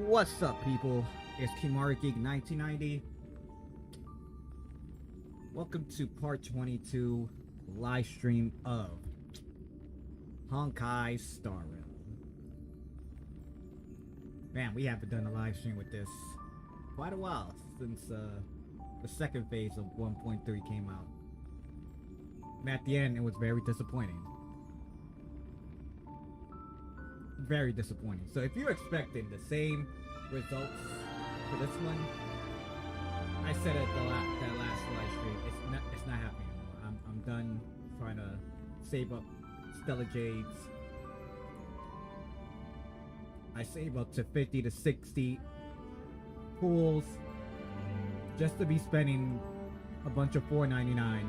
What's up, people? It's Kimari Geek 1990. Welcome to part 22 live stream of Honkai Star Rail. Man, we haven't done a live stream with this quite a while since the second phase of 1.3 came out. And at the end, it was very disappointing. Very disappointing. So if you're expecting the same results for this one, I said at that last live stream, it's not happening anymore. I'm done trying to save up Stellar Jades. I save up to 50 to 60 pools just to be spending a bunch of $4.99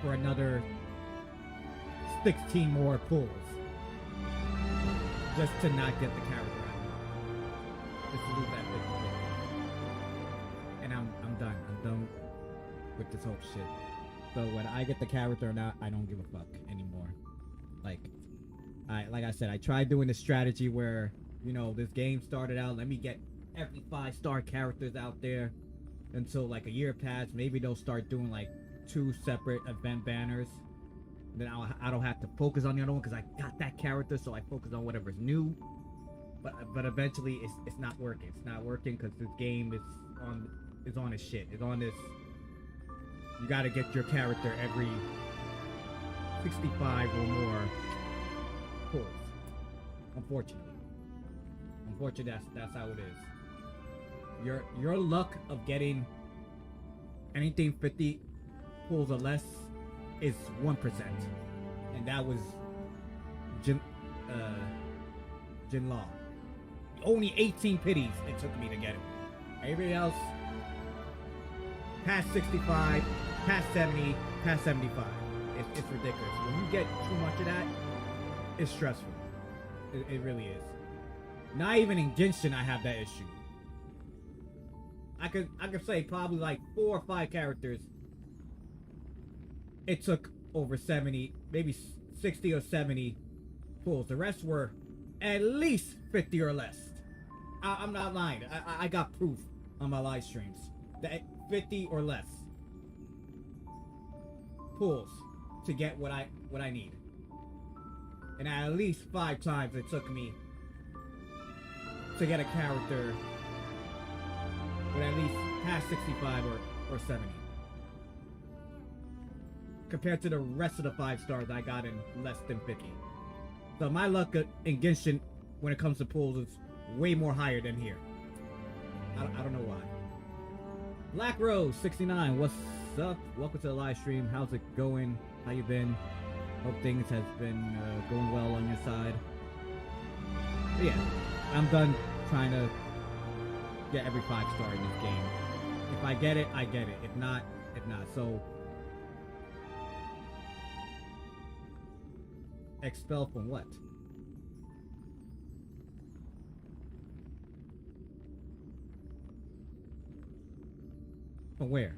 for another 16 more pulls just to not get the character I want. Just to lose that 50. And I'm done. I'm done with this whole shit. So whether I get the character or not, I don't give a fuck anymore. Like I said, I tried doing this strategy where, you know, this game started out, let me get every 5-star characters out there until like a year passed. Maybe they'll start doing like 2 separate event banners. Then I don't have to focus on the other one because I got that character, so I focus on whatever's new. But eventually it's not working. It's not working because this game is on this shit. It's on this. You got to get your character every 65 or more pulls. Unfortunately, that's how it is. Your luck of getting anything 50 pulls or less is 1%, and that was Jin Law. Only 18 pities it took me to get him. Everybody else past 65, past 70, past 75. It's ridiculous. When you get too much of that, it's stressful. It really is. Not even in Genshin I have that issue. I could say probably like 4 or 5 characters. It took over 70, maybe 60 or 70 pulls. The rest were at least 50 or less. I'm not lying. I got proof on my live streams that 50 or less pulls to get what I need. And at least 5 times it took me to get a character with at least past 65 or 70. Compared to the rest of the 5 stars I got in less than 50. So my luck in Genshin when it comes to pulls is way more higher than here. I don't know why. Black Rose 69, what's up? Welcome to the live stream. How's it going? How you been? Hope things has been going well on your side. But yeah, I'm done trying to get every 5-star in this game. If I get it, I get it. If not, so expel from what? From where?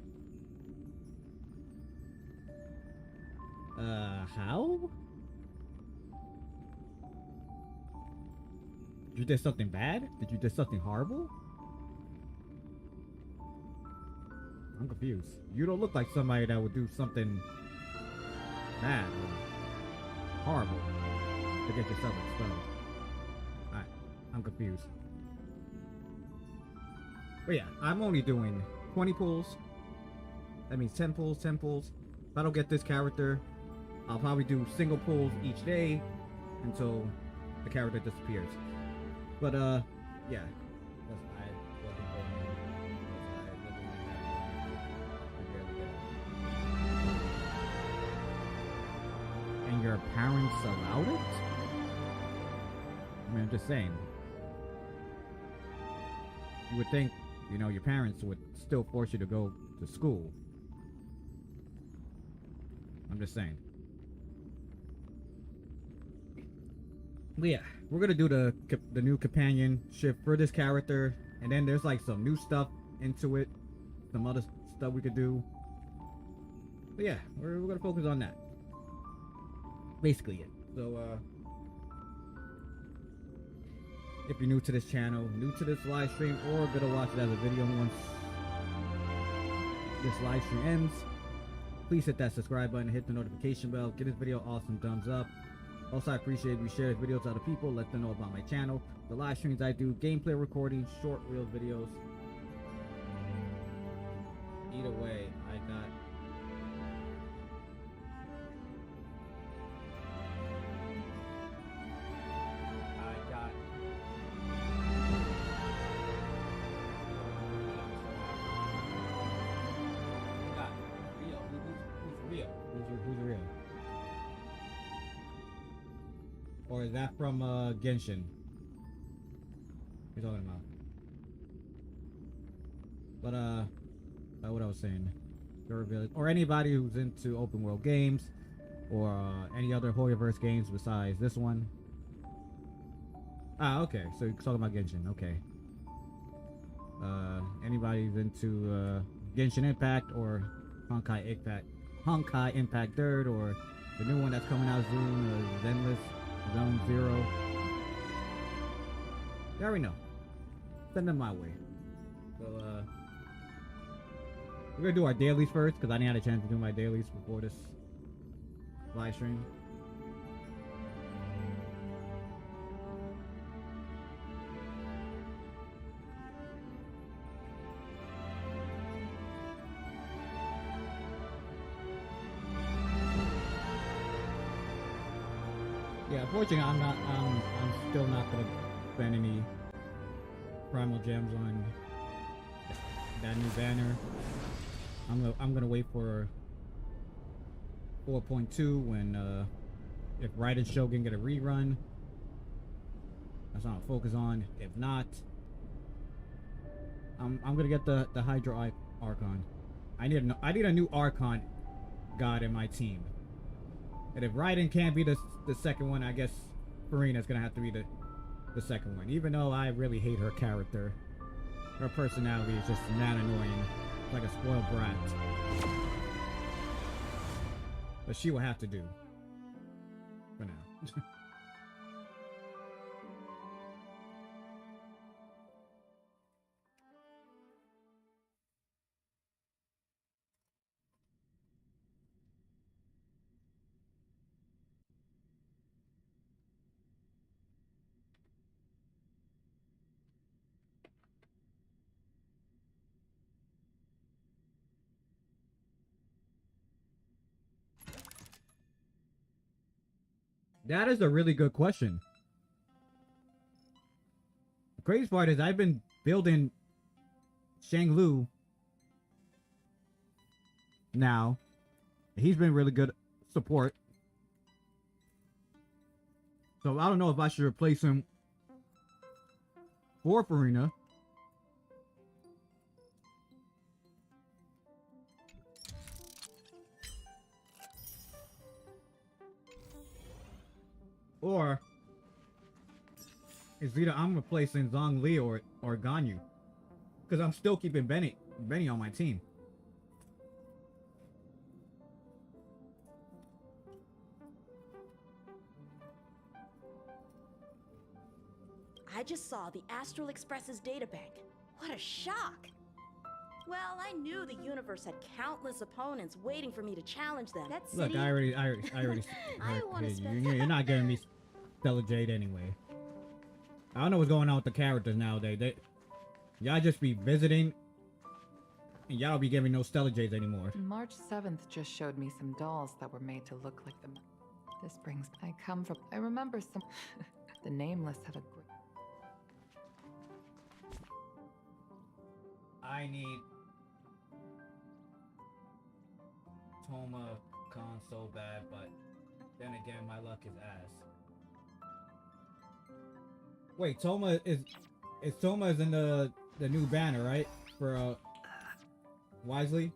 How? Did you do something bad? Did you do something horrible? I'm confused. You don't look like somebody that would do something bad or horrible to get yourself expelled. Alright, I'm confused. But yeah, I'm only doing 20 pulls. That means 10 pulls, 10 pulls. If I don't get this character, I'll probably do single pulls each day until the character disappears. But yeah. And your parents allowed it? I mean, I'm just saying. You would think, you know, your parents would still force you to go to school. I'm just saying. But yeah, we're gonna do the new companionship for this character, and then there's like some new stuff into it, some other stuff we could do. But yeah, we're gonna focus on that. Basically it. So if you're new to this channel, new to this live stream, or gonna watch it as a video once this live stream ends, please hit that subscribe button, hit the notification bell, give this video awesome thumbs up. Also, I appreciate if you share this video to other people, let them know about my channel, the live streams I do, gameplay recordings, short reel videos. Either way, I got Who's real? Or is that from Genshin? What are you talking about? But what I was saying, or anybody who's into open world games, or any other Hoyoverse games besides this one. Ah, okay. So you're talking about Genshin, okay. Anybody who's into Genshin Impact or Honkai Impact Dirt, or the new one that's coming out soon, Zone Zero. You already know. Send them my way. So, we're gonna do our dailies first, because I didn't have a chance to do my dailies before this live stream. Yeah, unfortunately, I'm still not gonna spend any primal gems on that new banner. I'm gonna wait for 4.2 when if Raiden Shogun get a rerun. That's what I'll focus on. If not, I'm gonna get the Hydro Archon. I need a new Archon god in my team. And if Raiden can't be the second one, I guess Farina's gonna have to be the second one. Even though I really hate her character. Her personality is just mad annoying. Like a spoiled brat. But she will have to do. For now. That is a really good question. The crazy part is I've been building Shang-Lu now. He's been really good support. So I don't know if I should replace him for Farina. Or it's either I'm replacing Zhongli or Ganyu. Because I'm still keeping Benny on my team. I just saw the Astral Express's databank. What a shock! Well, I knew the universe had countless opponents waiting for me to challenge them. Look, I already heard you. You're not giving me Stella Jade anyway. I don't know what's going on with the characters nowadays. Y'all just be visiting, and y'all be giving no Stella Jades anymore. March 7th just showed me some dolls that were made to look like them. This brings... I remember some... The Nameless had a great... I need Toma Khan so bad, but then again, my luck is ass. Wait, Toma is in the new banner, right? For Wisely.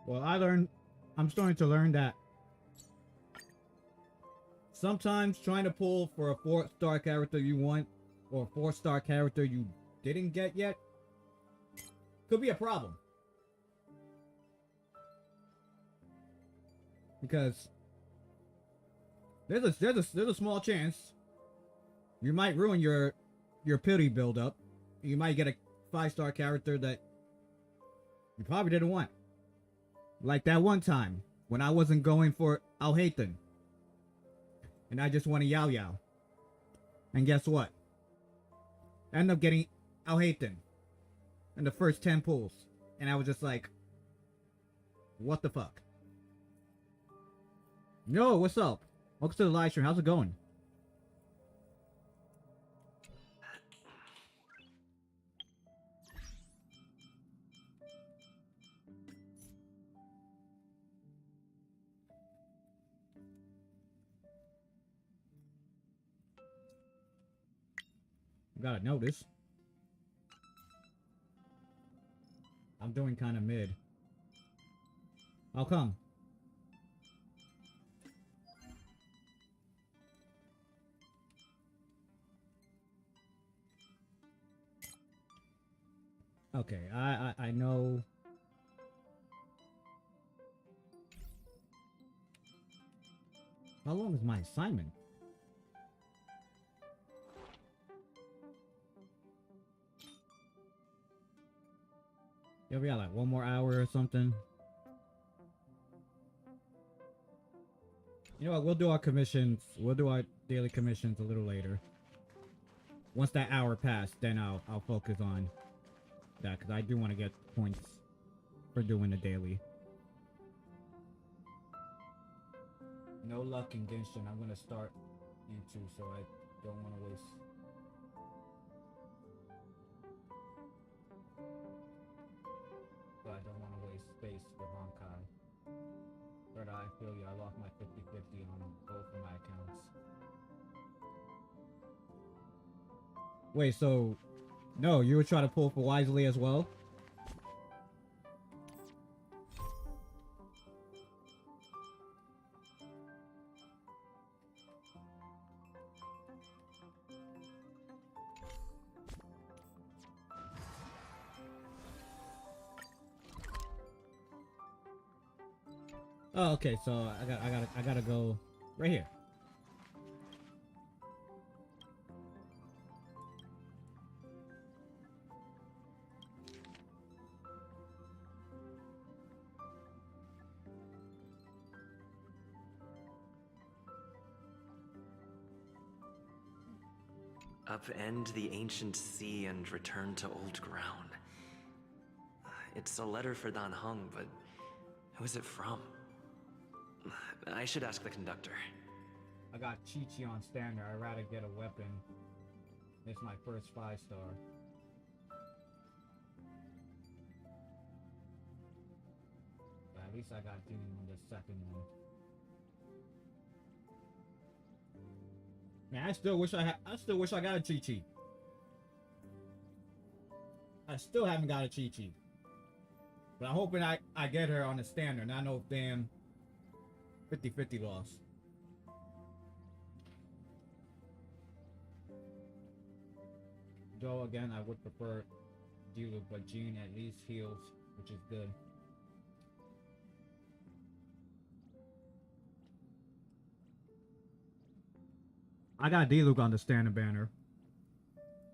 Well, I'm starting to learn that sometimes trying to pull for a 4-star character you want, or a 4-star character you didn't get yet, could be a problem. Because there's a small chance you might ruin your pity build up. You might get a 5-star character that you probably didn't want. Like that one time when I wasn't going for Alhaithan and I just wanted Yao Yao. And guess what? I ended up getting Alhaithan in the first 10 pulls. And I was just like, what the fuck? Yo, what's up? Welcome to the live stream. How's it going? Gotta notice. I'm doing kind of mid. How come? Okay, I know. How long is my assignment? Yeah, we got like 1 more hour or something. You know what? We'll do our commissions. We'll do our daily commissions a little later. Once that hour passed, then I'll focus on that because I do want to get points for doing the daily. No luck in Genshin. I'm gonna start into, so I don't want to waste. So I don't want to waste space for Honkai. But I feel you. I lost my 50-50 on both of my accounts. Wait, so no, you were trying to pull for Wisely as well? Oh, okay. So I gotta go right here. Upend the ancient sea and return to old ground. It's a letter for Dan Heng, but who is it from? I should ask the conductor. I got Chi-Chi on standard. I'd rather get a weapon. It's my first 5-star. But at least I got Jin on the second one. Man, I still wish I got a Chi-Chi. I still haven't got a Chi-Chi. But I'm hoping I get her on the standard. Not no damn 50-50 loss. Though again, I would prefer Diluc, but Jean at least heals, which is good. I got Diluc on the standard banner.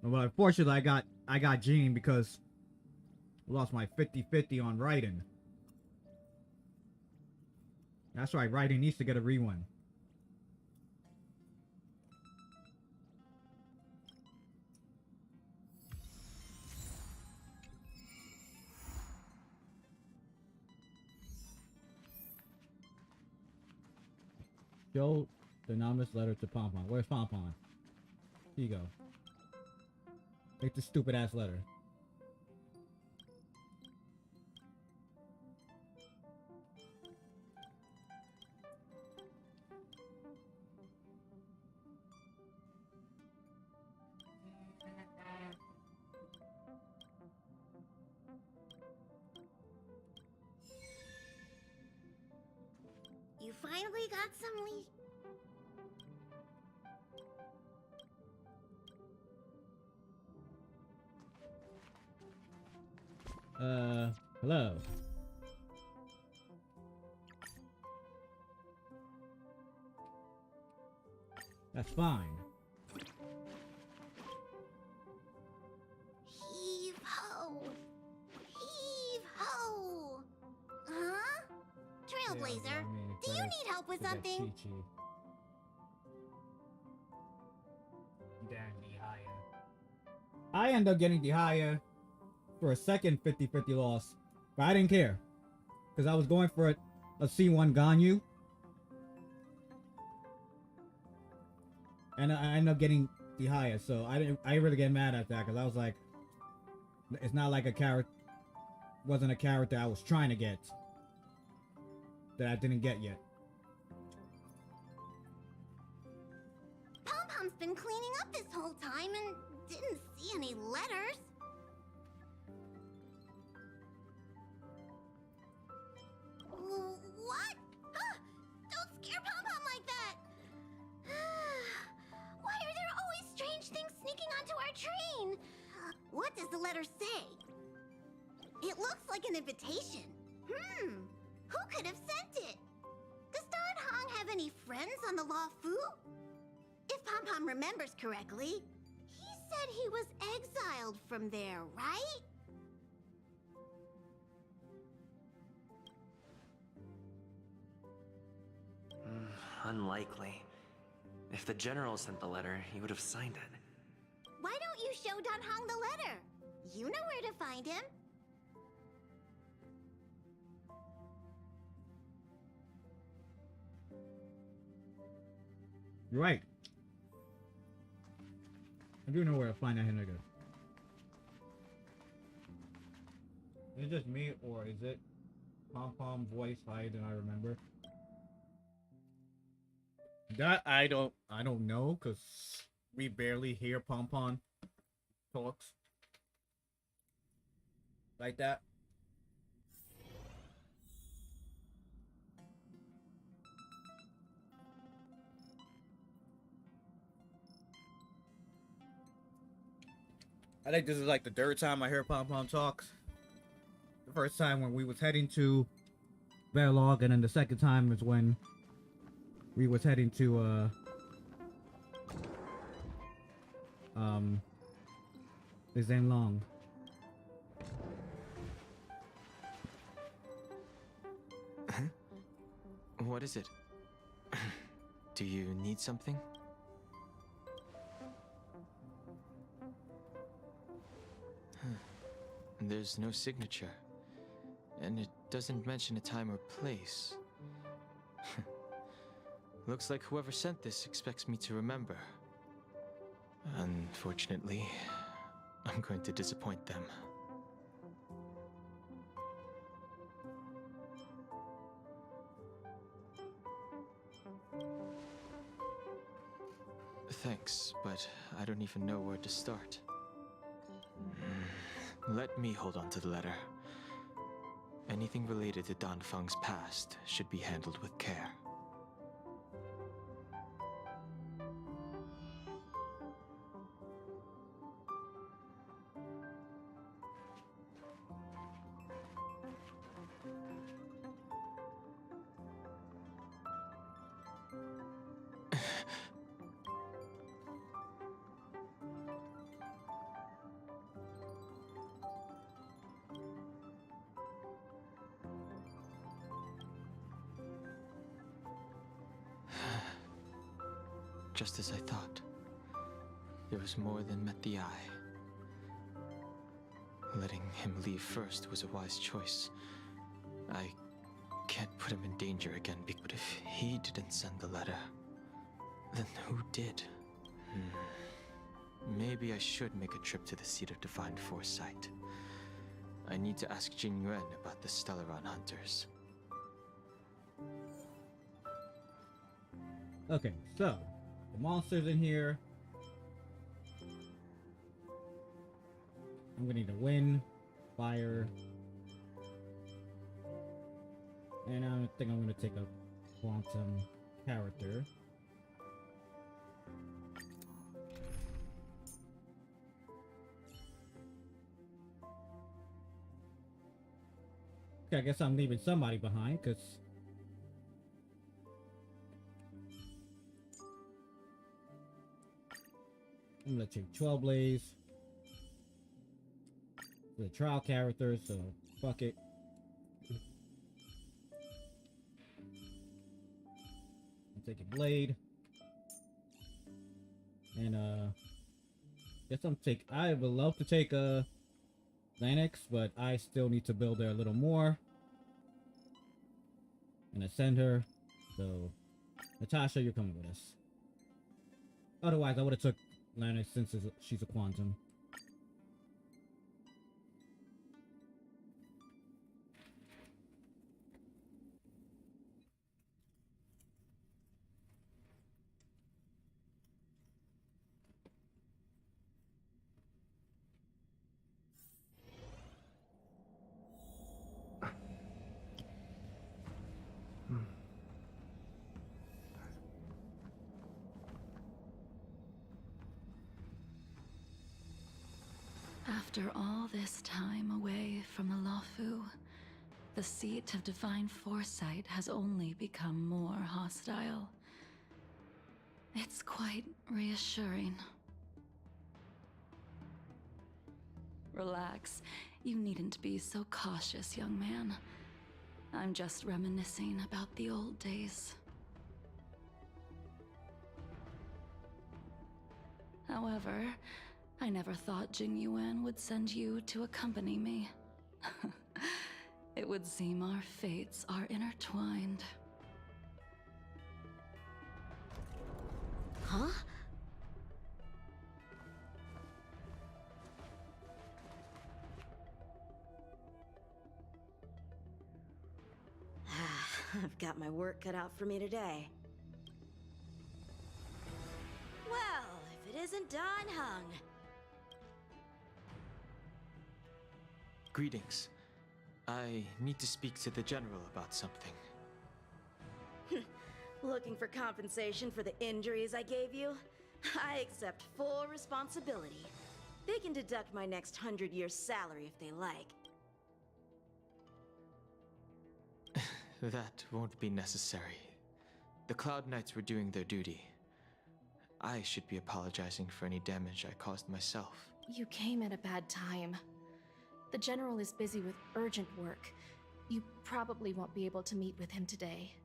Well, unfortunately, I got Jean because I lost my 50-50 on Raiden. That's right, Raiden needs to get a rerun. Show the anonymous letter to Pom-Pom. Where's Pom-Pom? Here you go. Take the stupid ass letter. You finally got some Hello. That's fine. Heave ho! Heave ho! Huh? Trailblazer, Yeah, I mean, do you better need help with to get something? Chi-Chi. Damn, the higher. I end up getting the higher for a second 50-50 loss, but I didn't care because I was going for a C1 Ganyu, and I ended up getting the higher. So I didn't really get mad at that because I was like, it's not like a character wasn't a character I was trying to get that I didn't get yet. Pom-Pom's been cleaning up this whole time and didn't see any letters. What? Ah, don't scare Pom-Pom like that! Why are there always strange things sneaking onto our train? What does the letter say? It looks like an invitation. Who could have sent it? Does Don Hong have any friends on the Law Fu? If Pom-Pom remembers correctly, he said he was exiled from there, right? Unlikely. If the general sent the letter, he would have signed it. Why don't you show Don Hong the letter? You know where to find him. You're right. I do know where to find that nigga. Is it just me, or is it Pom-Pom voice higher than I remember? That I don't know, cause we barely hear Pom-Pom talks like that. I think this is like the third time I hear Pom-Pom talks. The first time when we was heading to Verilog, and then the second time is when we was heading to Zhang Long. What is it? Do you need something? There's no signature, and it doesn't mention a time or place. Looks like whoever sent this expects me to remember. Unfortunately, I'm going to disappoint them. Thanks, but I don't even know where to start. Let me hold on to the letter. Anything related to Dan Feng's past should be handled with care. Just as I thought. There was more than met the eye. Letting him leave first was a wise choice. I can't put him in danger again, but if he didn't send the letter, then who did? Maybe I should make a trip to the seat of Divine Foresight. I need to ask Jin Yuan about the Stellaron Hunters. Okay, so the monsters in here. I'm gonna need a wind, fire, and I think I'm gonna take a quantum character. Okay, I guess I'm leaving somebody behind, because... I'm gonna take Trailblaze. The trial character, so fuck it. I'm taking Blade. And guess I would love to take Lanix, but I still need to build her a little more. And ascend her. So Natasha, you're coming with us. Otherwise I would have took Lanix since she's a quantum. After all this time away from the Luofu, the seat of divine foresight has only become more hostile. It's quite reassuring. Relax. You needn't be so cautious, young man. I'm just reminiscing about the old days. However, I never thought Jing Yuan would send you to accompany me. It would seem our fates are intertwined. Huh? I've got my work cut out for me today. Well, if it isn't Dan Hung. Greetings. I need to speak to the General about something. Looking for compensation for the injuries I gave you? I accept full responsibility. They can deduct my next 100 years' salary if they like. That won't be necessary. The Cloud Knights were doing their duty. I should be apologizing for any damage I caused myself. You came at a bad time. The General is busy with urgent work. You probably won't be able to meet with him today.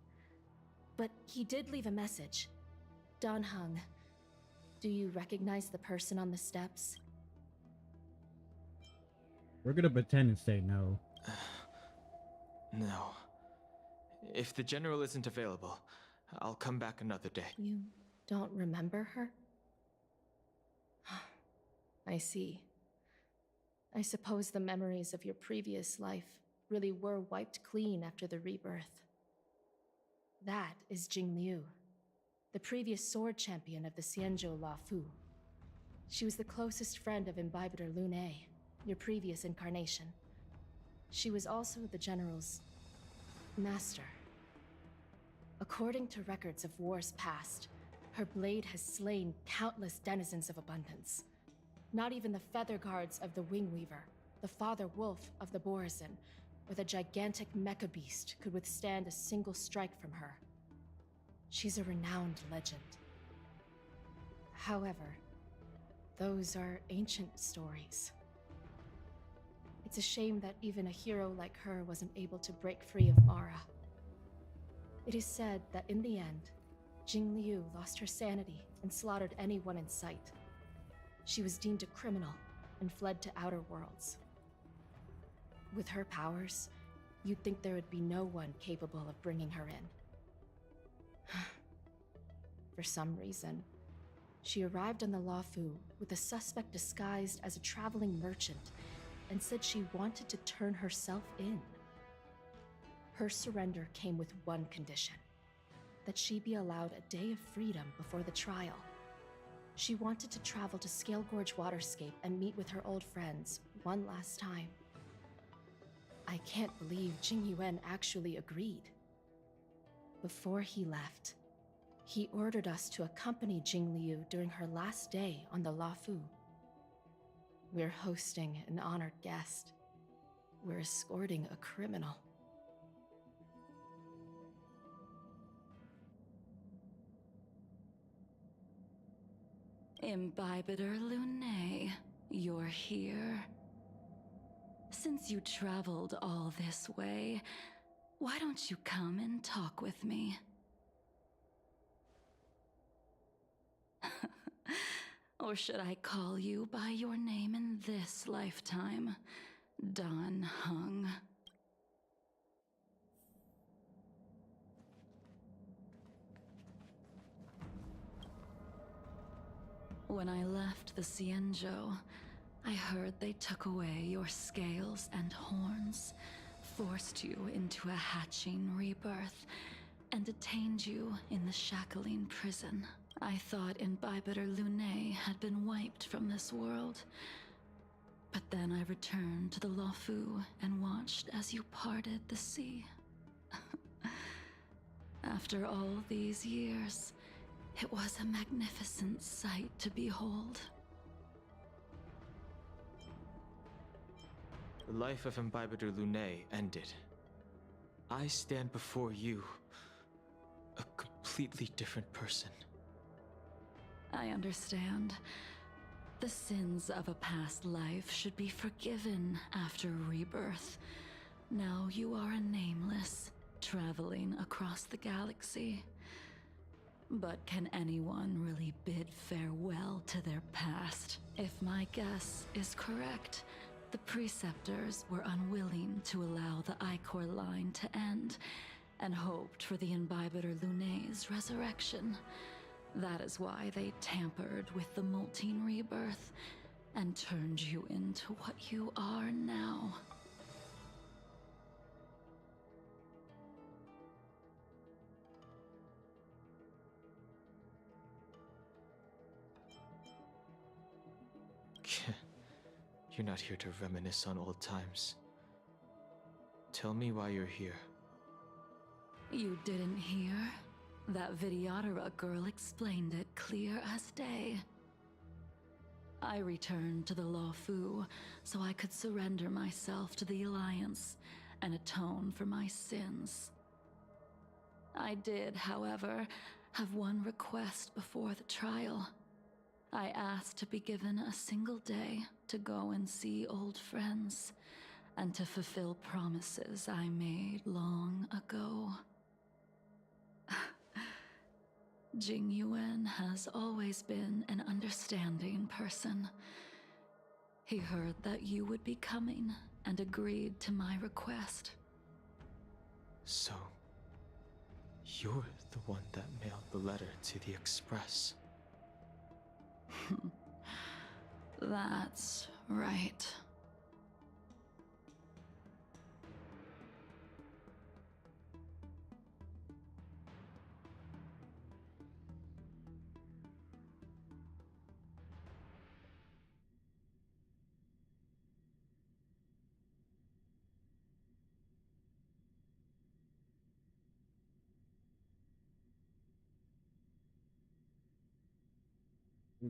But he did leave a message. Dan Hung. Do you recognize the person on the steps? We're gonna pretend and say no. No. If the General isn't available, I'll come back another day. You don't remember her? I see. I suppose the memories of your previous life really were wiped clean after the rebirth. That is Jing Liu, the previous sword champion of the Xianzhou Luofu. She was the closest friend of Imbibitor Lune, your previous incarnation. She was also the General's master. According to records of wars past, her blade has slain countless denizens of abundance. Not even the feather guards of the Wingweaver, the father wolf of the Borazon, or the gigantic mecha beast could withstand a single strike from her. She's a renowned legend. However, those are ancient stories. It's a shame that even a hero like her wasn't able to break free of Mara. It is said that in the end, Jing Liu lost her sanity and slaughtered anyone in sight. She was deemed a criminal and fled to outer worlds. With her powers, you'd think there would be no one capable of bringing her in. For some reason, she arrived on the Luofu with a suspect disguised as a traveling merchant and said she wanted to turn herself in. Her surrender came with one condition: that she be allowed a day of freedom before the trial. She wanted to travel to Scale Gorge Waterscape and meet with her old friends one last time. I can't believe Jing Yuan actually agreed. Before he left, he ordered us to accompany Jing Liu during her last day on the Luofu. We're hosting an honored guest. We're escorting a criminal. Imbibiter Lunae, you're here. Since you traveled all this way, why don't you come and talk with me? Or should I call you by your name in this lifetime? Dan Heng. When I left the Cienjo, I heard they took away your scales and horns, forced you into a hatching rebirth, and detained you in the shackling prison. I thought Imbibiter Lunae had been wiped from this world. But then I returned to the Luofu and watched as you parted the sea. After all these years, it was a magnificent sight to behold. The life of Imbibiter Lunae ended. I stand before you, a completely different person. I understand. The sins of a past life should be forgiven after rebirth. Now you are a nameless, traveling across the galaxy. But can anyone really bid farewell to their past? If my guess is correct, the Preceptors were unwilling to allow the Ichor line to end, and hoped for the Imbibiter Lunae's resurrection. That is why they tampered with the molting rebirth and turned you into what you are now. You're not here to reminisce on old times. Tell me why you're here. You didn't hear? That Vidyadhara girl explained it clear as day. I returned to the Luofu so I could surrender myself to the Alliance and atone for my sins. I did, however, have one request before the trial. I asked to be given a single day to go and see old friends, and to fulfill promises I made long ago. Jing Yuan has always been an understanding person. He heard that you would be coming and agreed to my request. So, you're the one that mailed the letter to the Express. That's right.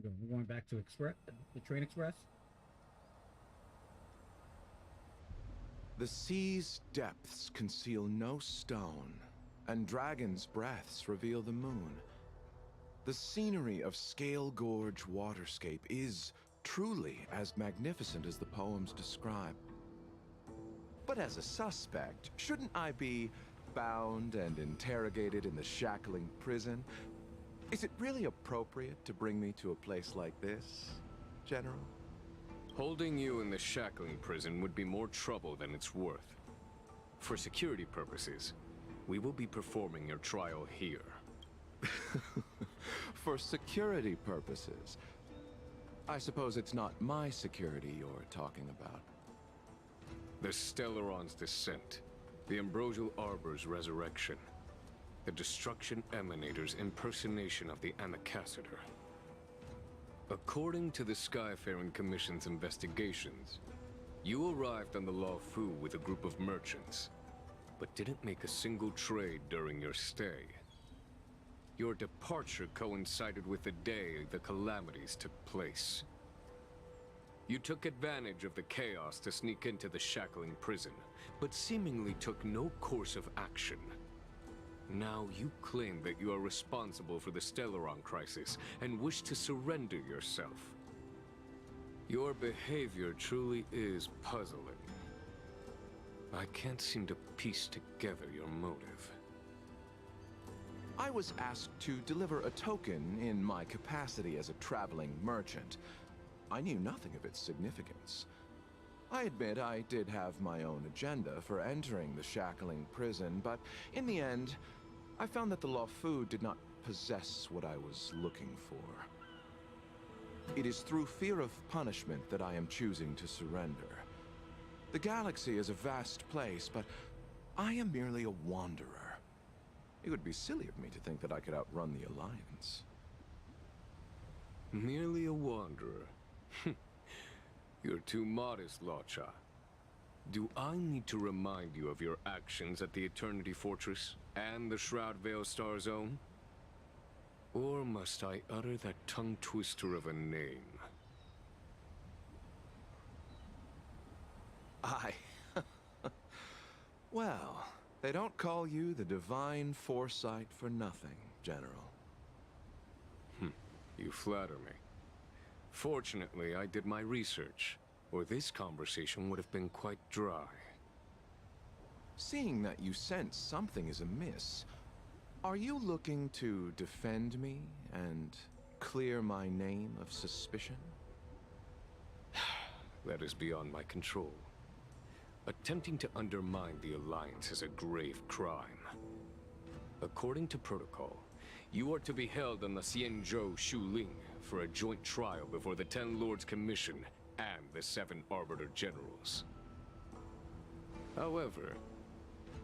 We're going back to Express, the train express. The sea's depths conceal no stone, and dragon's breaths reveal the moon. The scenery of Scale Gorge Waterscape is truly as magnificent as the poems describe. But as a suspect, shouldn't I be bound and interrogated in the shackling prison? Is it really appropriate to bring me to a place like this, General? Holding you in the shackling prison would be more trouble than it's worth. For security purposes, we will be performing your trial here. For security purposes? I suppose it's not my security you're talking about. The Stellaron's descent, the Ambrosial Arbor's resurrection, the Destruction Emanator's impersonation of the Amicassator. According to the Skyfaring Commission's investigations, you arrived on the Luofu with a group of merchants, but didn't make a single trade during your stay. Your departure coincided with the day the calamities took place. You took advantage of the chaos to sneak into the shackling prison, but seemingly took no course of action. Now you claim that you are responsible for the Stellaron crisis and wish to surrender yourself. Your behavior truly is puzzling. I can't seem to piece together your motive. I was asked to deliver a token in my capacity as a traveling merchant. I knew nothing of its significance. I admit I did have my own agenda for entering the shackling prison, but in the end, I found that the Luofu did not possess what I was looking for. It is through fear of punishment that I am choosing to surrender. The galaxy is a vast place, but I am merely a wanderer. It would be silly of me to think that I could outrun the Alliance. Merely a wanderer. You're too modest, Locha. Do I need to remind you of your actions at the Eternity Fortress and the Shroud Veil Star Zone? Or must I utter that tongue-twister of a name? Well, they don't call you the Divine Foresight for nothing, General. You flatter me. Fortunately, I did my research, or this conversation would have been quite dry. Seeing that you sense something is amiss, are you looking to defend me and clear my name of suspicion? That is beyond my control. Attempting to undermine the Alliance is a grave crime. According to protocol, you are to be held on the Xianzhou Shuling for a joint trial before the Ten Lords Commission and the 7 Arbiter Generals. However,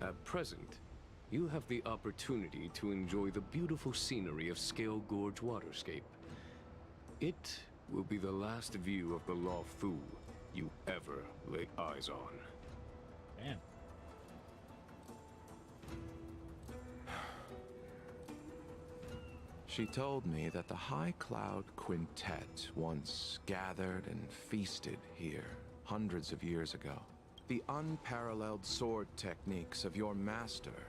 at present, you have the opportunity to enjoy the beautiful scenery of Scale Gorge Waterscape. It will be the last view of the Luofu you ever lay eyes on. Damn. She told me that the High Cloud Quintet once gathered and feasted here hundreds of years ago. The unparalleled sword techniques of your master,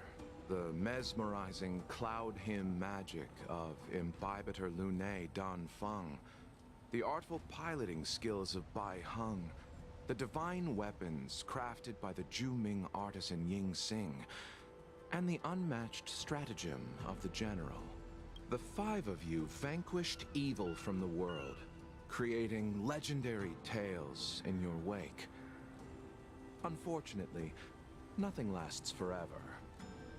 the mesmerizing cloud hymn magic of Imbibitor Lunae Dan Feng, the artful piloting skills of Bai Heng, the divine weapons crafted by the Ju-Ming artisan Ying Xing, and the unmatched stratagem of the General. The 5 of you vanquished evil from the world, creating legendary tales in your wake. Unfortunately, nothing lasts forever,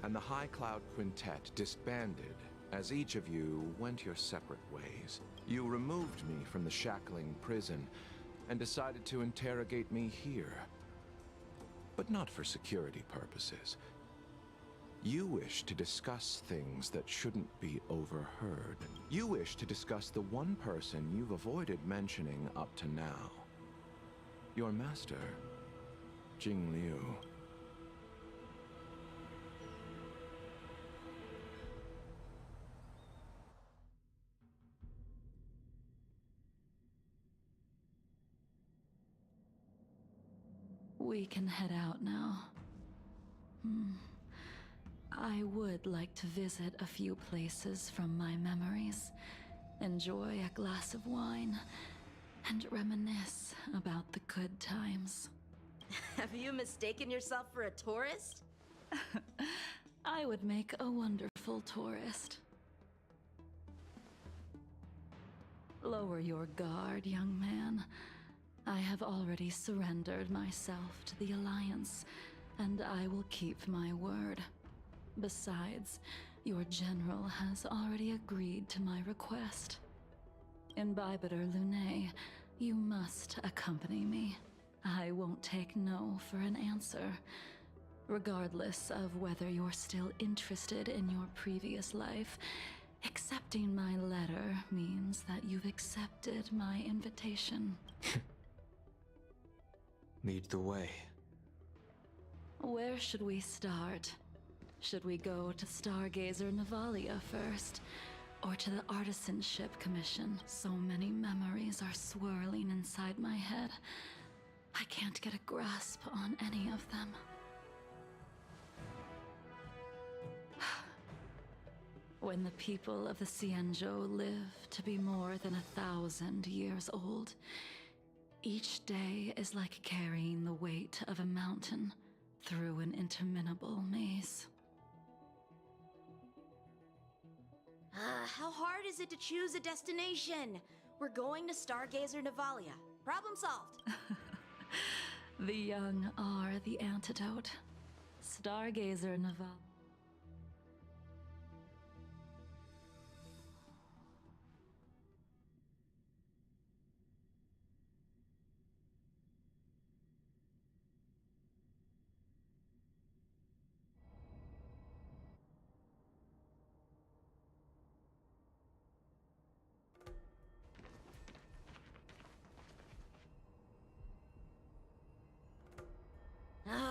and the High Cloud Quintet disbanded as each of you went your separate ways. You removed me from the shackling prison and decided to interrogate me here. But not for security purposes. You wish to discuss things that shouldn't be overheard. You wish to discuss the one person you've avoided mentioning up to now. Your master, Jing Liu. We can head out now. I would like to visit a few places from my memories, enjoy a glass of wine, and reminisce about the good times. Have you mistaken yourself for a tourist? I would make a wonderful tourist. Lower your guard, young man. I have already surrendered myself to the Alliance, and I will keep my word. Besides, your general has already agreed to my request. Imbibitor Lunae, you must accompany me. I won't take no for an answer, regardless of whether you're still interested in your previous life. Accepting my letter means that you've accepted my invitation. Lead the way. Where should we start? Should we go to Stargazer Navalia first? Or to the Artisanship Commission? So many memories are swirling inside my head. I can't get a grasp on any of them. When the people of the Xianzhou live to be more than 1,000 years old, each day is like carrying the weight of a mountain through an interminable maze. How hard is it to choose a destination? We're going to Stargazer Navalia. Problem solved. The young are the antidote. Stargazer Naval.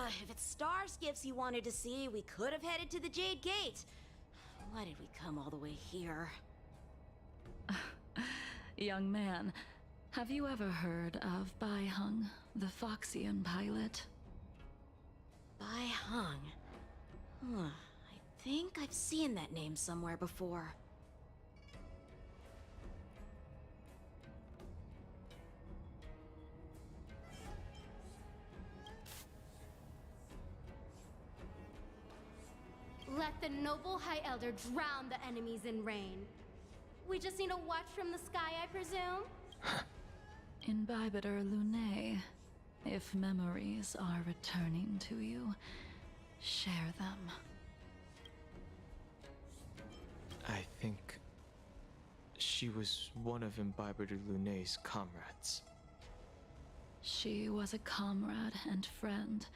If it's star skiffs you wanted to see, we could have headed to the Jade Gate. Why did we come all the way here? Young man, have you ever heard of Bai Hung, the Foxian pilot? Bai Hung. I think I've seen that name somewhere before. Let the noble High Elder drown the enemies in rain. We just need a watch from the sky, I presume? Imbibitor Lunae, if memories are returning to you, share them. I think she was one of Imbibitor Lunae's comrades. She was a comrade and friend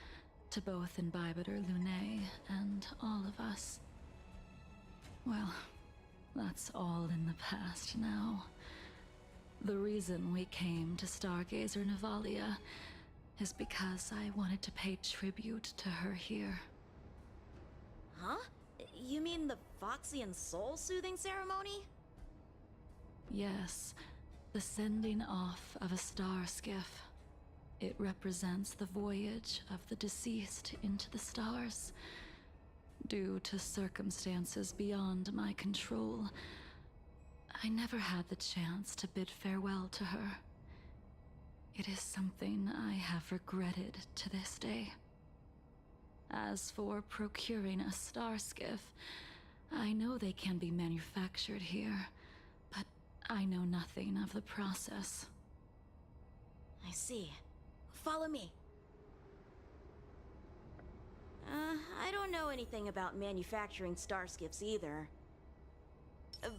to both Imbibitor Lunae and all of us. Well, that's all in the past now. The reason we came to Stargazer Navalia is because I wanted to pay tribute to her here. Huh? You mean the Foxian soul-soothing ceremony? Yes, the sending off of a star skiff. It represents the voyage of the deceased into the stars. Due to circumstances beyond my control, I never had the chance to bid farewell to her. It is something I have regretted to this day. As for procuring a star skiff, I know they can be manufactured here, but I know nothing of the process. I see. Follow me. I don't know anything about manufacturing star skiffs either.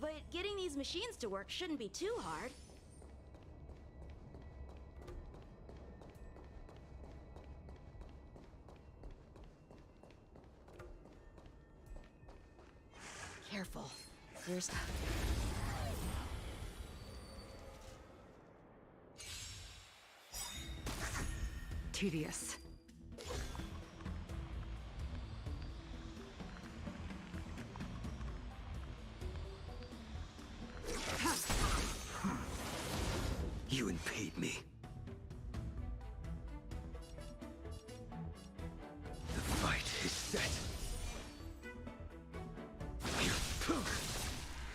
But getting these machines to work shouldn't be too hard. Careful. There's... Tedious. You impede me. The fight is set.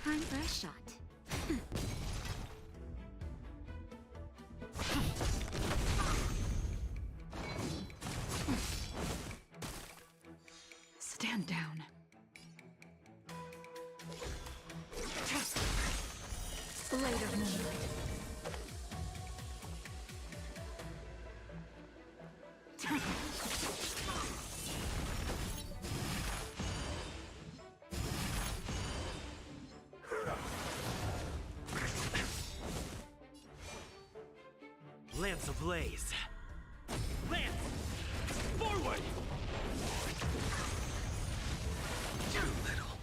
Time for a shot. Stand down. Blade of Moonlight. Lance ablaze. Lance! Forward! Too little.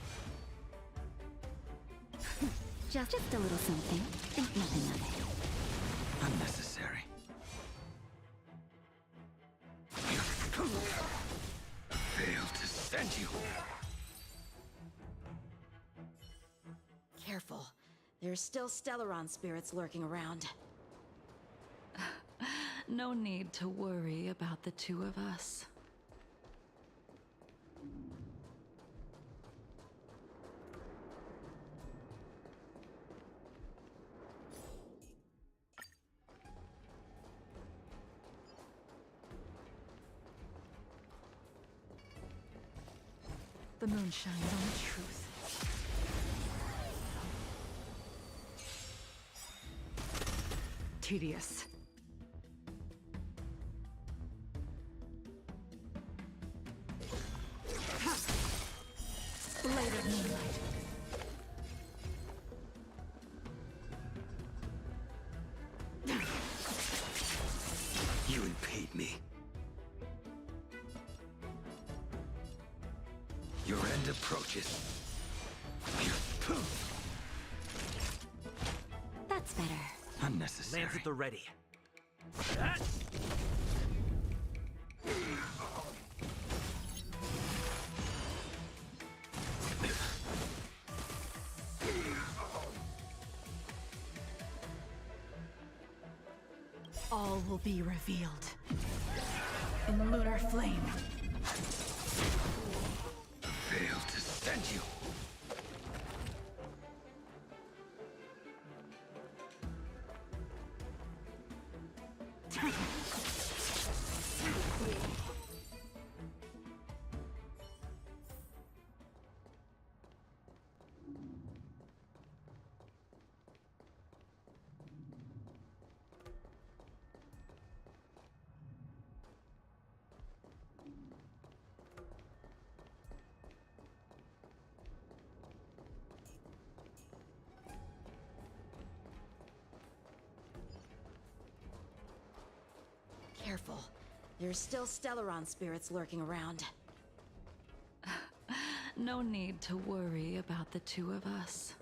Just a little something. Think nothing of it. Unnecessary. Failed to send you. Careful. There's still Stellaron spirits lurking around. No need to worry about the two of us. The moon shines on the truth. Tedious. Blade of moonlight. You impede me. Your end approaches. That's better. Unnecessary. Lance at the ready. All will be revealed in the lunar flame. Fail to send you. Careful. There's still Stellaron spirits lurking around. No need to worry about the two of us.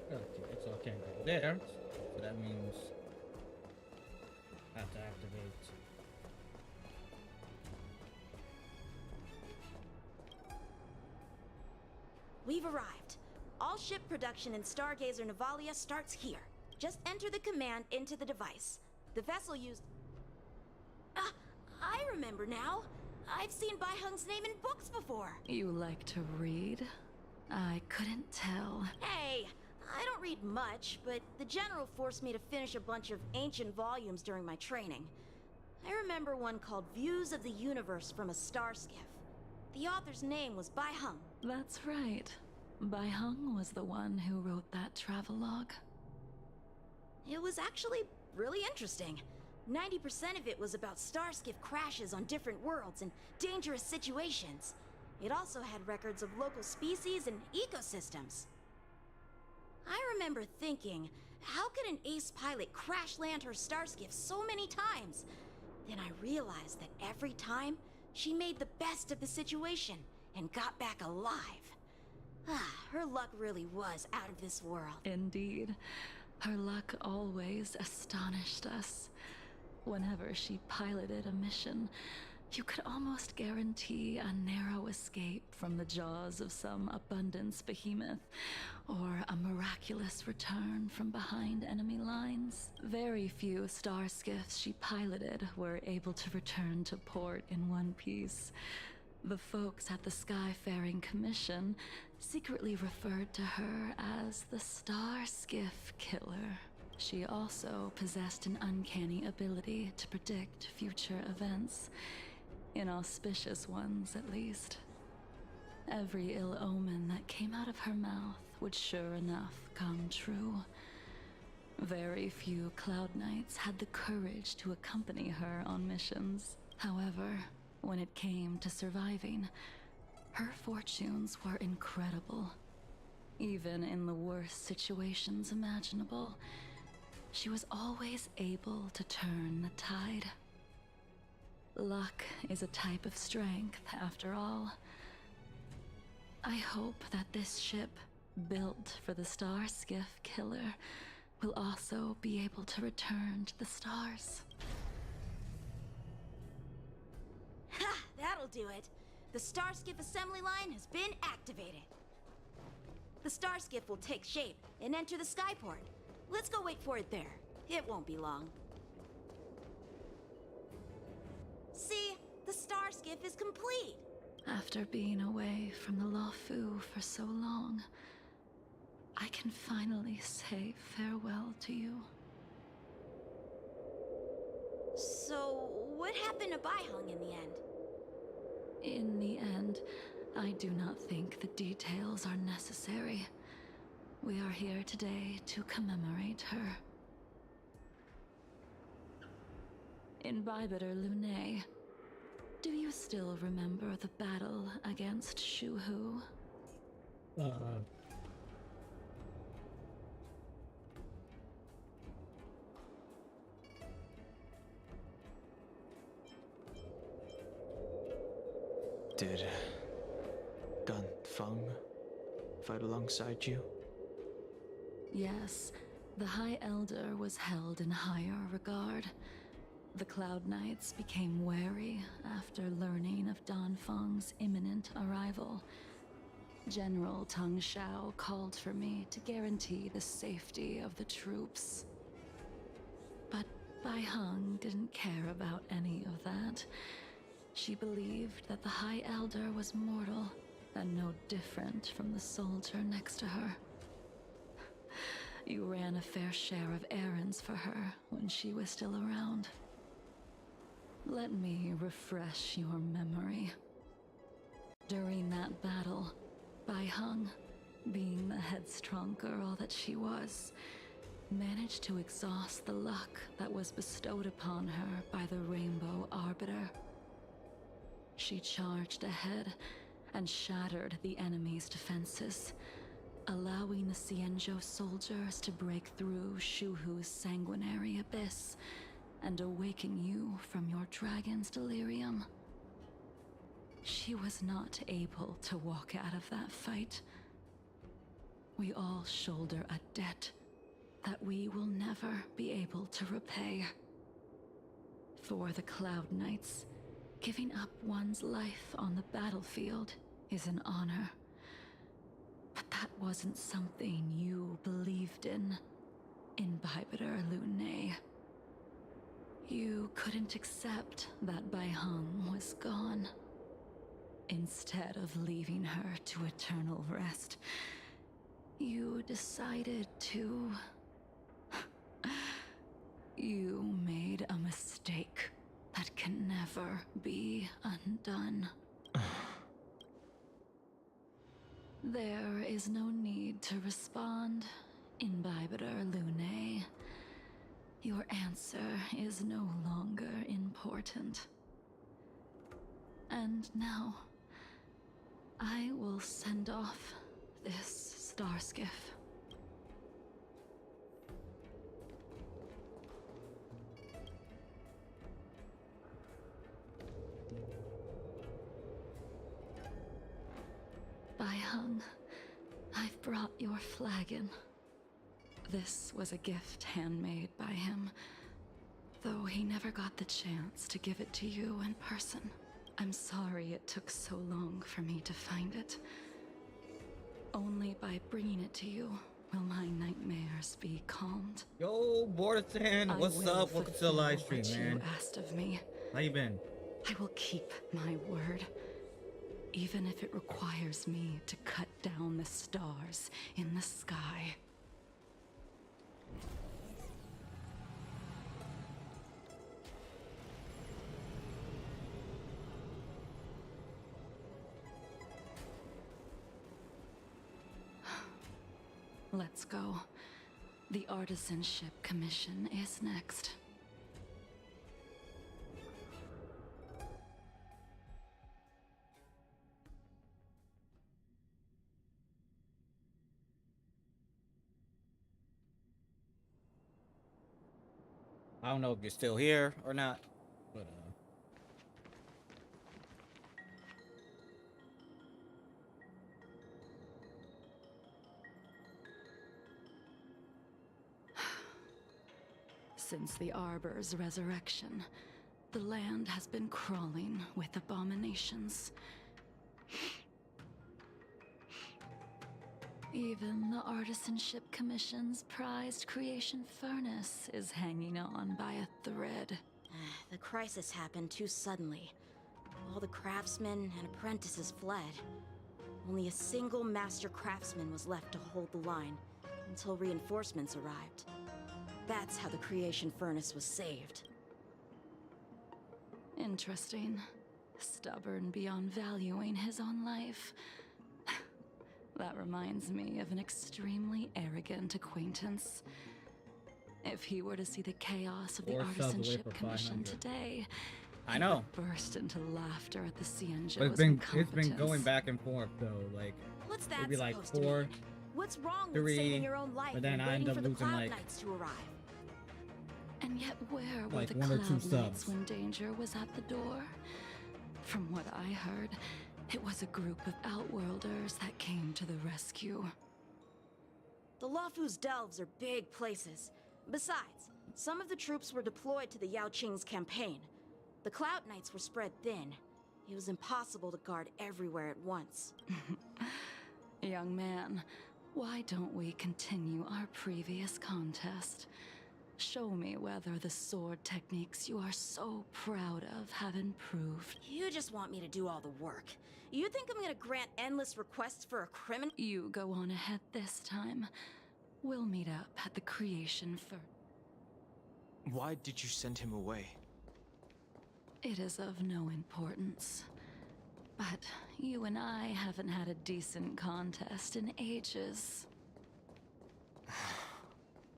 Okay, so I can't go there. So that means I have to activate. We've arrived. All ship production in Stargazer Navalia starts here. Just enter the command into the device. The vessel used... I remember now. I've seen Bai Hung's name in books before. You like to read? I couldn't tell. Hey, I don't read much, but the General forced me to finish a bunch of ancient volumes during my training. I remember one called Views of the Universe from a Star Skiff. The author's name was Bai Hung. That's right. Bai Hung was the one who wrote that travelogue. It was actually really interesting. 90% of it was about star skiff crashes on different worlds and dangerous situations. It also had records of local species and ecosystems. I remember thinking, how could an ace pilot crash land her star skiff so many times? Then I realized that every time, she made the best of the situation and got back alive. Her luck really was out of this world. Indeed. Her luck always astonished us. Whenever she piloted a mission, you could almost guarantee a narrow escape from the jaws of some abundance behemoth, or a miraculous return from behind enemy lines. Very few star skiffs she piloted were able to return to port in one piece. The folks at the Skyfaring Commission secretly referred to her as the Star Skiff Killer. She also possessed an uncanny ability to predict future events, inauspicious ones at least. Every ill omen that came out of her mouth would sure enough come true. Very few Cloud Knights had the courage to accompany her on missions. However, when it came to surviving, her fortunes were incredible. Even in the worst situations imaginable, she was always able to turn the tide. Luck is a type of strength, after all. I hope that this ship, built for the star skiff killer, will also be able to return to the stars. Ha! That'll do it. The Starskiff assembly line has been activated. The Starskiff will take shape and enter the skyport. Let's go wait for it there. It won't be long. See? The Starskiff is complete. After being away from the Lawfu for so long, I can finally say farewell to you. So, what happened to Baihung in the end? In the end, I do not think the details are necessary. We are here today to commemorate her. In Bybiter Lune, do you still remember the battle against Shuhu? Did Dan Feng fight alongside you? Yes, the High Elder was held in higher regard. The Cloud Knights became wary after learning of Dan Feng's imminent arrival. General Tang Xiao called for me to guarantee the safety of the troops. But Baihung didn't care about any of that. She believed that the High Elder was mortal and no different from the soldier next to her. You ran a fair share of errands for her when she was still around. Let me refresh your memory. During that battle, Baihung, being the headstrong girl that she was, managed to exhaust the luck that was bestowed upon her by the Rainbow Arbiter. She charged ahead and shattered the enemy's defenses, allowing the Xianzhou soldiers to break through Shuhu's sanguinary abyss and awaken you from your dragon's delirium. She was not able to walk out of that fight. We all shoulder a debt that we will never be able to repay. For the Cloud Knights, giving up one's life on the battlefield is an honor. But that wasn't something you believed in Bybiter Lune. You couldn't accept that Baihung was gone. Instead of leaving her to eternal rest, you decided to... You made a mistake that can never be undone. There is no need to respond, Imbibiter Lune. Your answer is no longer important. And now, I will send off this star skiff. Baihung, I've brought your flagon. This was a gift handmade by him, though he never got the chance to give it to you in person. I'm sorry it took so long for me to find it. Only by bringing it to you will my nightmares be calmed. Yo, Borderton, what's up? Welcome to the live stream, what man. You asked of me. How you been? I will keep my word, even if it requires me to cut down the stars in the sky. Let's go. The artisanship commission is next. I don't know if you're still here or not, but Since the Arbor's resurrection, the land has been crawling with abominations. Even the Artisanship Commission's prized creation furnace is hanging on by a thread. The crisis happened too suddenly. All the craftsmen and apprentices fled. Only a single master craftsman was left to hold the line until reinforcements arrived. That's how the creation furnace was saved. Interesting. Stubborn beyond valuing his own life. That reminds me of an extremely arrogant acquaintance. If he were to see the chaos of the 4 subs away Artisanship for Commission 500. today, I know. he would burst into laughter at the Cienjo's But it's been incompetence. going back and forth though. Like What's that it'd be like supposed to 4, mean? What's wrong 3, with saving your own life but then and I end waiting up for the losing Cloud like Knights to arrive? And yet where were like the 1 or 2 Cloud Knights subs. when danger was at the door? From what I heard, it was a group of Outworlders that came to the rescue. The Luofu's delves are big places. Besides, some of the troops were deployed to the Yao Qing's campaign. The Cloud Knights were spread thin. It was impossible to guard everywhere at once. Young man, why don't we continue our previous contest? Show me whether the sword techniques you are so proud of have improved. You just want me to do all the work. You think I'm gonna grant endless requests for a criminal? You go on ahead this time. We'll meet up at the creation first. Why did you send him away? It is of no importance. But you and I haven't had a decent contest in ages.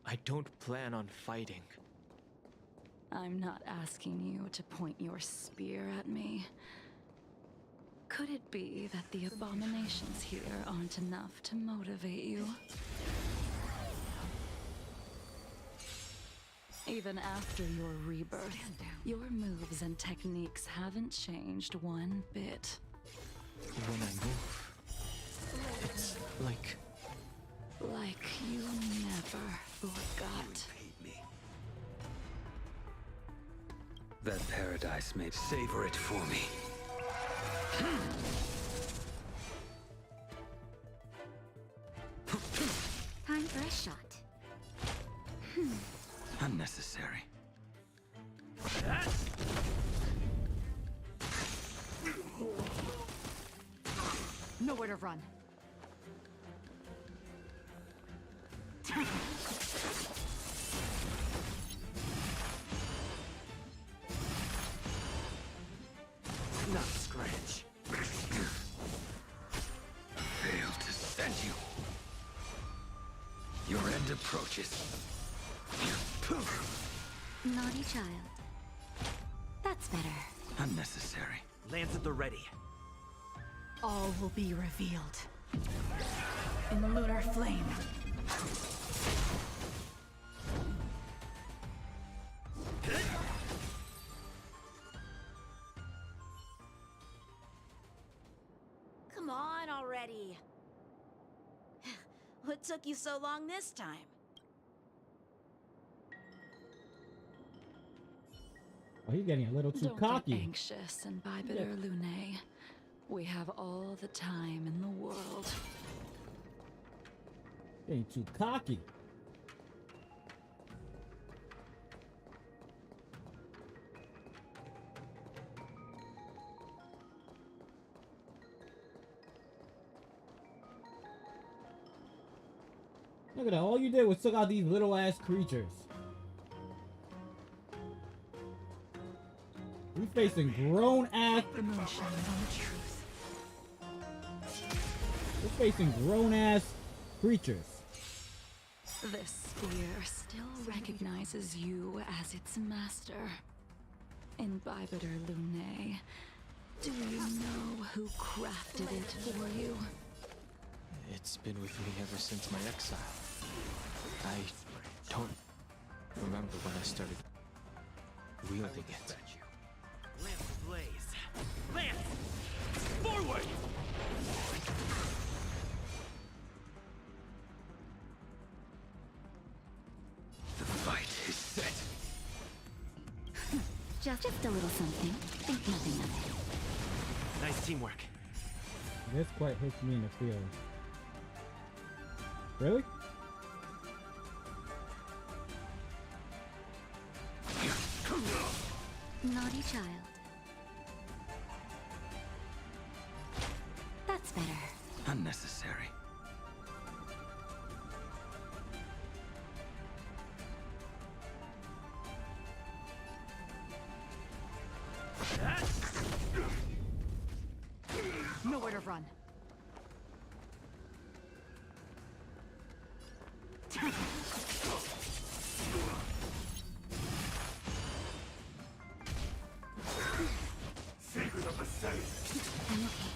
I don't plan on fighting. I'm not asking you to point your spear at me. Could it be that the abominations here aren't enough to motivate you? Even after your rebirth, your moves and techniques haven't changed one bit. When I move, it's like you never forgot. That paradise may savor it for me. Time for a shot. Unnecessary. Nowhere to run. Not scratch. Fail to send you. Your end approaches. Naughty child. That's better. Unnecessary. Lands at the ready. All will be revealed. In lunar flame. Come on already. What took you so long this time? Oh, he's getting a little too Don't cocky. get anxious and Bibiter Lune. We have all the time in the world. Getting too cocky. Look at that. All you did was took out these little ass creatures. We facing grown ass. Emotion on the truth. We're facing grown ass creatures. This spear still recognizes you as its master. In Bibiter Lune, do you know who crafted it for you? it's been with me ever since my exile. I don't remember when I started wielding it. Lance blaze. Lance! Forward! The fight is set. Just a little something. Think nothing of it. Nice teamwork. This quite hits me in the feels. Really? Naughty child. That's better. Unnecessary. Nowhere to run. I'm okay.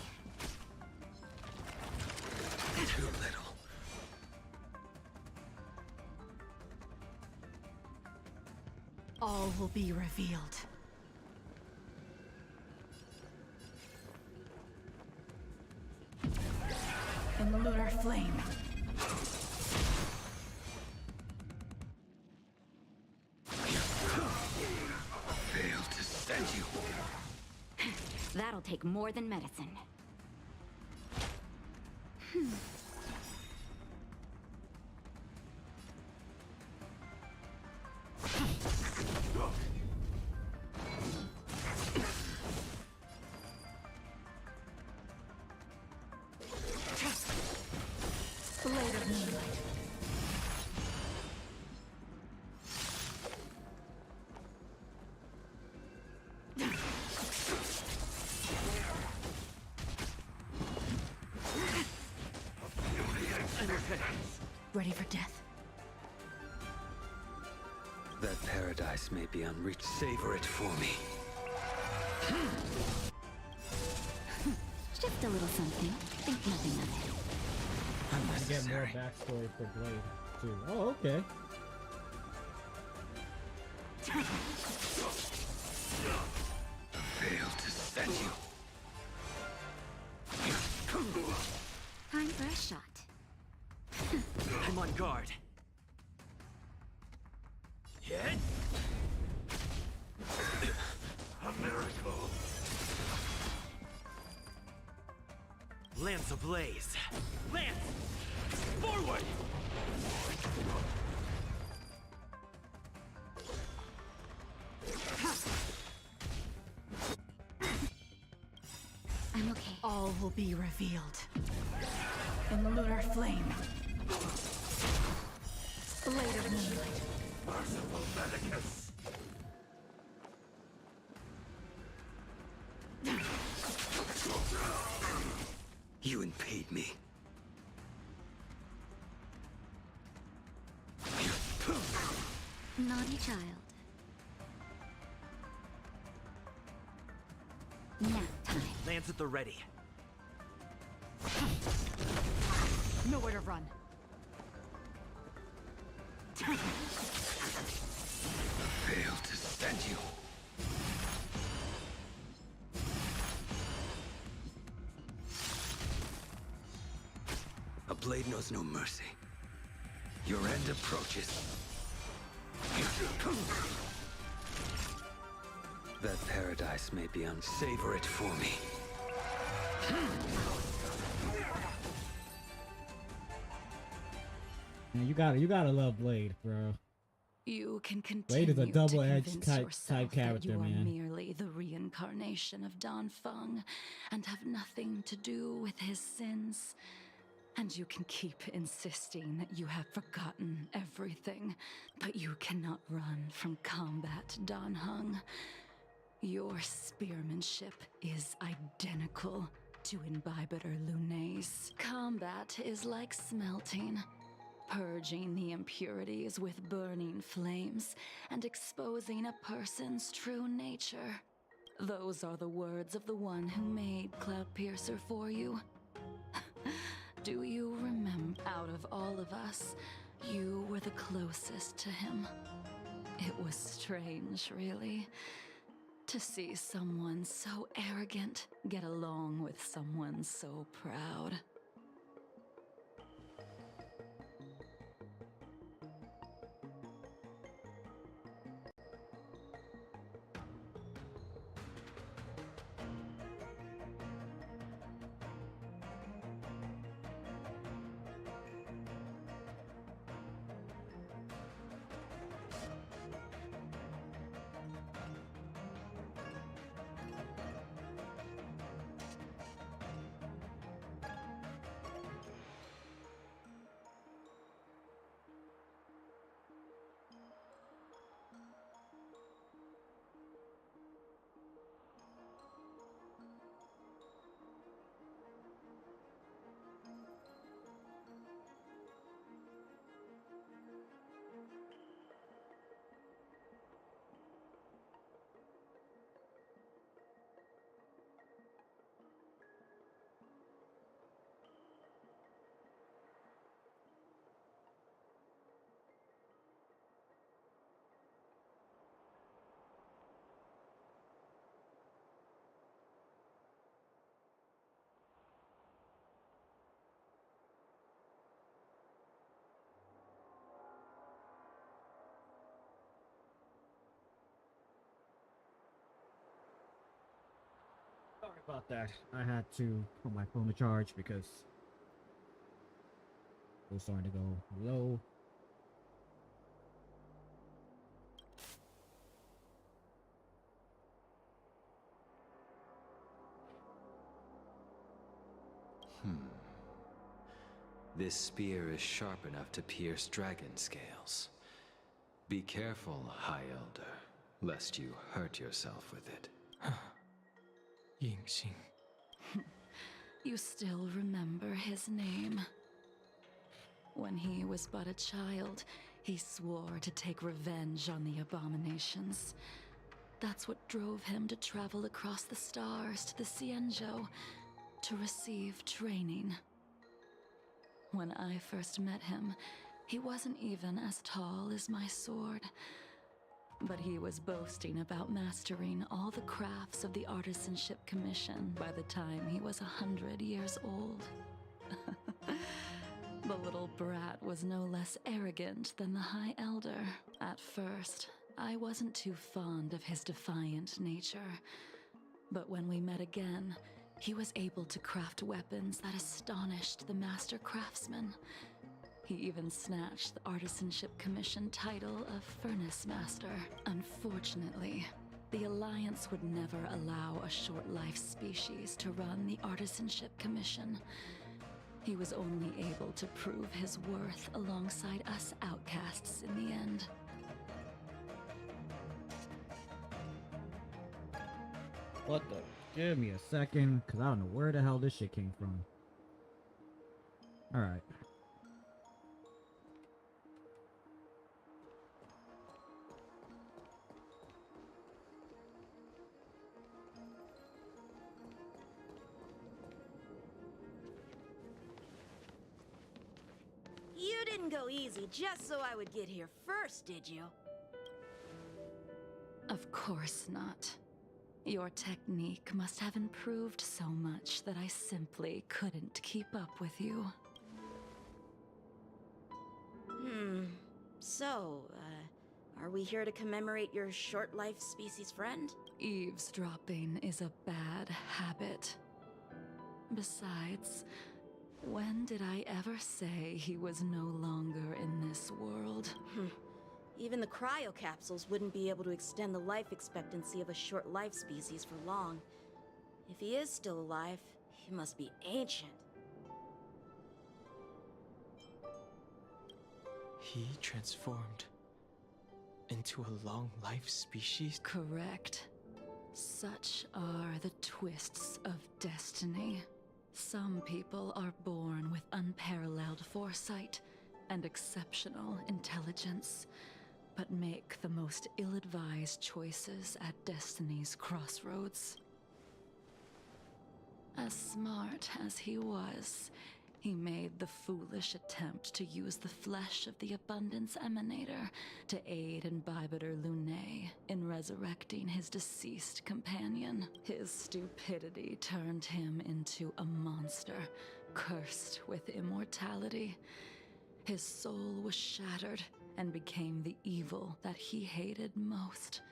Too little. All will be revealed. In the lunar flame. Failed to send you. That'll take more than medicine. Blade of moonlight. Ready for death? That paradise may be unreached. Savor it for me. Just a little something. Think nothing of it. I get more Unnecessary. backstory for Blade too. Oh, okay. Failed to send you. Time for a shot. I'm on guard. Hit! A miracle! Lance ablaze! Lance! Forward! I'm okay. All will be revealed. In the lunar flame. Blade of moonlight. Merciful Medicus. You impede me. Naughty child. Nap time. Lance at the ready. Nowhere to run. Failed to send you. A blade knows no mercy. Your end approaches. That paradise may be savor it for me. Man, you gotta love Blade, bro. You can Blade is a continue double-edged to convince type yourself character, that you man. are merely the reincarnation of Dan Feng and have nothing to do with his sins. And you can keep insisting that you have forgotten everything, but you cannot run from combat, Dan Heng. Your spearmanship is identical to Imbibitor Lunay's. Combat is like smelting, purging the impurities with burning flames and exposing a person's true nature. Those are the words of the one who made Cloudpiercer for you. Do you remember? Out of all of us, you were the closest to him. It was strange, really, to see someone so arrogant get along with someone so proud. about that. I had to put my phone to charge because it was starting to go low. This spear is sharp enough to pierce dragon scales. Be careful, High Elder, lest you hurt yourself with it. Yingxing. You still remember his name. When he was but a child, he swore to take revenge on the abominations. That's what drove him to travel across the stars to the Xianzhou to receive training. When I first met him, he wasn't even as tall as my sword. But he was boasting about mastering all the crafts of the Artisanship Commission by the time he was 100 years old. The little brat was no less arrogant than the High Elder. At first, I wasn't too fond of his defiant nature. But when we met again, he was able to craft weapons that astonished the master craftsman. He even snatched the Artisanship Commission title of Furnace Master. Unfortunately, the Alliance would never allow a short-life species to run the Artisanship Commission. He was only able to prove his worth alongside us outcasts in the end. What the? Give me a second, because I don't know where the hell this shit came from. Alright. You didn't go easy just so I would get here first, did you? Of course not. Your technique must have improved so much that I simply couldn't keep up with you. So, are we here to commemorate your short-life species friend? Eavesdropping is a bad habit. Besides, when did I ever say he was no longer in this world? Even the cryocapsules wouldn't be able to extend the life expectancy of a short-life species for long. If he is still alive, he must be ancient. He transformed into a long-life species? Correct. Such are the twists of destiny. Some people are born with unparalleled foresight and exceptional intelligence, but make the most ill-advised choices at destiny's crossroads. As smart as he was, he made the foolish attempt to use the flesh of the Abundance Emanator to aid in Bibiter Lunae in resurrecting his deceased companion. His stupidity turned him into a monster, cursed with immortality. His soul was shattered and became the evil that he hated most.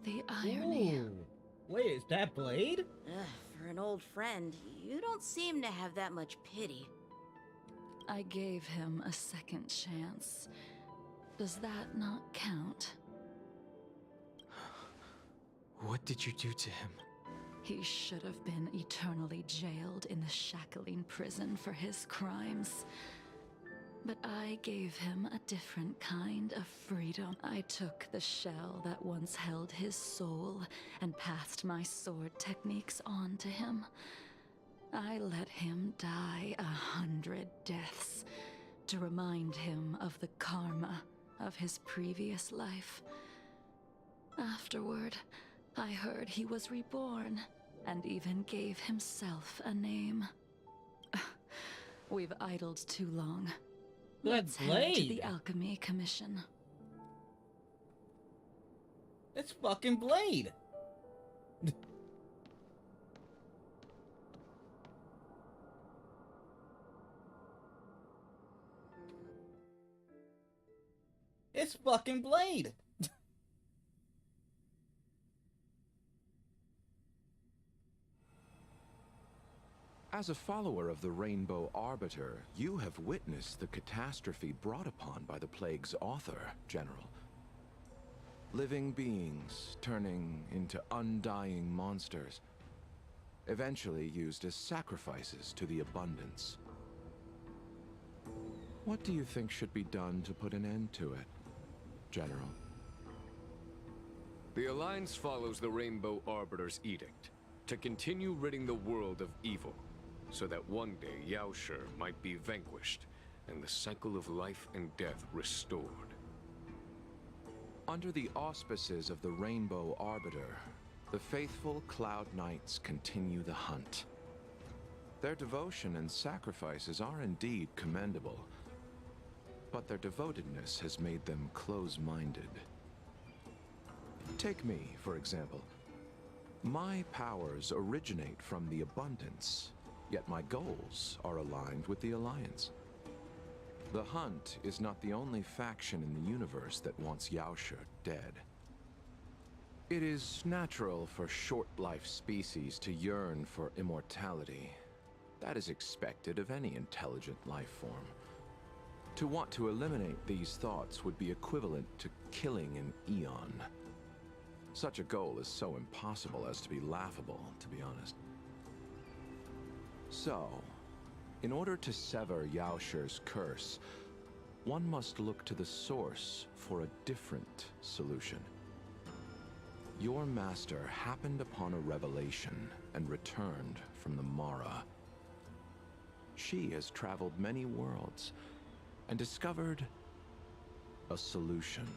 The irony. Ooh. Wait, is that Blade? For an old friend, you don't seem to have that much pity. I gave him a second chance. Does that not count? What did you do to him? He should have been eternally jailed in the shackling prison for his crimes. But I gave him a different kind of freedom. I took the shell that once held his soul and passed my sword techniques on to him. I let him die 100 deaths to remind him of the karma of his previous life. Afterward, I heard he was reborn and even gave himself a name. We've idled too long. Let's head to the Alchemy Commission. It's fucking Blade. It's fucking Blade. As a follower of the Rainbow Arbiter, you have witnessed the catastrophe brought upon by the plague's author, General. Living beings turning into undying monsters, eventually used as sacrifices to the abundance. What do you think should be done to put an end to it, General? The Alliance follows the Rainbow Arbiter's edict to continue ridding the world of evil, so that one day Yaoshi might be vanquished and the cycle of life and death restored. Under the auspices of the Rainbow Arbiter, the faithful Cloud Knights continue the hunt. Their devotion and sacrifices are indeed commendable, but their devotedness has made them close-minded. Take me, for example. My powers originate from the abundance, yet my goals are aligned with the Alliance. The Hunt is not the only faction in the universe that wants Yaoshi dead. It is natural for short-life species to yearn for immortality. That is expected of any intelligent life form. To want to eliminate these thoughts would be equivalent to killing an eon. Such a goal is so impossible as to be laughable, to be honest. So, in order to sever Yaoshi's curse, one must look to the source for a different solution. Your master happened upon a revelation and returned from the Mara. She has traveled many worlds and discovered a solution.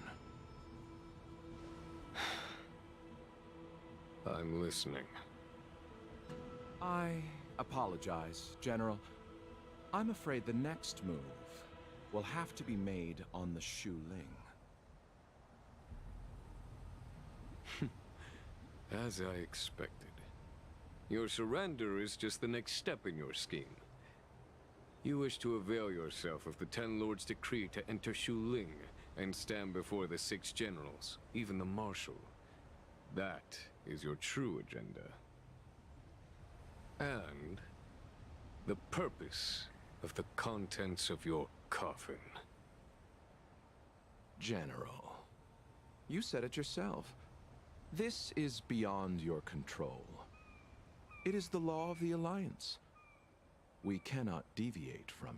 I'm listening. I apologize, General. I'm afraid the next move will have to be made on the Shu Ling. As I expected. Your surrender is just the next step in your scheme. You wish to avail yourself of the Ten Lords' decree to enter Shu Ling and stand before the 6 generals, even the Marshal. That is your true agenda. And the purpose of the contents of your coffin. General, you said it yourself. This is beyond your control. It is the law of the Alliance. We cannot deviate from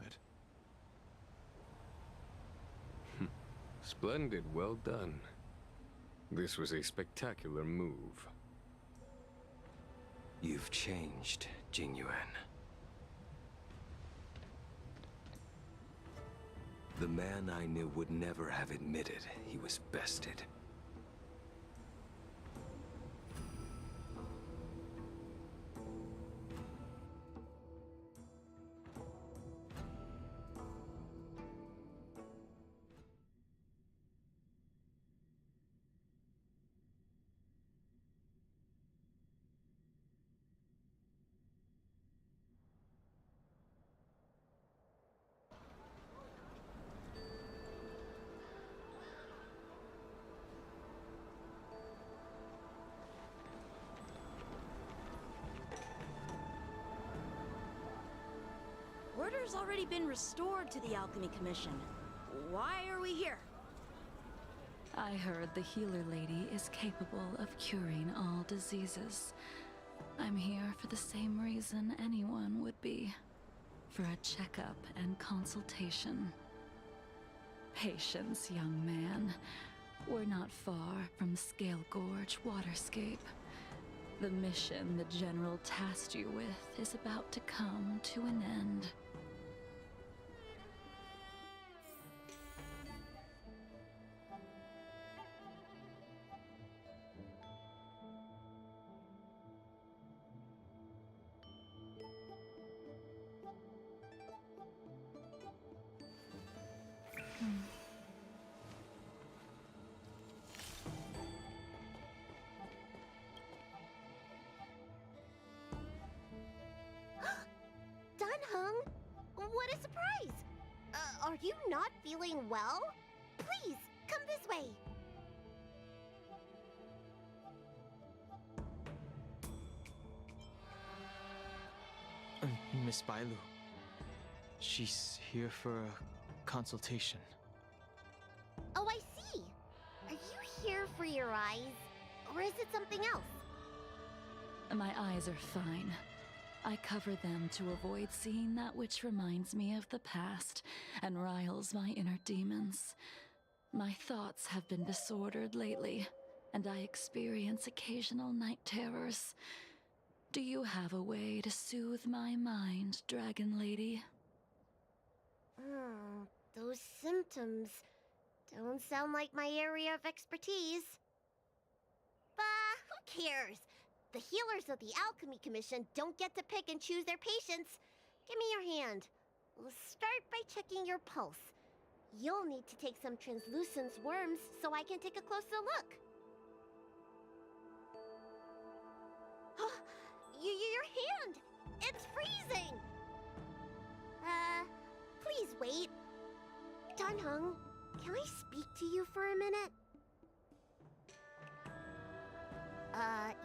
it. Splendid, well done. This was a spectacular move. You've changed, Jingyuan. The man I knew would never have admitted he was bested. Order's already been restored to the Alchemy Commission. Why are we here? I heard the healer lady is capable of curing all diseases. I'm here for the same reason anyone would be. For a checkup and consultation. Patience, young man. We're not far from Scale Gorge Waterscape. The mission the General tasked you with is about to come to an end. Dunhung, what a surprise! Are you not feeling well? Please, come this way. Miss Bailu. She's here for a consultation. Oh, I see. Are you here for your eyes? Or is it something else? My eyes are fine. I cover them to avoid seeing that which reminds me of the past and riles my inner demons. My thoughts have been disordered lately, and I experience occasional night terrors. Do you have a way to soothe my mind, Dragon Lady? Those symptoms don't sound like my area of expertise. But who cares? The healers of the Alchemy Commission don't get to pick and choose their patients. Give me your hand. We'll start by checking your pulse. You'll need to take some translucence worms so I can take a closer look. Your hand! It's freezing! Please wait. Dunhung, can I speak to you for a minute?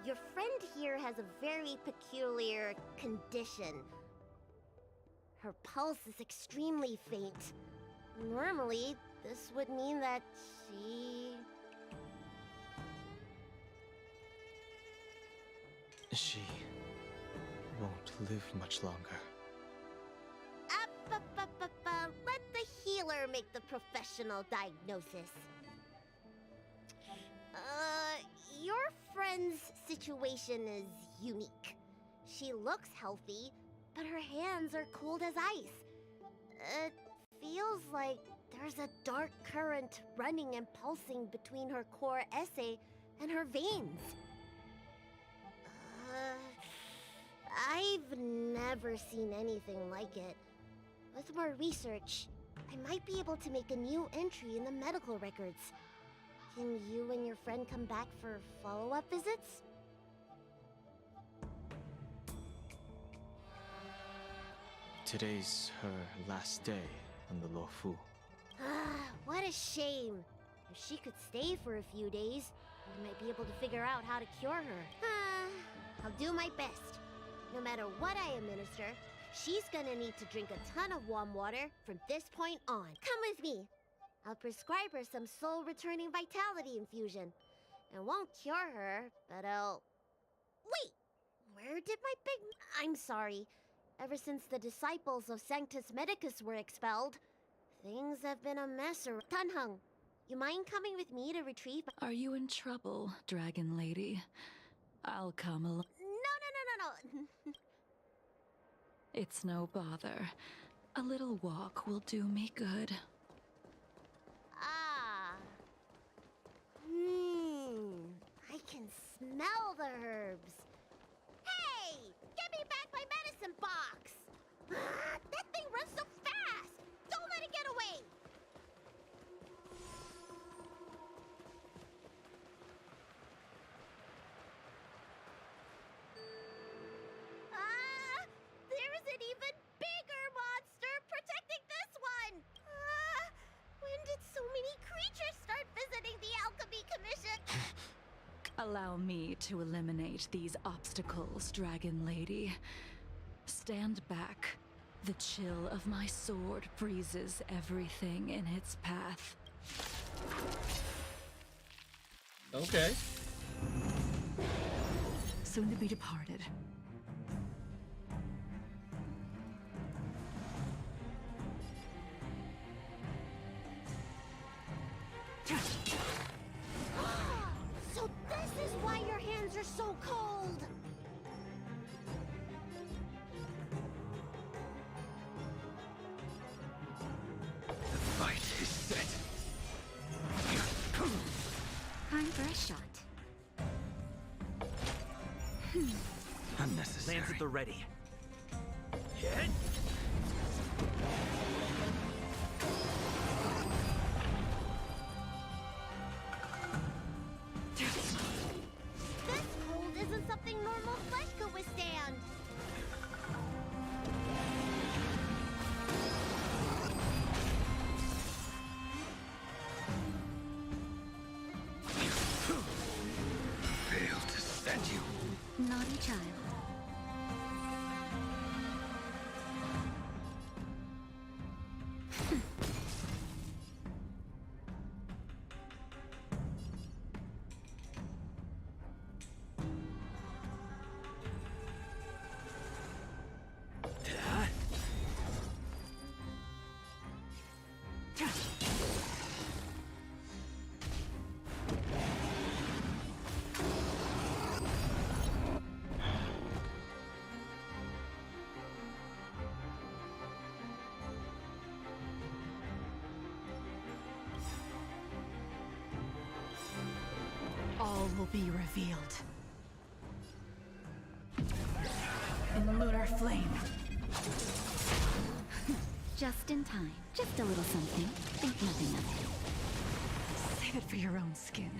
Your friend here has a very peculiar condition. Her pulse is extremely faint. Normally, this would mean that She won't live much longer. Let the healer make the professional diagnosis. Your friend's situation is unique. She looks healthy, but her hands are cold as ice. It feels like there's a dark current running and pulsing between her core esse and her veins. I've never seen anything like it. With more research, I might be able to make a new entry in the medical records. Can you and your friend come back for follow-up visits? Today's her last day on the Luofu. What a shame. If she could stay for a few days, I might be able to figure out how to cure her. I'll do my best. No matter what I administer, she's gonna need to drink a ton of warm water from this point on. Come with me. I'll prescribe her some soul-returning vitality infusion. It won't cure her, but I'll... Wait! Where did my big... I'm sorry. Ever since the disciples of Sanctus Medicus were expelled, things have been a mess. Dunhung, you mind coming with me to retrieve... Are you in trouble, Dragon Lady? I'll come along. No. It's no bother. A little walk will do me good. I can smell the herbs. Hey! Give me back my medicine box! That thing runs so fast! Don't let it get away! There's an even bigger monster protecting this one! When did so many creatures start visiting the Alchemy Commission? Allow me to eliminate these obstacles, Dragon Lady. Stand back. The chill of my sword freezes everything in its path. Okay. Soon to be departed. So this is why your hands are so cold! The fight is set. Time for a shot. Unnecessary. Lands at the ready. Hit. This cold isn't something normal flesh could withstand. Failed to send you. Naughty child. All will be revealed. In lunar flame. Just in time. Just a little something. Think nothing of it. Save it for your own skin.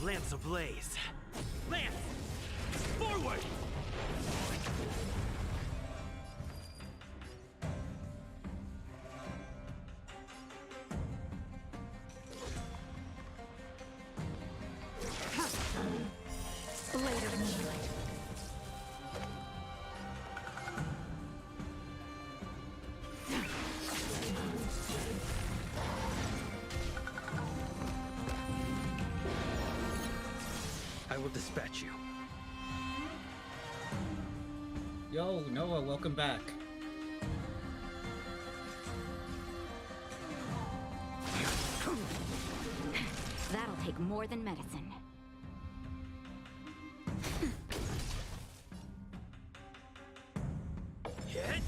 Lance ablaze! Lance! Forward! Blade of moonlight. I will dispatch you. Yo, Noah, welcome back. That'll take more than medicine. Hit!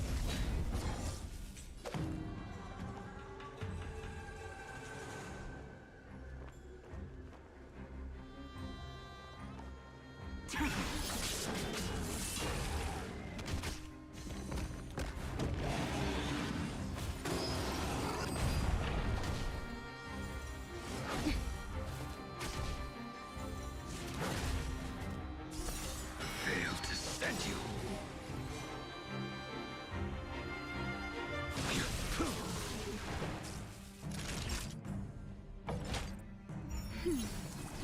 Failed to send you.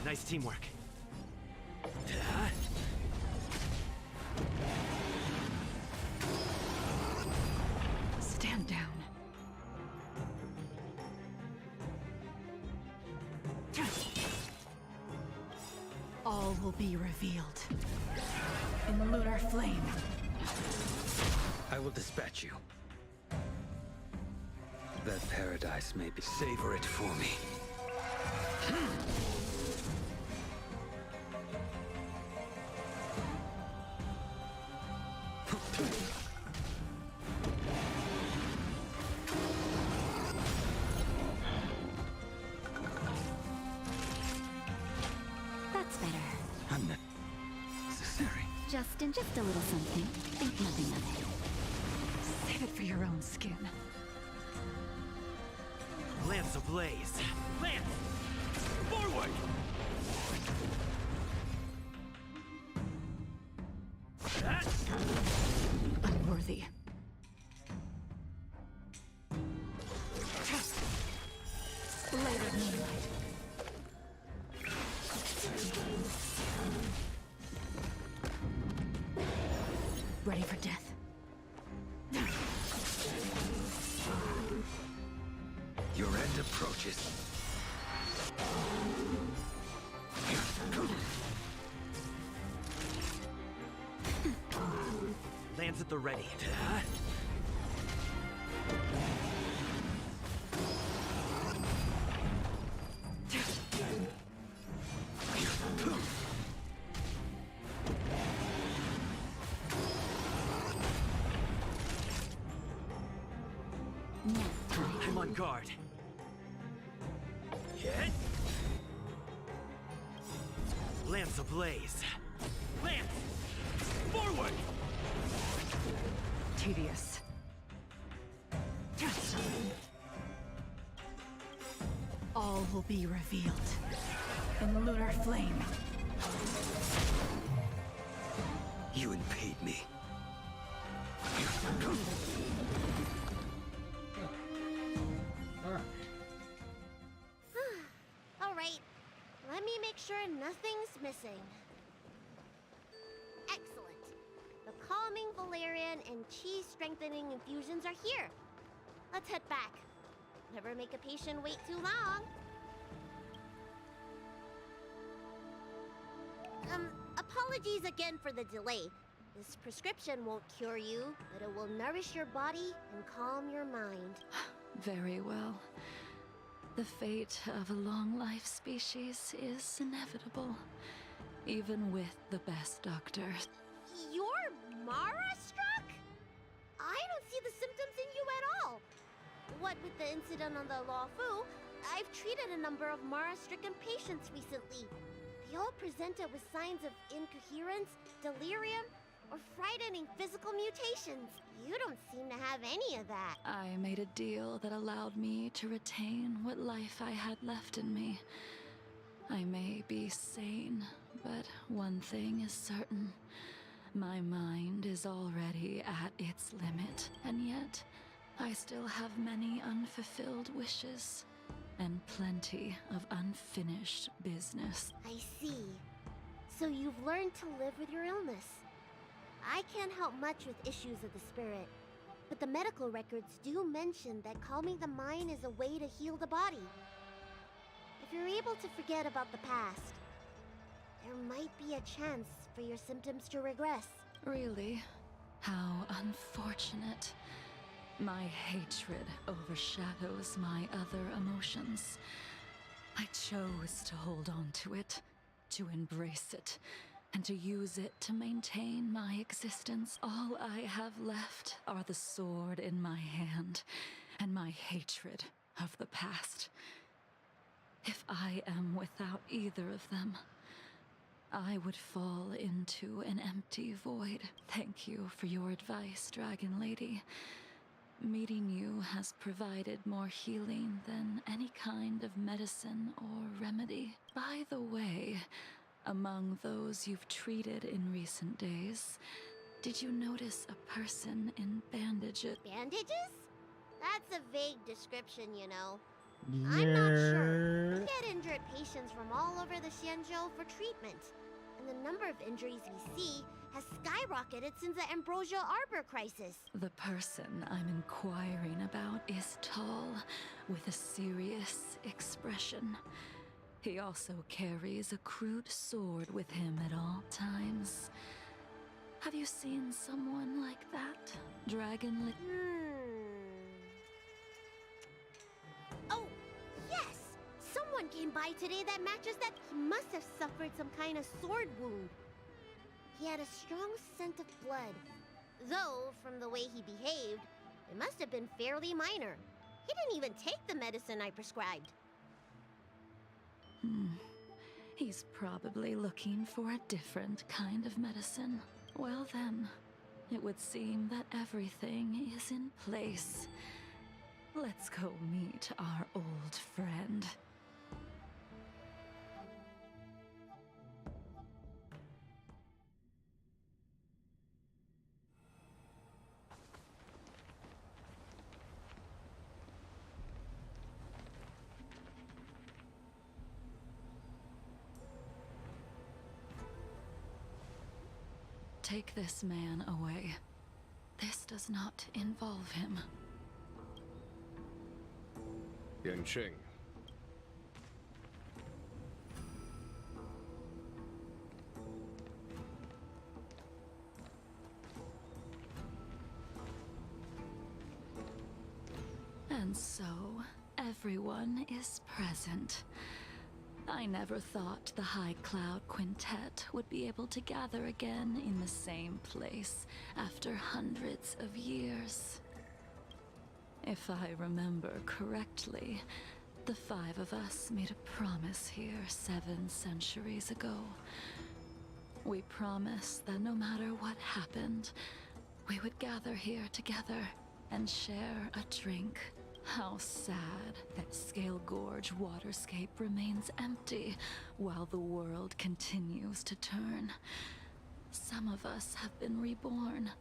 Nice teamwork. Stand down. All will be revealed. In lunar flame. I will dispatch you. That paradise may be. Savor it for me. That's better. Unnecessary. Just a little something. Think nothing of it. Save it for your own skin. Lance ablaze. Lance! Forward! Unworthy. Blade of moonlight. Ready for death. Your end approaches. Lance at the ready. I'm on guard. Hit! Lance ablaze. Lance! Forward! Tedious. All will be revealed. In lunar flame. You impede me. Alright, let me make sure nothing's missing. Excellent. The calming valerian and chi strengthening infusions are here. Let's head back. Never make a patient wait too long. Apologies. Apologies again for the delay. This prescription won't cure you, but it will nourish your body and calm your mind. Very well. The fate of a long-life species is inevitable, even with the best doctors. You're Mara-struck? I don't see the symptoms in you at all. What with the incident on the Lawfu, I've treated a number of Mara-stricken patients recently. They all presented with signs of incoherence, delirium, or frightening physical mutations. You don't seem to have any of that. I made a deal that allowed me to retain what life I had left in me. I may be sane, but one thing is certain. My mind is already at its limit, and yet I still have many unfulfilled wishes and plenty of unfinished business. I see. So you've learned to live with your illness. I can't help much with issues of the spirit, but the medical records do mention that calming the mind is a way to heal the body. If you're able to forget about the past, there might be a chance for your symptoms to regress. Really? How unfortunate. My hatred overshadows my other emotions. I chose to hold on to it, to embrace it, and to use it to maintain my existence. All I have left are the sword in my hand and my hatred of the past. If I am without either of them, I would fall into an empty void. Thank you for your advice, Dragon Lady. Meeting you has provided more healing than any kind of medicine or remedy. By the way, among those you've treated in recent days, did you notice a person in bandages? Bandages? That's a vague description, you know. I'm not sure. We get injured patients from all over the Xianzhou for treatment, and the number of injuries we see has skyrocketed since the Ambrosia Arbor crisis. The person I'm inquiring about is tall, with a serious expression. He also carries a crude sword with him at all times. Have you seen someone like that, Dragon Oh, yes! Someone came by today that matches that. He must have suffered some kind of sword wound. He had a strong scent of blood. Though, from the way he behaved, it must have been fairly minor. He didn't even take the medicine I prescribed. He's probably looking for a different kind of medicine. Well then, it would seem that everything is in place. Let's go meet our old friend. Take this man away. This does not involve him. Yanqing. And so, everyone is present. I never thought the High Cloud Quintet would be able to gather again in the same place after hundreds of years. If I remember correctly, the 5 of us made a promise here 7 centuries ago. We promised that no matter what happened, we would gather here together and share a drink. How sad that Scale Gorge waterscape remains empty while the world continues to turn. Some of us have been reborn,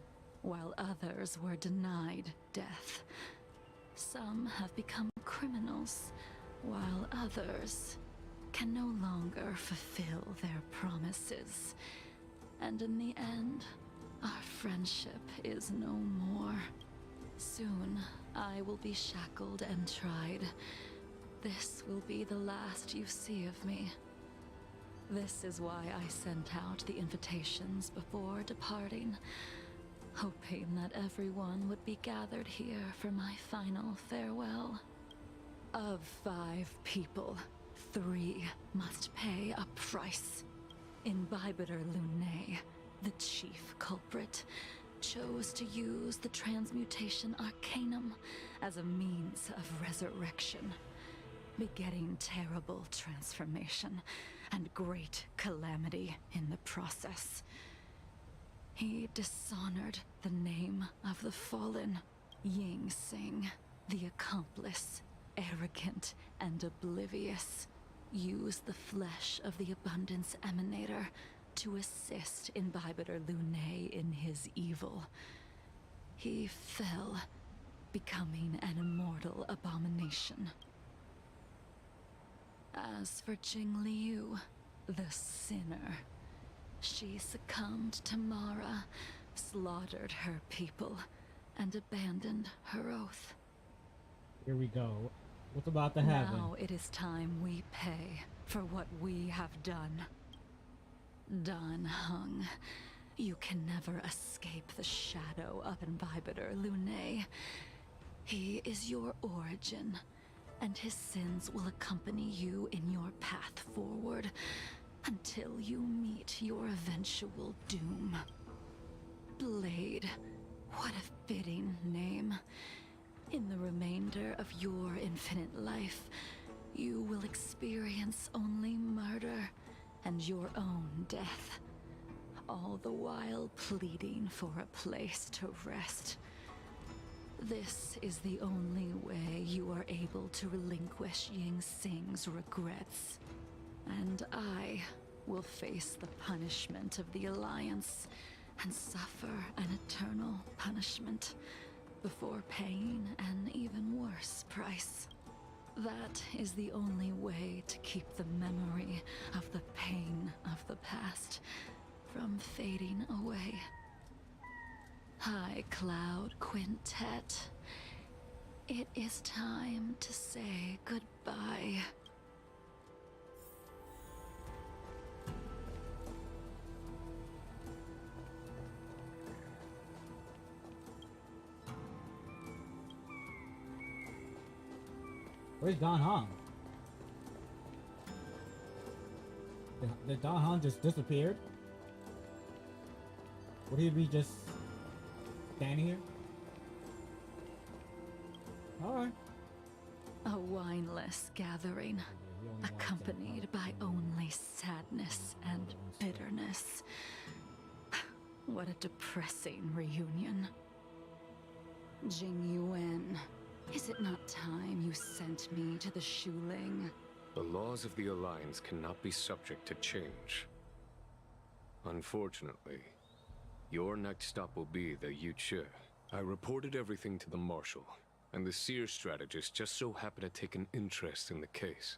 while others were denied death. Some have become criminals, while others can no longer fulfill their promises. And in the end, our friendship is no more. Soon, I will be shackled and tried. This will be the last you see of me. This is why I sent out the invitations before departing, hoping that everyone would be gathered here for my final farewell. Of 5 people, 3 must pay a price. Imbibitor Lunae, the chief culprit, chose to use the transmutation arcanum as a means of resurrection, begetting terrible transformation and great calamity in the process. He dishonored the name of the fallen, Ying Sing, the accomplice, arrogant and oblivious, used the flesh of the Abundance Emanator to assist Imbibitor Lunae in his evil. He fell, becoming an immortal abomination. As for Jing Liu, the sinner, she succumbed to Mara, slaughtered her people, and abandoned her oath. Here we go. What's about to happen? Now it is time we pay for what we have done. Dan Heng, you can never escape the shadow of Imbibitor Lunae. He is your origin, and his sins will accompany you in your path forward until you meet your eventual doom. Blade, what a fitting name. In the remainder of your infinite life, you will experience only murder and your own death, all the while pleading for a place to rest. This is the only way you are able to relinquish Ying Sing's regrets. And I will face the punishment of the Alliance and suffer an eternal punishment before paying an even worse price. That is the only way to keep the memory of the pain of the past from fading away. High Cloud Quintet, it is time to say goodbye. Where's Dan Heng? Did Dan Heng just disappeared? Would he be just standing here? Alright. A wineless gathering, accompanied by only sadness and bitterness. What a depressing reunion. Jing Yuan, is it not time you sent me to the Shuling? The laws of the Alliance cannot be subject to change. Unfortunately, your next stop will be the Yuchi. I reported everything to the Marshal, and the Seer strategist just so happened to take an interest in the case.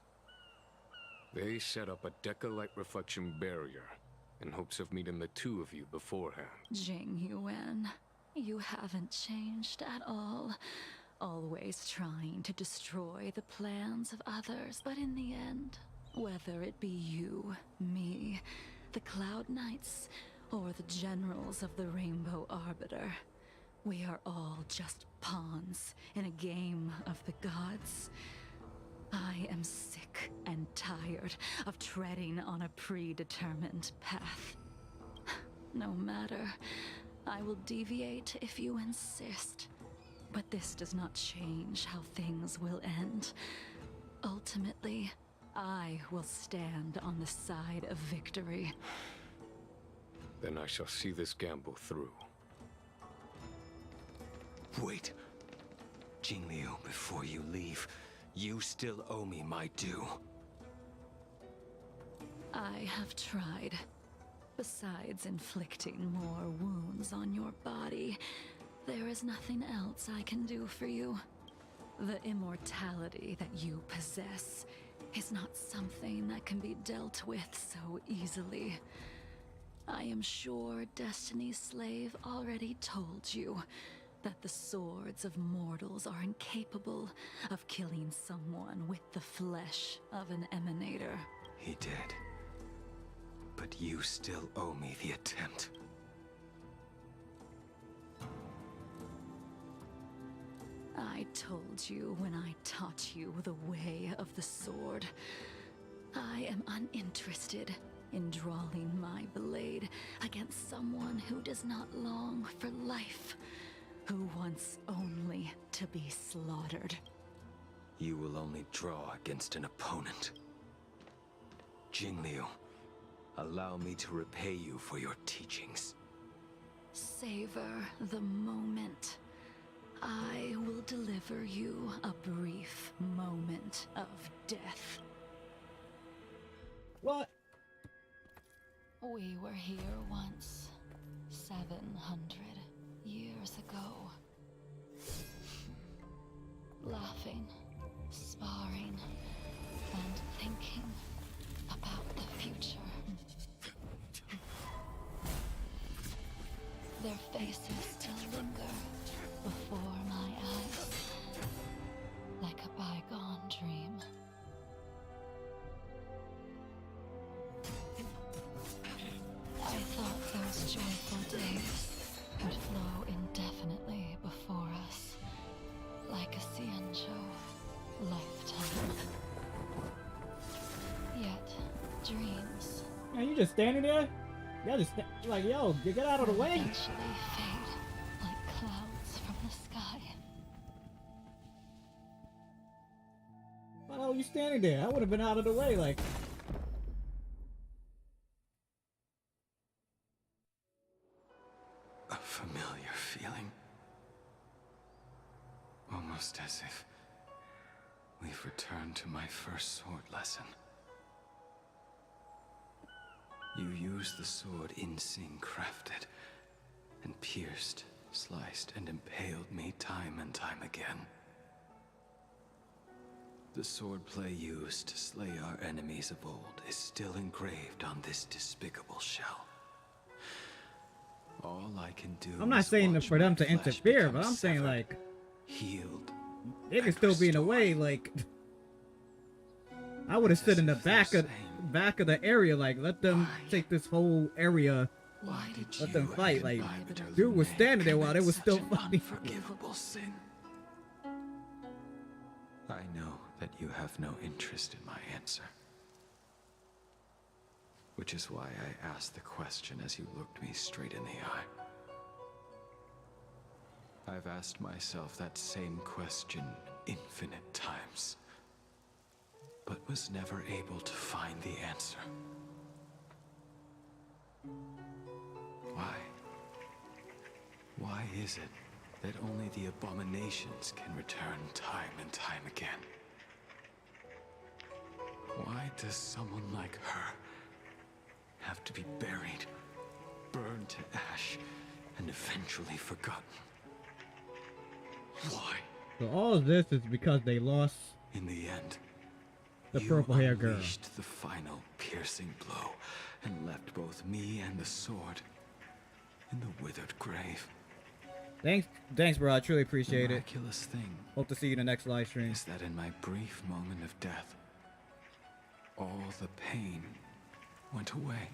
They set up a Deca-light reflection barrier in hopes of meeting the two of you beforehand. Jing Yuan, you haven't changed at all. Always trying to destroy the plans of others, but in the end, whether it be you, me, the Cloud Knights, or the generals of the Rainbow Arbiter, we are all just pawns in a game of the gods. I am sick and tired of treading on a predetermined path. No matter, I will deviate if you insist. But this does not change how things will end. Ultimately, I will stand on the side of victory. Then I shall see this gamble through. Wait. Jing Liu, before you leave, you still owe me my due. I have tried. Besides inflicting more wounds on your body, there is nothing else I can do for you. The immortality that you possess is not something that can be dealt with so easily. I am sure Destiny's Slave already told you that the swords of mortals are incapable of killing someone with the flesh of an emanator. He did. But you still owe me the attempt. I told you when I taught you the way of the sword. I am uninterested in drawing my blade against someone who does not long for life, who wants only to be slaughtered. You will only draw against an opponent. Jingliu, allow me to repay you for your teachings. Savor the moment. I will deliver you a brief moment of death. What? We were here once, 700 years ago. Laughing, sparring, and thinking about the future. Their faces still linger before my eyes, like a bygone dream. I thought those joyful days would flow indefinitely before us, like a Xianzhou lifetime. Yet, dreams... Man, you just standing there? Y'all just like, yo, get out of the way. eventually fade like clouds from the sky. Why the hell are you standing there? I would have been out of the way, like... A familiar feeling. Almost as if we've returned to my first sword lesson. You used the sword Insing crafted, and pierced, sliced, and impaled me time and time again. The swordplay used to slay our enemies of old is still engraved on this despicable shell. All I can do I'm not saying for them to interfere, but I'm saying like... healed. They can still be in the way, like... I would have stood in the back of the area, like, let them take this whole area. Let them fight, like, dude was standing there while they was still fighting. Unforgivable sin. I know that you have no interest in my answer. Which is why I asked the question as you looked me straight in the eye. I've asked myself that same question infinite times, but was never able to find the answer. Why? Why is it that only the abominations can return time and time again? Why does someone like her have to be buried, burned to ash, and eventually forgotten? Why? So all of this is because they lost In the end, the purple hair you girl. unleashed the final piercing blow and left both me and the sword in the withered grave. Thanks, bro. I truly appreciate the it. miraculous thing Hope to see you in the next live stream. is that in my brief moment of death, all the pain went away.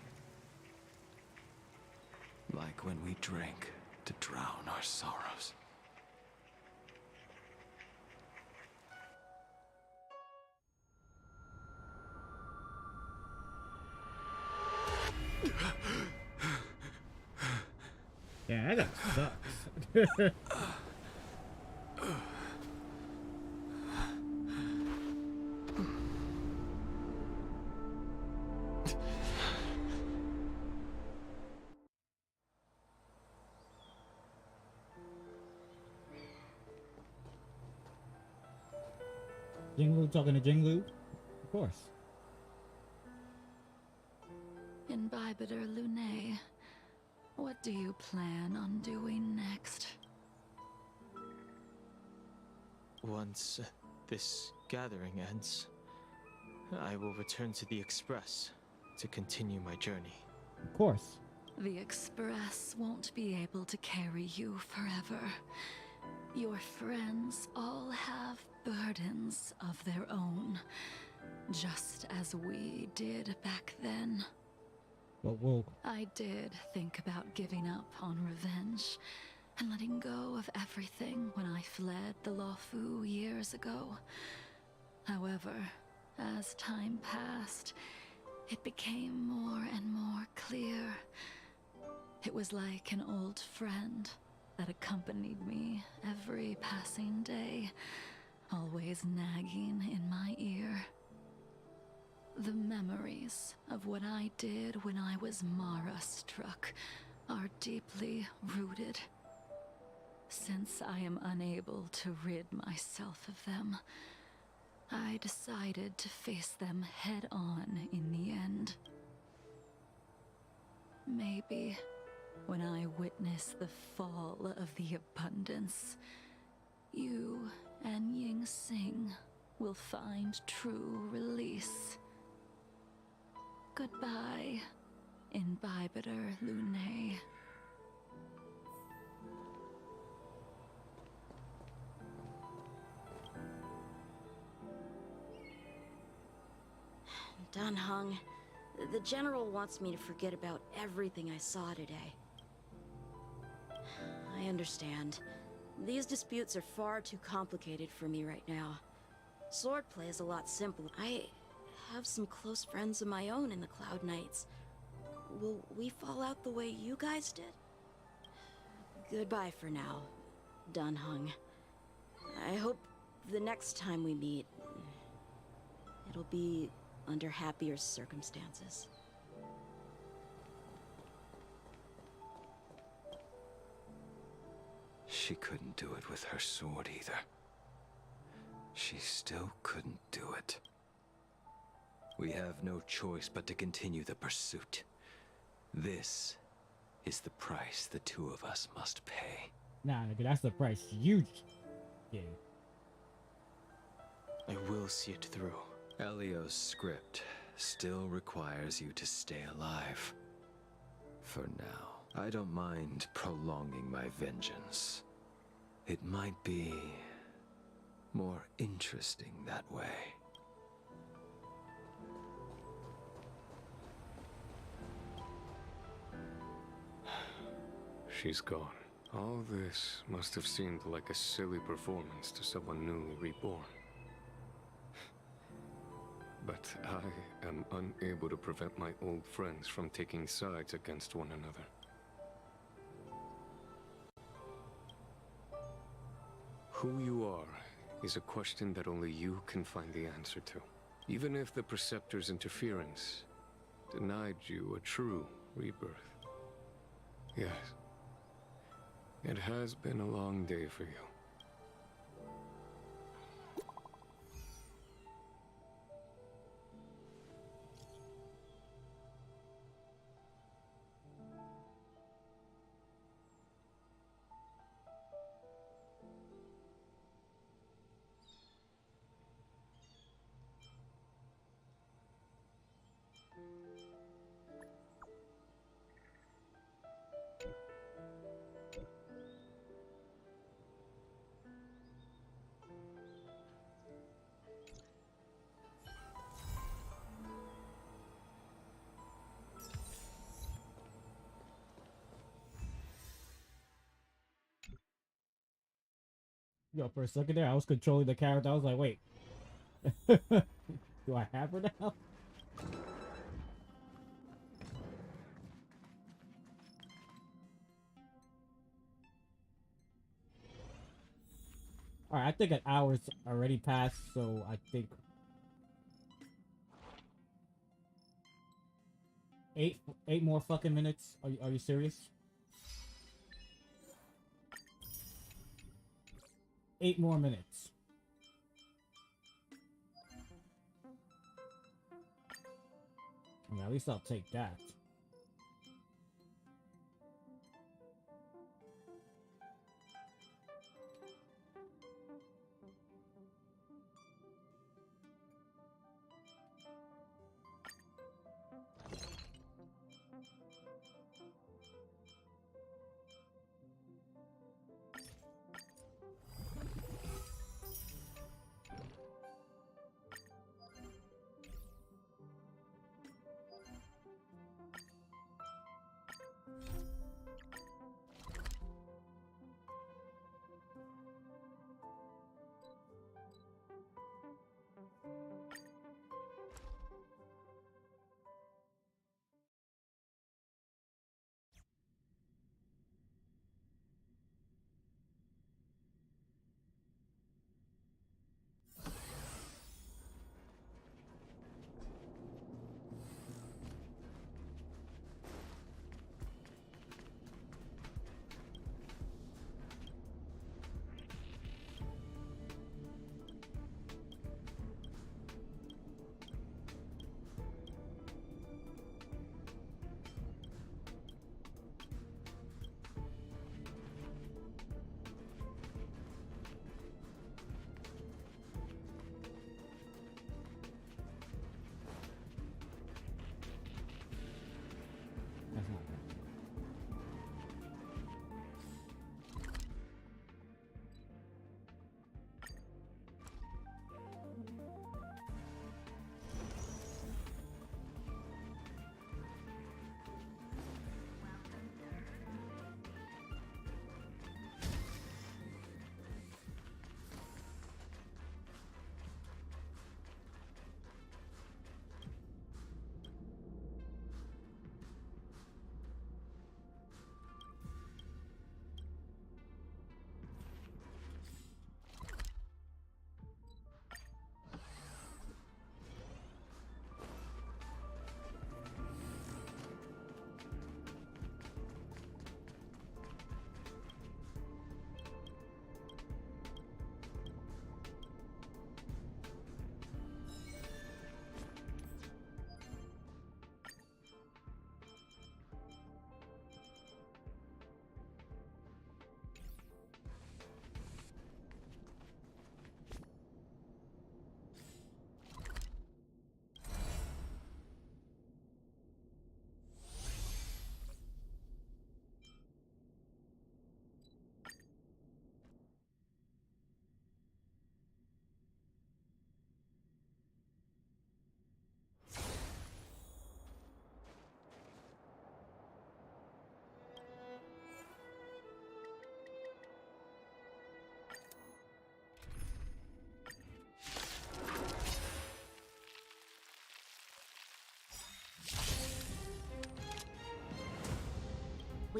Like when we drank to drown our sorrows. Yeah, that sucks. Jinglu talking to Jinglu? Of course. Imbibitor Lunae, what do you plan on doing next? Once this gathering ends, I will return to the Express to continue my journey. Of course. The Express won't be able to carry you forever. Your friends all have burdens of their own, just as we did back then. But we'll... I did think about giving up on revenge and letting go of everything when I fled the Luofu years ago. However, as time passed, it became more and more clear. It was like an old friend that accompanied me every passing day, always nagging in my ear. The memories of what I did when I was Mara-struck are deeply rooted. Since I am unable to rid myself of them, I decided to face them head-on in the end. Maybe when I witness the fall of the abundance, you and Ying Sing will find true release. Goodbye, Imbibiter Lune. Dan Heng, the General wants me to forget about everything I saw today. I understand. These disputes are far too complicated for me right now. Swordplay is a lot simpler. I have some close friends of my own in the Cloud Knights. Will we fall out the way you guys did? Goodbye for now, Dan Heng. I hope the next time we meet, it'll be under happier circumstances. She couldn't do it with her sword either. She still couldn't do it. We have no choice but to continue the pursuit. This is the price the two of us must pay. Nah, nigga, that's the price you gave. I will see it through. Elio's script still requires you to stay alive. For now, I don't mind prolonging my vengeance. It might be more interesting that way. She's gone. All this must have seemed like a silly performance to someone newly reborn. But I am unable to prevent my old friends from taking sides against one another. Who you are is a question that only you can find the answer to. Even if the Preceptor's interference denied you a true rebirth. Yes. It has been a long day for you. Yo, for a second there, I was controlling the character. I was like, wait. Do I have her now? Alright, I think an hour's already passed, so I think... Eight more fucking minutes? Are you serious? 8 more minutes. I mean, at least I'll take that.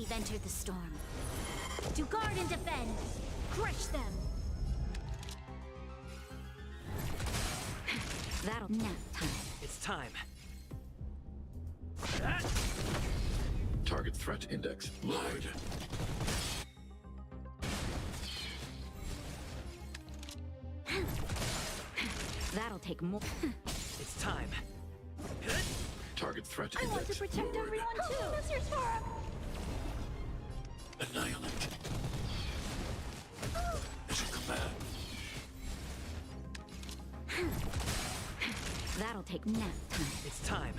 we've entered the storm. To guard and defend! Crush them! That'll nap time. It's time. Target threat index lowered. That'll take more. It's time. Target threat I index want to protect lowered. everyone too. Mr. Sora! Annihilate. Mission command. That'll take nap time. It's time.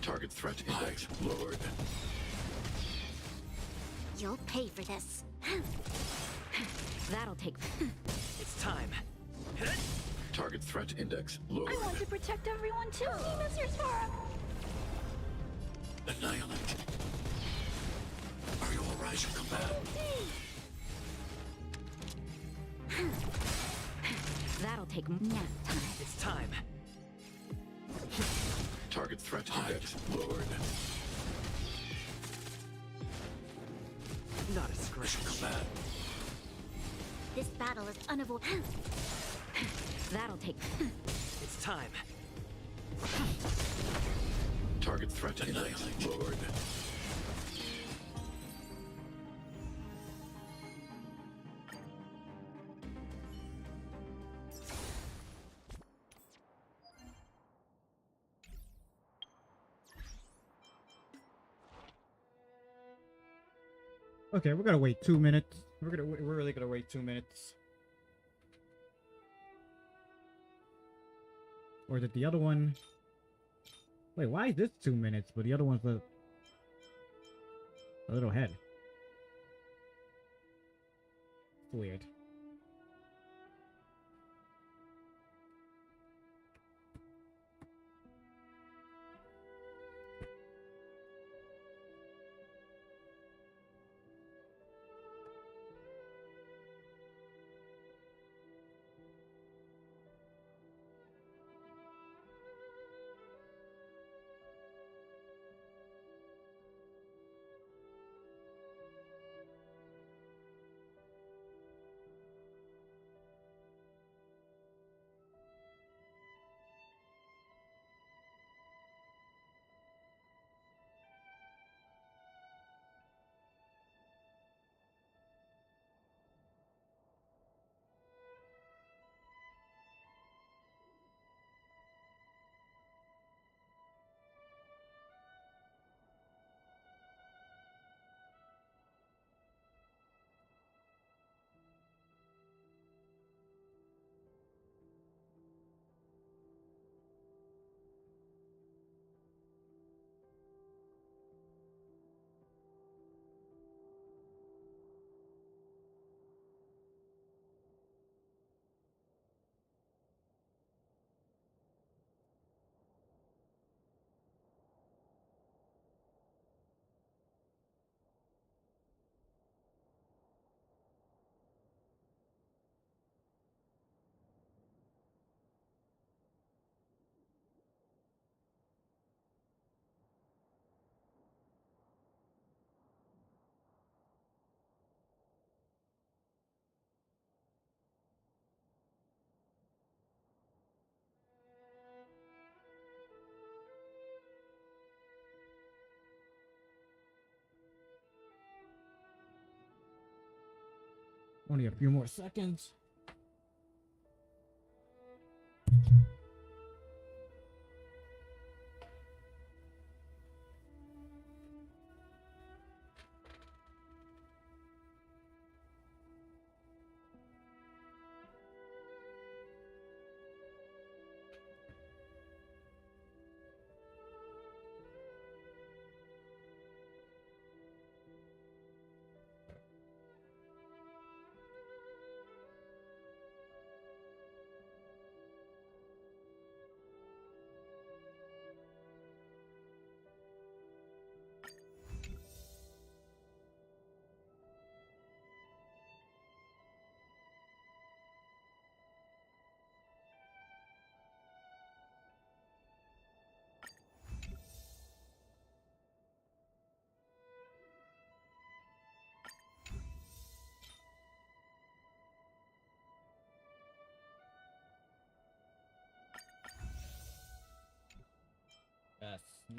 Target threat index lowered. You'll pay for this. That'll take. It's time. Target threat index lowered. I want to protect everyone too. Mr. Sora! Annihilate. Are you all right, your command? That'll take nap time. It's time. Target threat index lowered. Not a scratch. Command. This battle is unavoidable. That'll take. It's time. Target threat index lowered. Okay, we're gonna wait 2 minutes. We're really gonna wait 2 minutes. Or did the other one? Wait, why is this 2 minutes, but the other one's a little head? It's weird. Only a few more seconds.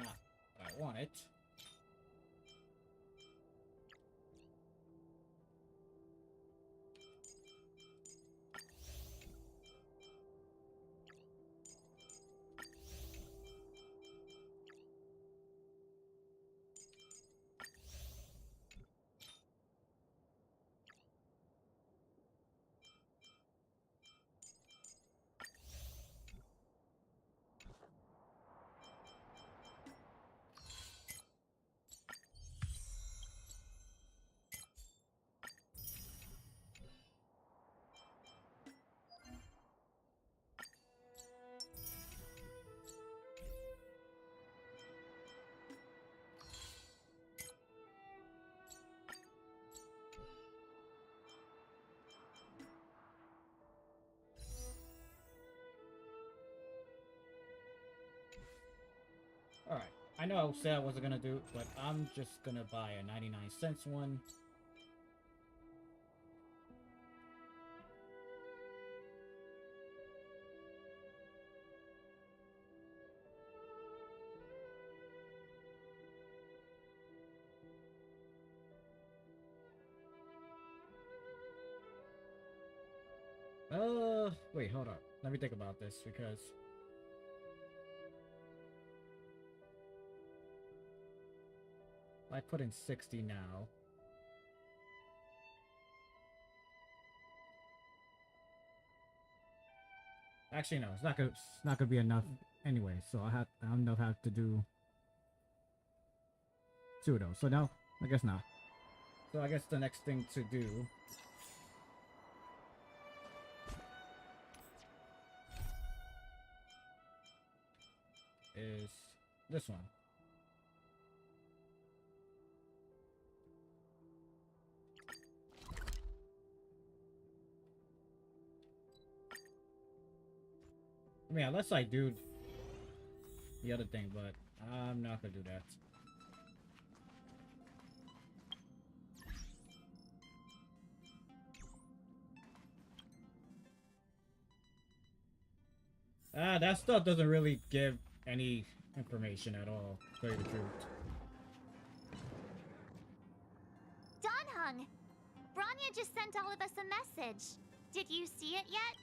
not what I wanted. Alright, I know I said I wasn't gonna do it, but I'm just gonna buy a 99 cents one. Wait, hold up. Let me think about this, because I put in 60 now. Actually, no, it's not gonna be enough anyway. So I'm gonna have to do 2 of those. So no, I guess not. So I guess the next thing to do is this one. I mean, unless I do the other thing, but I'm not gonna do that. That stuff doesn't really give any information at all, to tell you the truth. Donhung! Branya just sent all of us a message. Did you see it yet?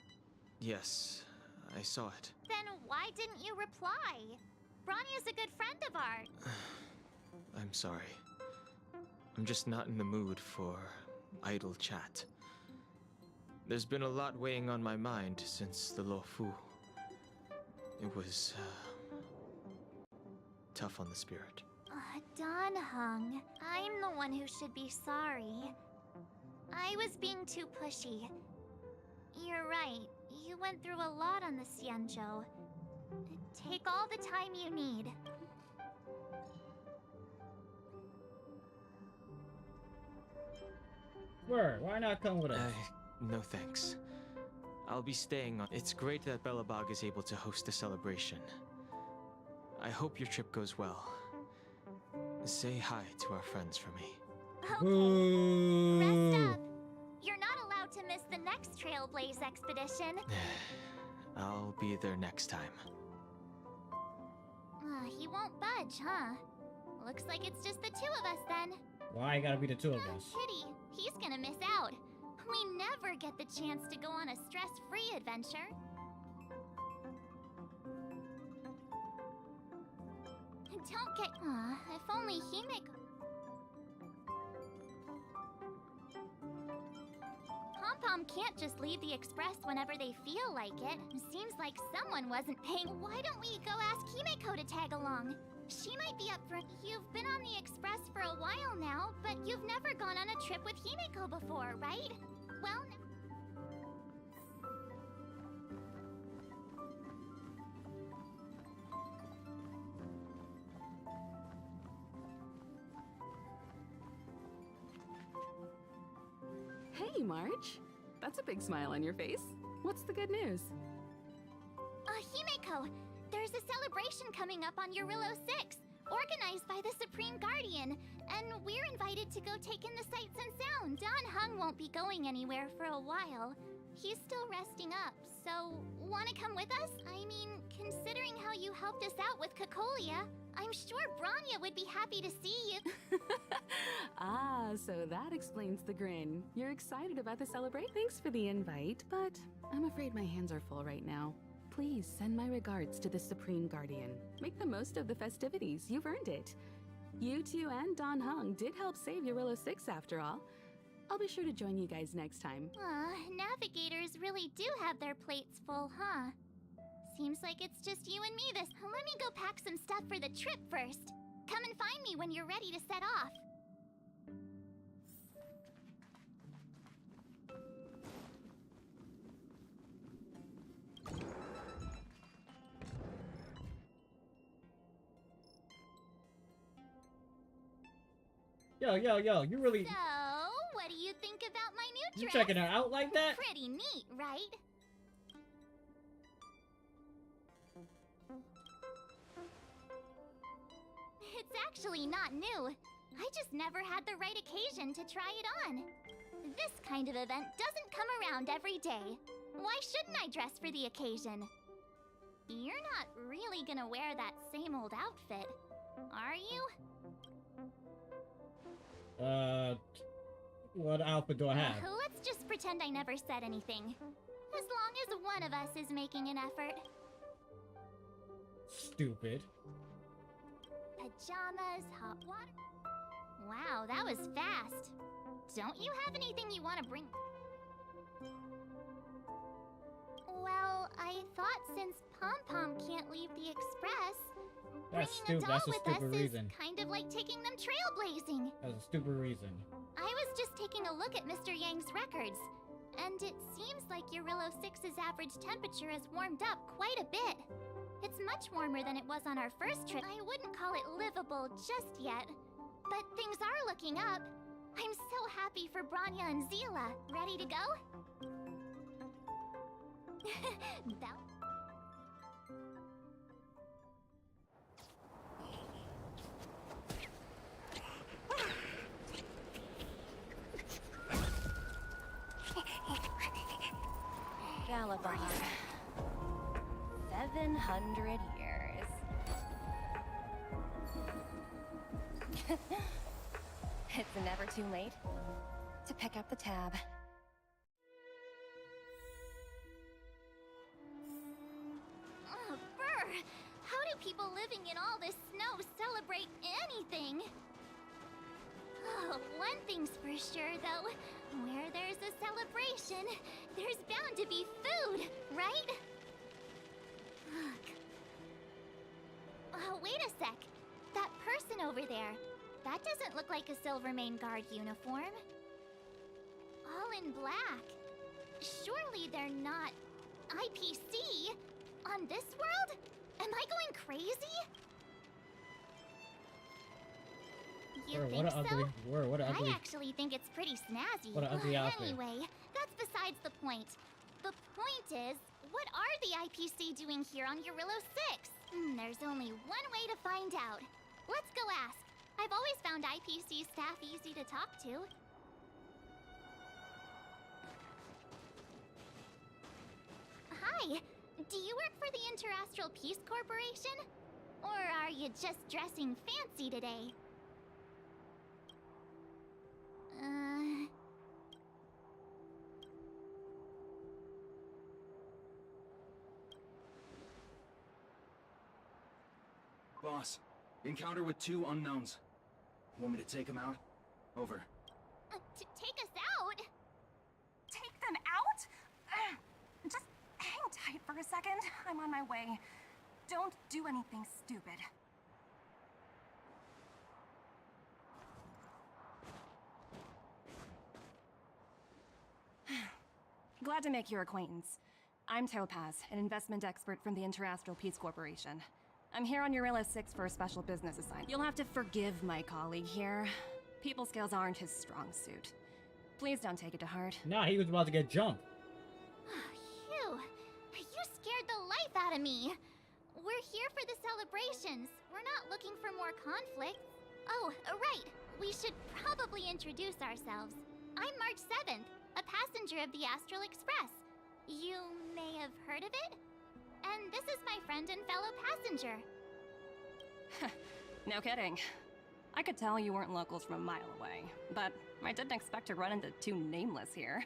Yes, I saw it. Then why didn't you reply? Branya's a good friend of ours. I'm sorry. I'm just not in the mood for idle chat. There's been a lot weighing on my mind since the Luofu. It was tough on the spirit. Donhung, I'm the one who should be sorry. I was being too pushy. You're right. You went through a lot on the Xianzhou. Take all the time you need. Word, why not come with us? No thanks. I'll be staying on. It's great that Belobog is able to host a celebration. I hope your trip goes well. Say hi to our friends for me. Okay. Rest up. You're not allowed to miss the next Trailblaze expedition. I'll be there next time. He won't budge, huh? Looks like it's just the 2 of us then. Why gotta be the 2 of us? Pity. He's gonna miss out. We never get the chance to go on a stress-free adventure. Don't get... if only Himeko... Pom-Pom can't just leave the Express whenever they feel like it. Seems like someone wasn't paying... Why don't we go ask Himeko to tag along? She might be up for... You've been on the Express for a while now, but you've never gone on a trip with Himeko before, right? Well... Hey, March. That's a big smile on your face. What's the good news? Himeko, there's a celebration coming up on Eurillo 6, organized by the Supreme Guardian, and we're invited to go take in the sights and sound. Donhung won't be going anywhere for a while. He's still resting up, so wanna come with us? I mean, considering how you helped us out with Cocolia, I'm sure Branya would be happy to see you. Ah, so that explains the grin. You're excited about the celebration? Thanks for the invite, but I'm afraid my hands are full right now. Please send my regards to the Supreme Guardian. Make the most of the festivities. You've earned it. You two and Don Hung did help save Eurilla 6 after all. I'll be sure to join you guys next time. Navigators really do have their plates full, huh? Seems like it's just you and me this. Let me go pack some stuff for the trip first. Come and find me when you're ready to set off. Yo, you really... So, what do you think about my new You dress? checking her out like that? Pretty neat, right? It's actually not new. I just never had the right occasion to try it on. This kind of event doesn't come around every day. Why shouldn't I dress for the occasion? You're not really gonna wear that same old outfit, are you? What outfit do I have? Let's just pretend I never said anything. As long as one of us is making an effort. Stupid. Pajamas, hot water. Wow, that was fast. Don't you have anything you want to bring? Well, I thought since Pom-Pom can't leave the Express, bringing a doll with us reason. is kind of like taking them trailblazing. That's a stupid reason. I was just taking a look at Mr. Yang's records, and it seems like Eurilla 6's average temperature has warmed up quite a bit. It's much warmer than it was on our first trip. I wouldn't call it livable just yet, but things are looking up. I'm so happy for Branya and Zila. Ready to go? Galabar. 700 years. It's never too late to pick up the tab. Oh, brr! How do people living in all this snow celebrate anything? Oh, one thing's for sure, though. Where there's a celebration, there's bound to be food, right? Look. Oh, wait a sec. That person over there, that doesn't look like a Silvermane Guard uniform. All in black. Surely they're not IPC on this world? Am I going crazy? You think so? What an ugly... I actually think it's pretty snazzy. What an ugly outfit. Anyway, that's besides the point. The point is, what are the IPC doing here on Eurilla 6? There's only one way to find out. Let's go ask. I've always found IPC staff easy to talk to. Hi, do you work for the Interastral Peace Corporation? Or are you just dressing fancy today? Boss, encounter with 2 unknowns. Want me to take them out? Over. Take us out? Take them out? Just hang tight for a second. I'm on my way. Don't do anything stupid. Glad to make your acquaintance. I'm Topaz, an investment expert from the Interastral Peace Corporation. I'm here on Eurilla 6 for a special business assignment. You'll have to forgive my colleague here. People skills aren't his strong suit. Please don't take it to heart. Nah, he was about to get jumped. Phew! You scared the life out of me! We're here for the celebrations. We're not looking for more conflict. Oh, right. We should probably introduce ourselves. I'm March 7th, a passenger of the Astral Express. You may have heard of it? And this is my friend and fellow passenger. No kidding. I could tell you weren't locals from a mile away, but I didn't expect to run into two nameless here.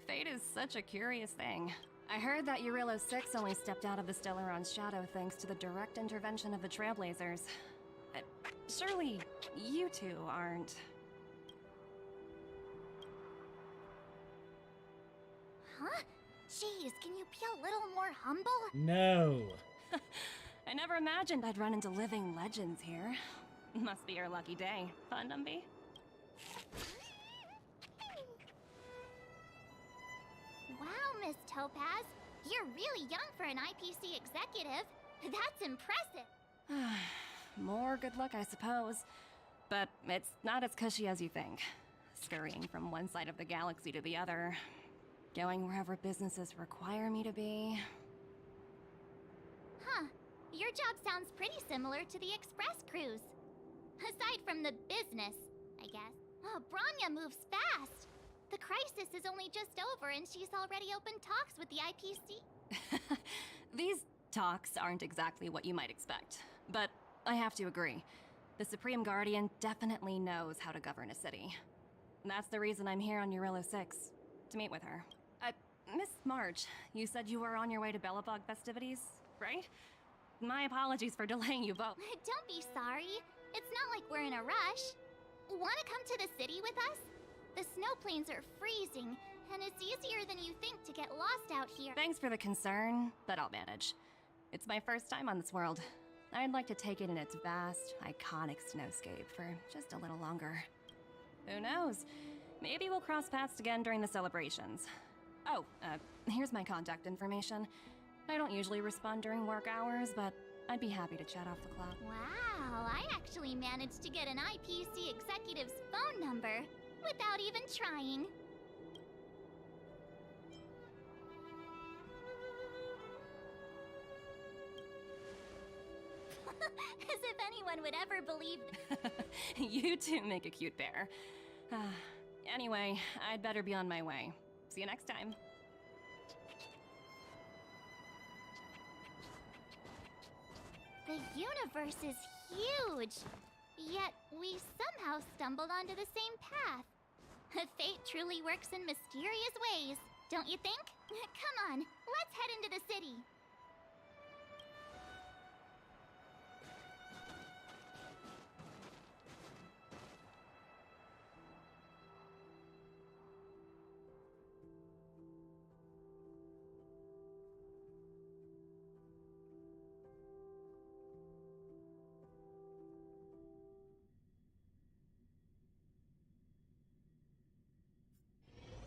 Fate is such a curious thing. I heard that Eurylo 6 only stepped out of the Stellaron's shadow thanks to the direct intervention of the Trailblazers. Surely, you two aren't... Huh? Jeez, can you be a little more humble? No. I never imagined I'd run into living legends here. Must be your lucky day, fun, Dumby? Wow, Miss Topaz. You're really young for an IPC executive. That's impressive. More good luck, I suppose. But it's not as cushy as you think. Scurrying from one side of the galaxy to the other. Going wherever businesses require me to be. Huh. Your job sounds pretty similar to the Express cruise. Aside from the business, I guess. Oh, Bronya moves fast. The crisis is only just over and she's already opened talks with the IPC. These talks aren't exactly what you might expect. But I have to agree. The Supreme Guardian definitely knows how to govern a city. That's the reason I'm here on Eurylo 6, to meet with her. Miss March, you said you were on your way to Belobog festivities, right? My apologies for delaying you both. Don't be sorry. It's not like we're in a rush. Want to come to the city with us? The snow plains are freezing, and it's easier than you think to get lost out here. Thanks for the concern, but I'll manage. It's my first time on this world. I'd like to take it in its vast, iconic snowscape for just a little longer. Who knows? Maybe we'll cross paths again during the celebrations. Oh, here's my contact information. I don't usually respond during work hours, but I'd be happy to chat off the clock. Wow, I actually managed to get an IPC executive's phone number without even trying. As if anyone would ever believe. You two make a cute pair. Anyway, I'd better be on my way. See you next time. The universe is huge, yet we somehow stumbled onto the same path. Fate truly works in mysterious ways, don't you think? Come on, let's head into the city.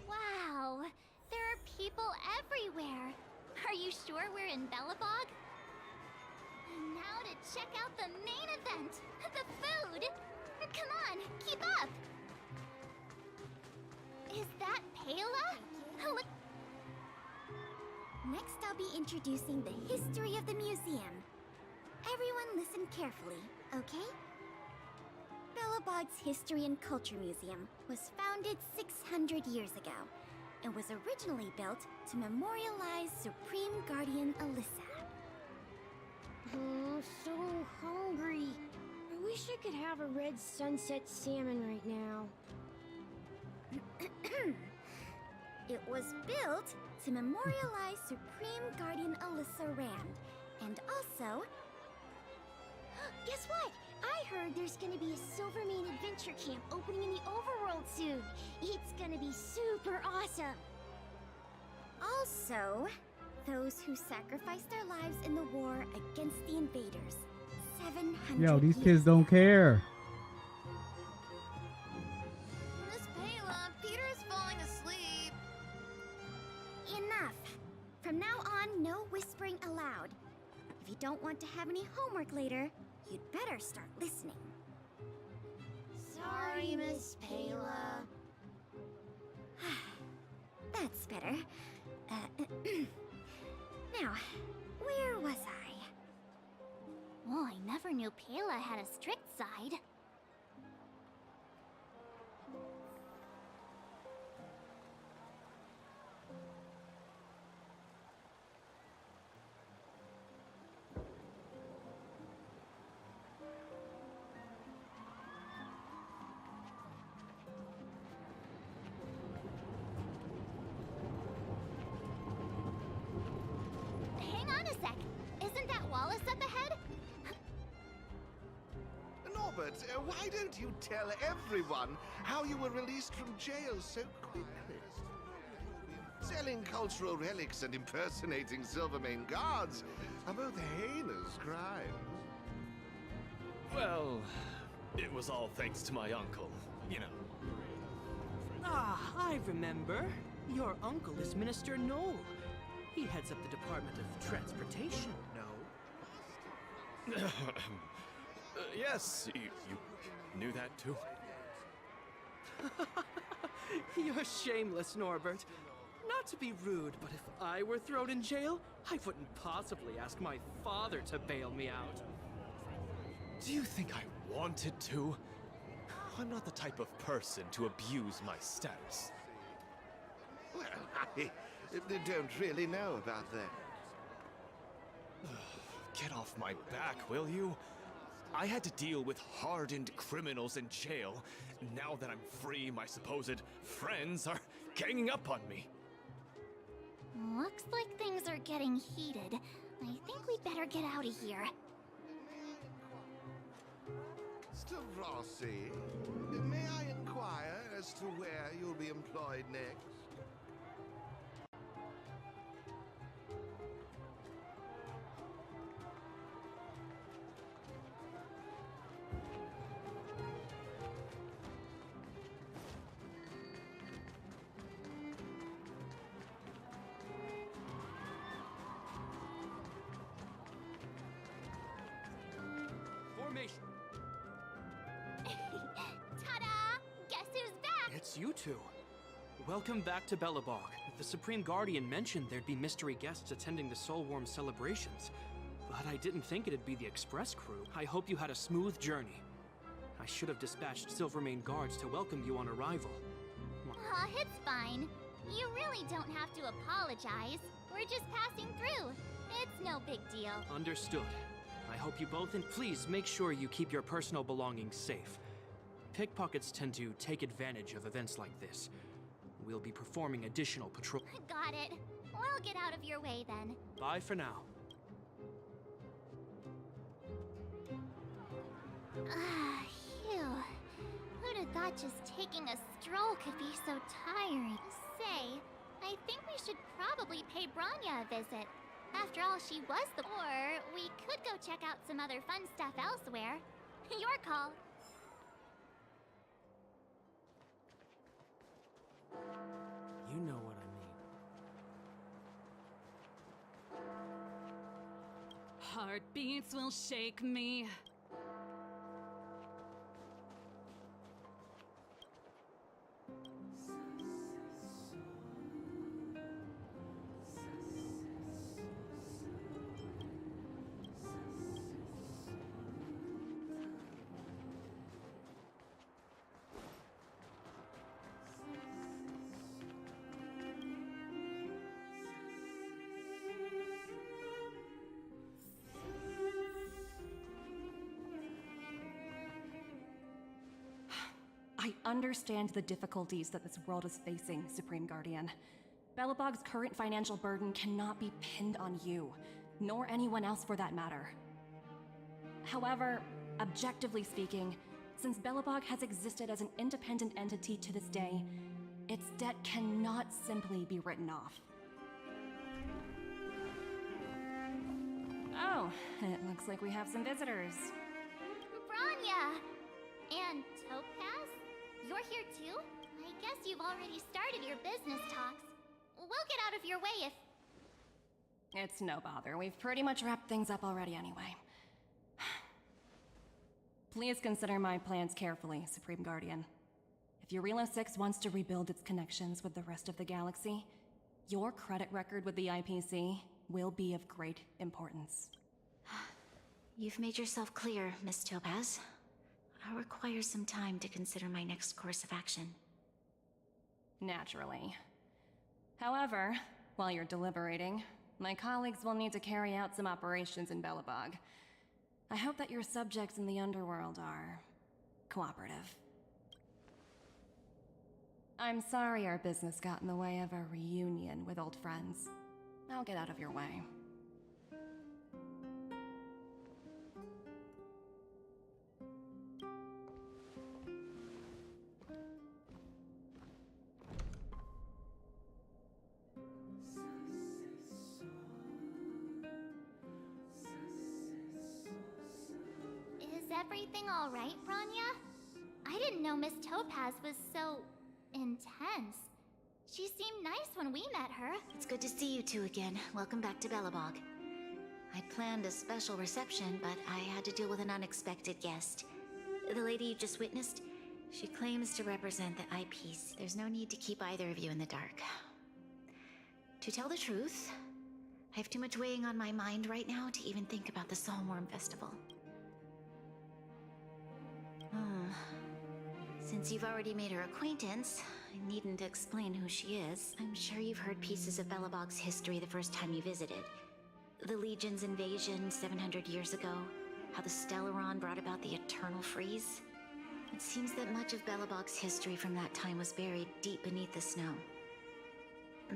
Wow, there are people everywhere. Are you sure we're in Belobog? Now to check out the main event, the food. Come on, keep up. Is that Pela? Look. Next, I'll be introducing the history of the museum. Everyone listen carefully, okay? Belobog's History and Culture Museum was founded 600 years ago and was originally built to memorialize Supreme Guardian Alyssa. Oh, so hungry. I wish I could have a red sunset salmon right now. It was built to memorialize Supreme Guardian Alyssa Rand, and also... Guess what? I heard there's gonna be a Silvermane adventure camp opening in the overworld soon. It's gonna be super awesome. Also, those who sacrificed their lives in the war against the invaders. 700 Yo, these years kids don't care. Miss Pela, Peter's falling asleep. Enough. From now on, no whispering aloud. If you don't want to have any homework later, you'd better start listening. Sorry, Miss Pela. That's better. Now, where was I? Well, I never knew Pela had a strict side. Norbert, why don't you tell everyone how you were released from jail so quickly? Selling cultural relics and impersonating Silvermane guards are both heinous crimes. Well, it was all thanks to my uncle, you know. Ah, I remember. Your uncle is Minister Knoll. He heads up the Department of Transportation, no? Yes, you knew that too? You're shameless, Norbert. Not to be rude, but if I were thrown in jail, I wouldn't possibly ask my father to bail me out. Do you think I wanted to? I'm not the type of person to abuse my status. Well, I don't really know about that. Get off my back, will you? I had to deal with hardened criminals in jail. Now that I'm free, my supposed friends are ganging up on me. Looks like things are getting heated. I think we'd better get out of here. Mr. Rossi, may I inquire as to where you'll be employed next? Formation! Ta-da! Guess who's back? It's you two. Welcome back to Belobog. The Supreme Guardian mentioned there'd be mystery guests attending the Soulworm celebrations, but I didn't think it'd be the Express crew. I hope you had a smooth journey. I should have dispatched Silvermane guards to welcome you on arrival. Aw, it's fine. You really don't have to apologize. We're just passing through. It's no big deal. Understood. I hope you both, and please make sure you keep your personal belongings safe. Pickpockets tend to take advantage of events like this. We'll be performing additional patrol. Got it. We'll get out of your way then. Bye for now. Ah, phew. Who'd have thought just taking a stroll could be so tiring? Say, I think we should probably pay Branya a visit. After all, she was the— Or we could go check out some other fun stuff elsewhere. Your call. You know what I mean. Heartbeats will shake me. I understand the difficulties that this world is facing, Supreme Guardian. Belobog's current financial burden cannot be pinned on you, nor anyone else for that matter. However, objectively speaking, since Belobog has existed as an independent entity to this day, its debt cannot simply be written off. Oh, it looks like we have some visitors. Branya! And Topaz? You're here too? I guess you've already started your business talks. We'll get out of your way if— It's no bother. We've pretty much wrapped things up already anyway. Please consider my plans carefully, Supreme Guardian. If Eurela 6 wants to rebuild its connections with the rest of the galaxy, your credit record with the IPC will be of great importance. You've made yourself clear, Miss Topaz. I'll require some time to consider my next course of action. Naturally. However, while you're deliberating, my colleagues will need to carry out some operations in Belobog. I hope that your subjects in the underworld are cooperative. I'm sorry our business got in the way of a reunion with old friends. I'll get out of your way. everything all right, Branya? I didn't know Miss Topaz was so intense. She seemed nice when we met her. It's good to see you two again. Welcome back to Belobog. I'd planned a special reception, but I had to deal with an unexpected guest. The lady you just witnessed, she claims to represent the eyepiece. There's no need to keep either of you in the dark. To tell the truth, I have too much weighing on my mind right now to even think about the Soulworm Festival. Since you've already made her acquaintance, I needn't explain who she is. I'm sure you've heard pieces of Belobog's history the first time you visited. The Legion's invasion 700 years ago, how the Stellaron brought about the Eternal Freeze. It seems that much of Belobog's history from that time was buried deep beneath the snow.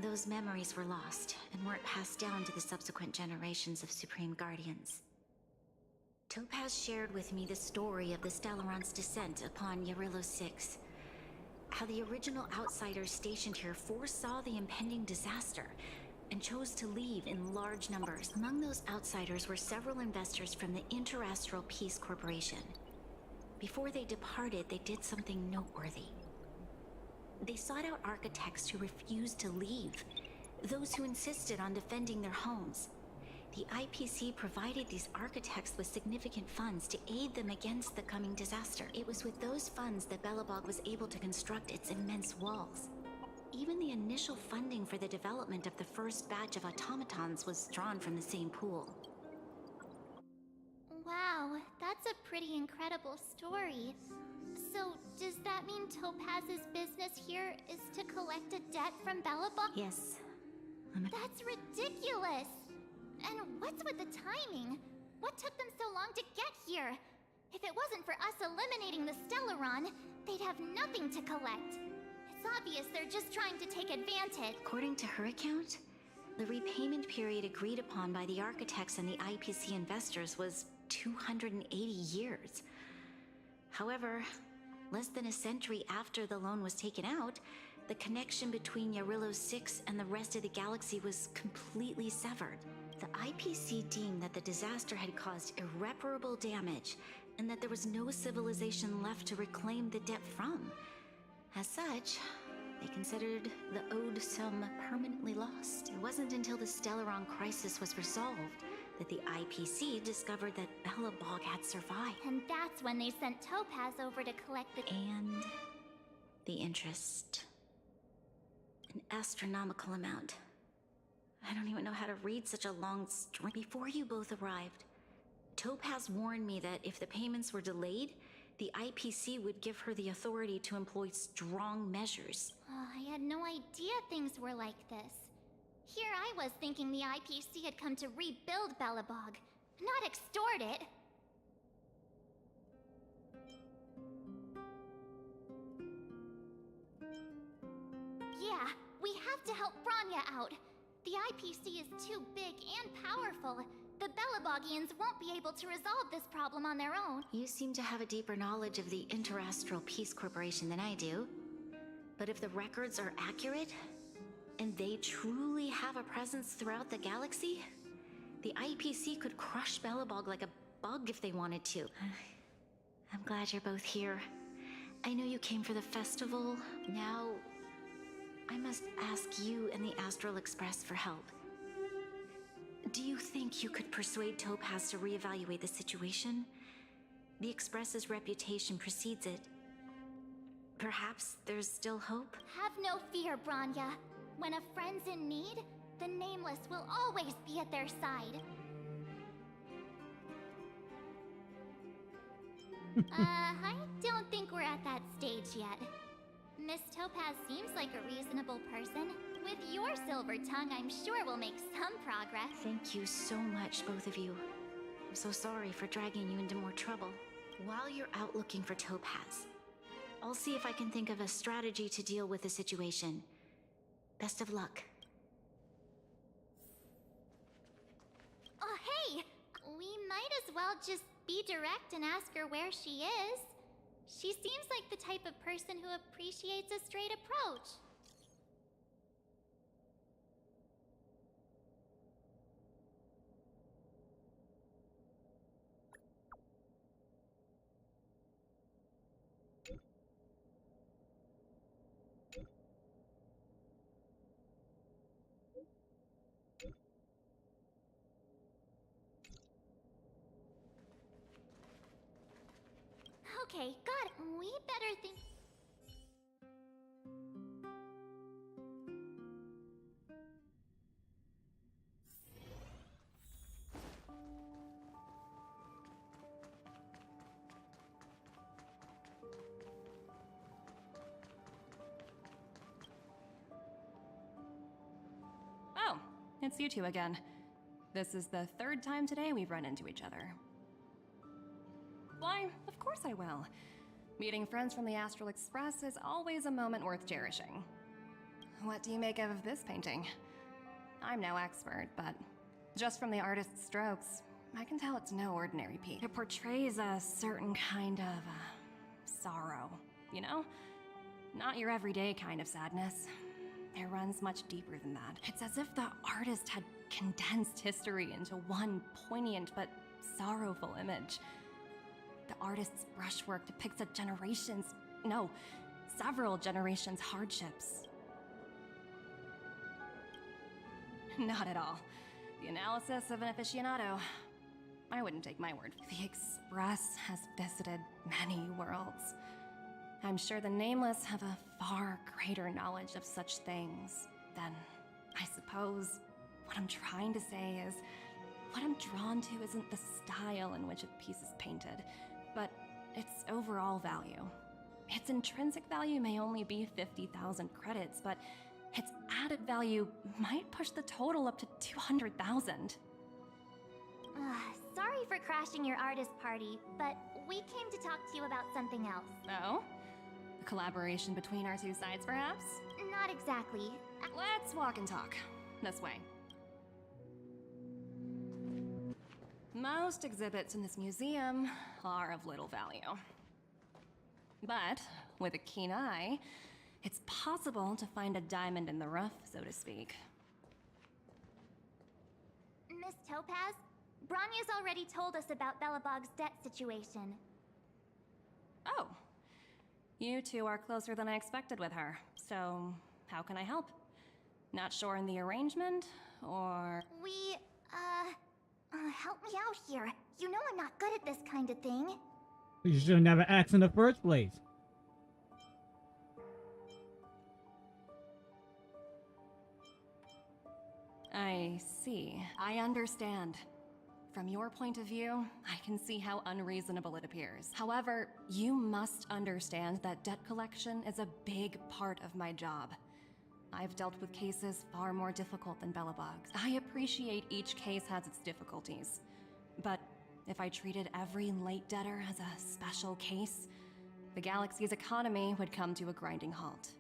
Those memories were lost and weren't passed down to the subsequent generations of Supreme Guardians. Topaz shared with me the story of the Stellaron's descent upon Yarillo 6. How the original outsiders stationed here foresaw the impending disaster and chose to leave in large numbers. Among those outsiders were several investors from the Interastral Peace Corporation. Before they departed, they did something noteworthy. They sought out architects who refused to leave, those who insisted on defending their homes. The IPC provided these architects with significant funds to aid them against the coming disaster. It was with those funds that Belobog was able to construct its immense walls. Even the initial funding for the development of the first batch of automatons was drawn from the same pool. Wow, that's a pretty incredible story. So, does that mean Topaz's business here is to collect a debt from Belobog? Yes. That's ridiculous! And what's with the timing? What took them so long to get here? If it wasn't for us eliminating the Stellaron, they'd have nothing to collect. It's obvious they're just trying to take advantage. According to her account, the repayment period agreed upon by the architects and the IPC investors was 280 years. However, less than a century after the loan was taken out, the connection between Yarillo 6 and the rest of the galaxy was completely severed. The IPC deemed that the disaster had caused irreparable damage and that there was no civilization left to reclaim the debt from. As such, they considered the owed sum permanently lost. It wasn't until the Stellaron crisis was resolved that the IPC discovered that Belobog had survived. And that's when they sent Topaz over to collect the... And the interest. An astronomical amount. I don't even know how to read such a long string. Before you both arrived, Topaz warned me that if the payments were delayed, the IPC would give her the authority to employ strong measures. Oh, I had no idea things were like this. Here I was thinking the IPC had come to rebuild Belobog, not extort it. Yeah, we have to help Branya out. The IPC is too big and powerful. The Belobogians won't be able to resolve this problem on their own. You seem to have a deeper knowledge of the Interastral Peace Corporation than I do. But if the records are accurate, and they truly have a presence throughout the galaxy, the IPC could crush Belobog like a bug if they wanted to. I'm glad you're both here. I know you came for the festival. Now, I must ask you and the Astral Express for help. Do you think you could persuade Topaz to reevaluate the situation? The Express's reputation precedes it. Perhaps there's still hope? Have no fear, Branya. When a friend's in need, the Nameless will always be at their side. I don't think we're at that stage yet. Miss Topaz seems like a reasonable person. With your silver tongue, I'm sure we'll make some progress. Thank you so much, both of you. I'm so sorry for dragging you into more trouble. While you're out looking for Topaz, I'll see if I can think of a strategy to deal with the situation. Best of luck. Oh, hey! We might as well just be direct and ask her where she is. She seems like the type of person who appreciates a straight approach. Okay, got it. We better think. Oh, it's you two again. This is the third time today we've run into each other. Why, of course I will. Meeting friends from the Astral Express is always a moment worth cherishing. What do you make of this painting? I'm no expert, but just from the artist's strokes, I can tell it's no ordinary piece. It portrays a certain kind of sorrow, you know? Not your everyday kind of sadness. It runs much deeper than that. It's as if the artist had condensed history into one poignant but sorrowful image. The artist's brushwork depicts several generations' hardships. Not at all. The analysis of an aficionado. I wouldn't take my word. The Express has visited many worlds. I'm sure the Nameless have a far greater knowledge of such things than, I suppose, what I'm trying to say is, what I'm drawn to isn't the style in which a piece is painted, but its overall value. Its intrinsic value may only be 50,000 credits, but its added value might push the total up to 200,000. Sorry for crashing your artist party, but we came to talk to you about something else. Oh? A collaboration between our two sides, perhaps? Not exactly. Let's walk and talk. This way. Most exhibits in this museum are of little value. But with a keen eye, it's possible to find a diamond in the rough, so to speak. Miss Topaz, Bronya's already told us about Belobog's debt situation. Oh. You two are closer than I expected with her, so how can I help? Not sure in the arrangement, or... help me out here. You know I'm not good at this kind of thing. You should have never asked in the first place. I see. I understand. From your point of view, I can see how unreasonable it appears. However, you must understand that debt collection is a big part of my job. I've dealt with cases far more difficult than Belobog's. I appreciate each case has its difficulties. But if I treated every late debtor as a special case, the galaxy's economy would come to a grinding halt.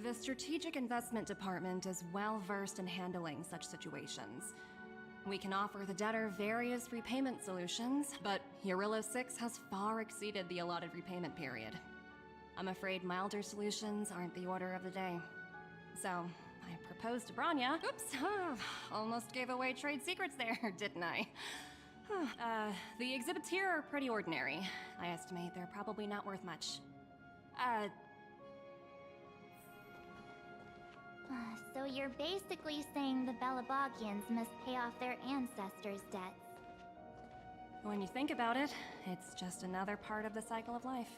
The Strategic Investment Department is well versed in handling such situations. We can offer the debtor various repayment solutions, but Eurilo 6 has far exceeded the allotted repayment period. I'm afraid milder solutions aren't the order of the day. So, I proposed to Bronya. Oops, almost gave away trade secrets there, didn't I? The exhibits here are pretty ordinary. I estimate they're probably not worth much. So you're basically saying the Belobogians must pay off their ancestors' debts. When you think about it, it's just another part of the cycle of life.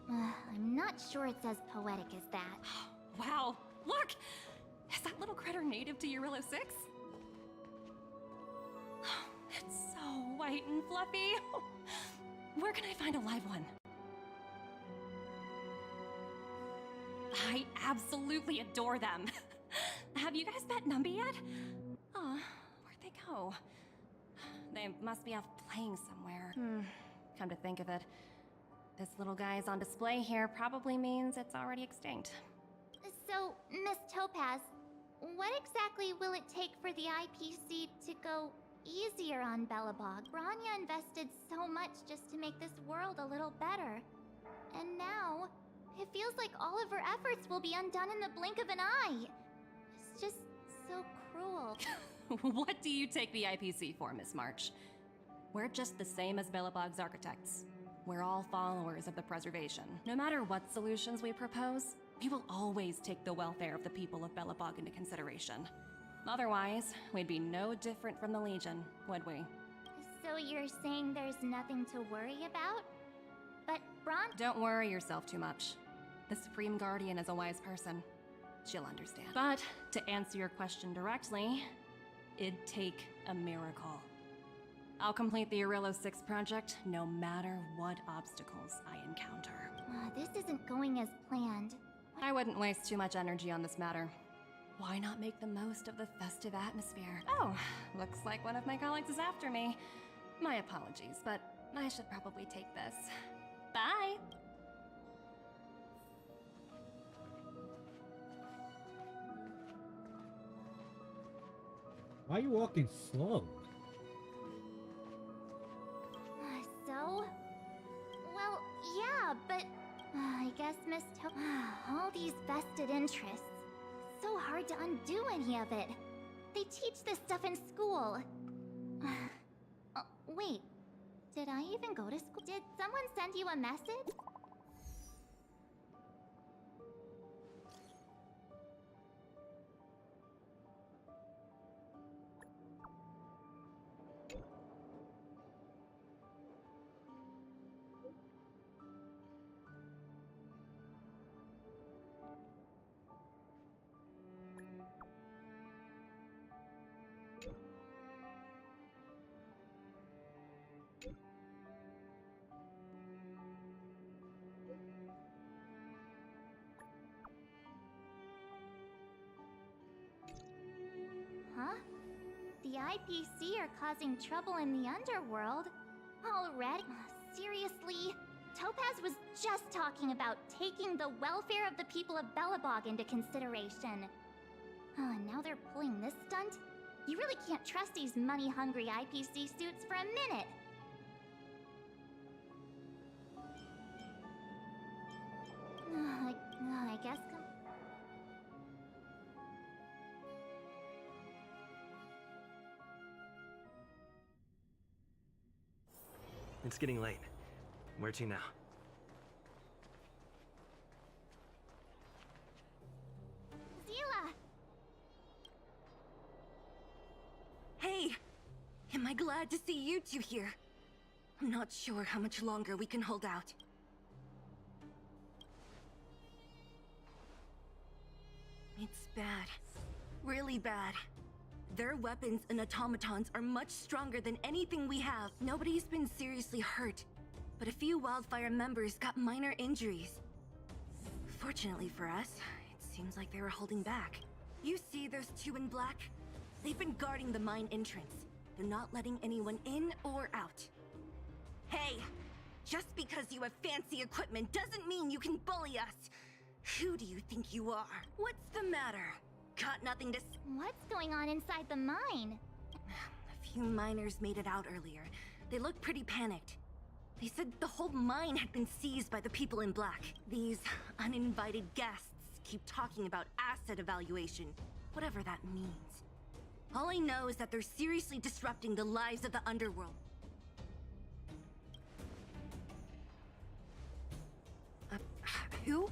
I'm not sure it's as poetic as that. Wow, look! Is that little critter native to Eurilo 6? It's so white and fluffy. Where can I find a live one? I absolutely adore them. Have you guys met Numby yet? Oh, where'd they go? They must be off playing somewhere. Come to think of it, this little guy is on display here probably means it's already extinct. So, Miss Topaz, what exactly will it take for the IPC to go easier on Belobog? Bronya invested so much just to make this world a little better. And now, it feels like all of her efforts will be undone in the blink of an eye. It's just so cruel. What do you take the IPC for, Miss March? We're just the same as Belobog's architects. We're all followers of the preservation. No matter what solutions we propose, we will always take the welfare of the people of Belobog into consideration. Otherwise, we'd be no different from the Legion, would we? So you're saying there's nothing to worry about? But Braun... Don't worry yourself too much. The Supreme Guardian is a wise person. She'll understand. But, to answer your question directly, it'd take a miracle. I'll complete the Arillo 6 project no matter what obstacles I encounter. This isn't going as planned. I wouldn't waste too much energy on this matter. Why not make the most of the festive atmosphere? Oh, looks like one of my colleagues is after me. My apologies, but I should probably take this. Bye! Why are you walking slow? So? Well, yeah, but... I guess Miss all these vested interests. So hard to undo any of it. They teach this stuff in school. Wait. Did I even go to school? Did someone send you a message? Huh? The IPC are causing trouble in the underworld? Already? Seriously? Topaz was just talking about taking the welfare of the people of Belobog into consideration. Now they're pulling this stunt? You really can't trust these money-hungry IPC suits for a minute. I guess... It's getting late. Where to now? Zila! Hey! Am I glad to see you two here? I'm not sure how much longer we can hold out. It's bad. Really bad. Their weapons and automatons are much stronger than anything we have. Nobody's been seriously hurt, but a few Wildfire members got minor injuries. Fortunately for us, it seems like they were holding back. You see those two in black? They've been guarding the mine entrance. They're not letting anyone in or out. Hey! Just because you have fancy equipment doesn't mean you can bully us! Who do you think you are? What's the matter? Got nothing to What's going on inside the mine? A few miners made it out earlier. They looked pretty panicked. They said the whole mine had been seized by the people in black. These uninvited guests keep talking about asset evaluation, whatever that means. All I know is that they're seriously disrupting the lives of the underworld. Who?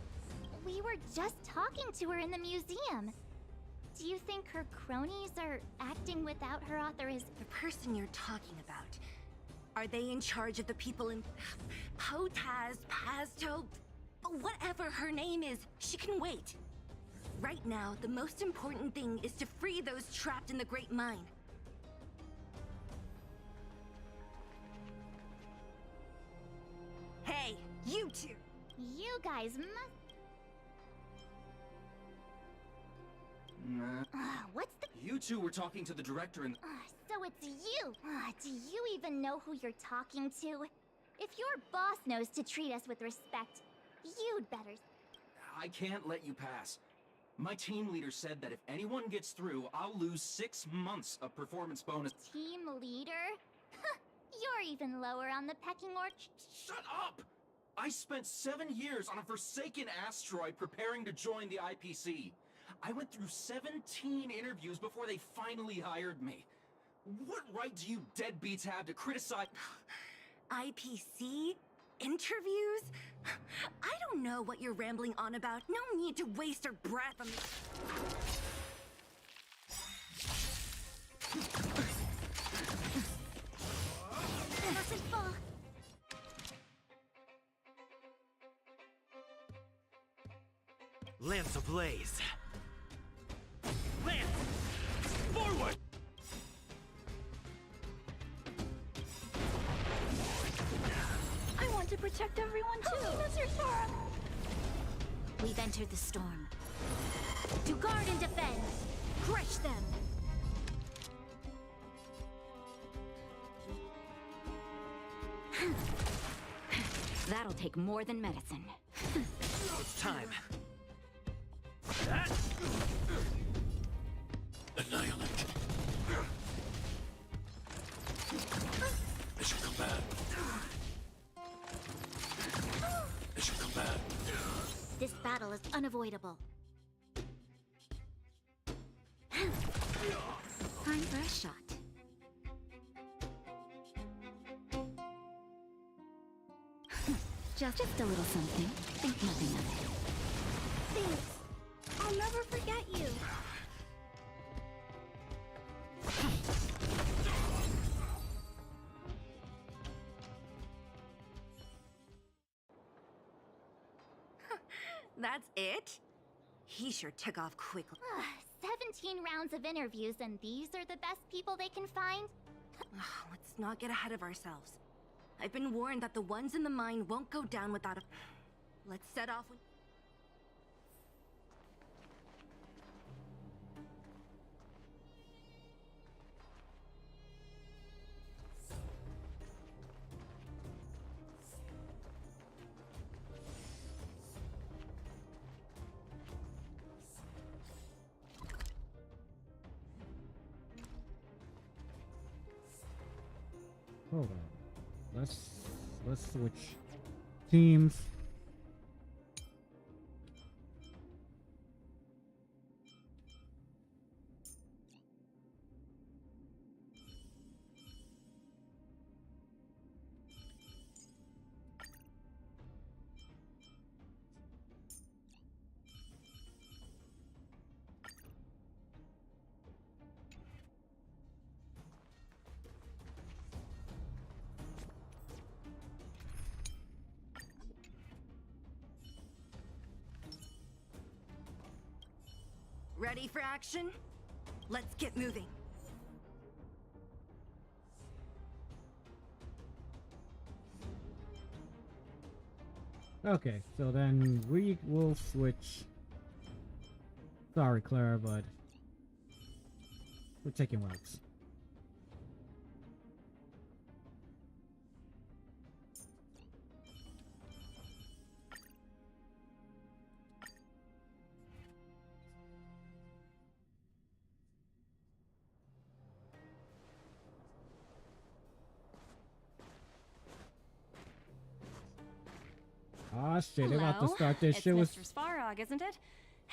We were just talking to her in the museum. Do you think her cronies are acting without her authorization? The person you're talking about. Are they in charge of the people in... Potaz, Pazto... Whatever her name is, she can wait. Right now, the most important thing is to free those trapped in the Great Mine. Hey, you two! You guys must... What's the... You two were talking to the director and... So it's you! Do you even know who you're talking to? If your boss knows to treat us with respect, you'd better... I can't let you pass. My team leader said that if anyone gets through, I'll lose 6 months of performance bonus. Team leader? You're even lower on the pecking order. Shut up! I spent 7 years on a forsaken asteroid preparing to join the IPC. I went through 17 interviews before they finally hired me. What right do you deadbeats have to criticize... IPC? Interviews? I don't know what you're rambling on about. No need to waste our breath on this. Lance ablaze. Lance! Forward! I want to protect everyone too. Mr. Sora. We've entered the storm. To guard and defend. Crush them. That'll take more than medicine. It's time. Annihilate. Mission combat. Mission combat. This battle is unavoidable. Time for a shot. Just a little something. Think nothing of it. Thanks. I'll never forget you. That's it? He sure took off quickly. 17 rounds of interviews, and these are the best people they can find? Let's not get ahead of ourselves. I've been warned that the ones in the mine won't go down without a... Let's set off with... Hold on. Let's switch teams. Ready for action? Let's get moving. Okay, so then we will switch. Sorry, Clara, but we're taking routes. Ah, shit, they're about to start this shit with... It's Mr. Svarog, isn't it?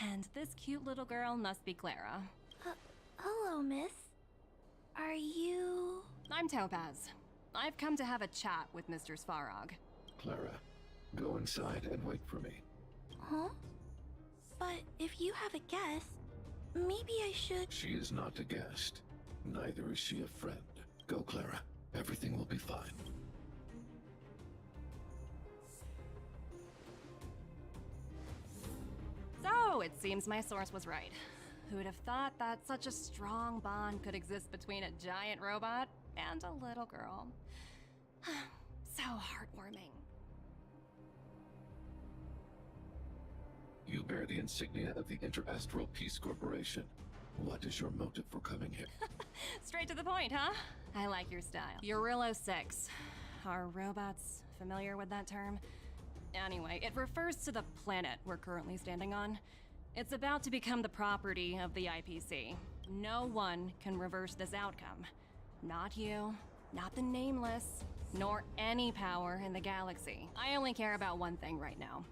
And this cute little girl must be Clara. Hello, miss. Are you... I'm Topaz. I've come to have a chat with Mr. Svarog. Clara, go inside and wait for me. Huh? But if you have a guest, maybe I should... She is not a guest. Neither is she a friend. Go, Clara. Everything will be fine. So, it seems my source was right. Who'd have thought that such a strong bond could exist between a giant robot and a little girl? So heartwarming. You bear the insignia of the Interastral Peace Corporation. What is your motive for coming here? Straight to the point, huh? I like your style. Eurillo 6. Are robots familiar with that term? Anyway, it refers to the planet we're currently standing on. It's about to become the property of the IPC. No one can reverse this outcome. Not you, not the Nameless, nor any power in the galaxy. I only care about one thing right now.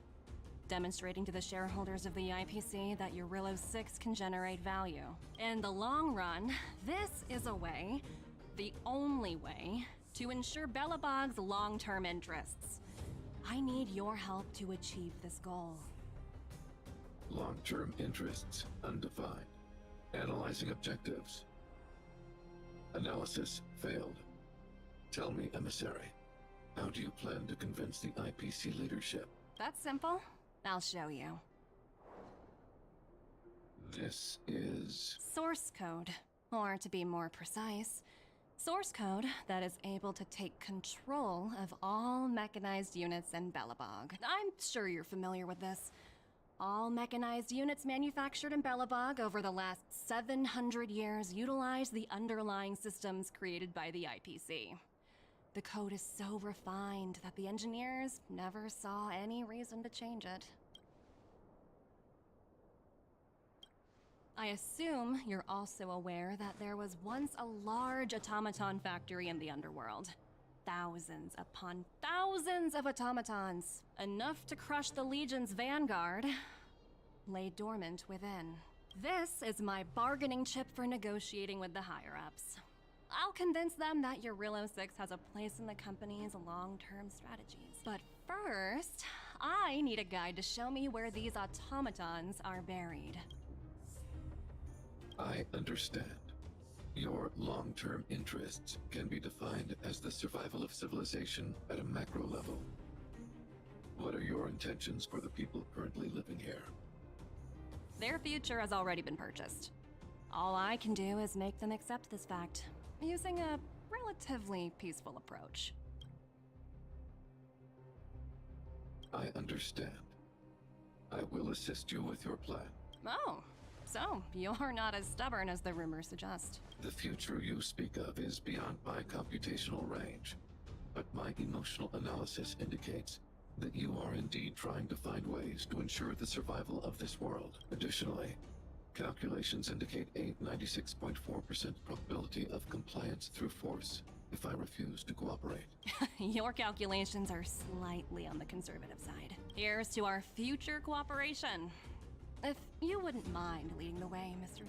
Demonstrating to the shareholders of the IPC that Eurillo 6 can generate value. In the long run, this is a way, the only way, to ensure Belobog's long-term interests. I need your help to achieve this goal. Long-term interests undefined. Analyzing objectives. Analysis failed. Tell me, Emissary, how do you plan to convince the IPC leadership? That's simple. I'll show you. This is... Source code. Or to be more precise, source code that is able to take control of all mechanized units in Belobog. I'm sure you're familiar with this. All mechanized units manufactured in Belobog over the last 700 years utilize the underlying systems created by the IPC. The code is so refined that the engineers never saw any reason to change it. I assume you're also aware that there was once a large automaton factory in the underworld. Thousands upon thousands of automatons, enough to crush the Legion's vanguard, lay dormant within. This is my bargaining chip for negotiating with the higher-ups. I'll convince them that Eurilo 6 has a place in the company's long-term strategies. But first, I need a guide to show me where these automatons are buried. I understand. Your long-term interests can be defined as the survival of civilization at a macro level. What are your intentions for the people currently living here? Their future has already been purchased. All I can do is make them accept this fact, using a relatively peaceful approach. I understand. I will assist you with your plan. Oh, so you're not as stubborn as the rumors suggest. The future you speak of is beyond my computational range, but my emotional analysis indicates that you are indeed trying to find ways to ensure the survival of this world. Additionally, calculations indicate a 96.4% probability of compliance through force if I refuse to cooperate. Your calculations are slightly on the conservative side. Here's to our future cooperation. If you wouldn't mind leading the way, Mr.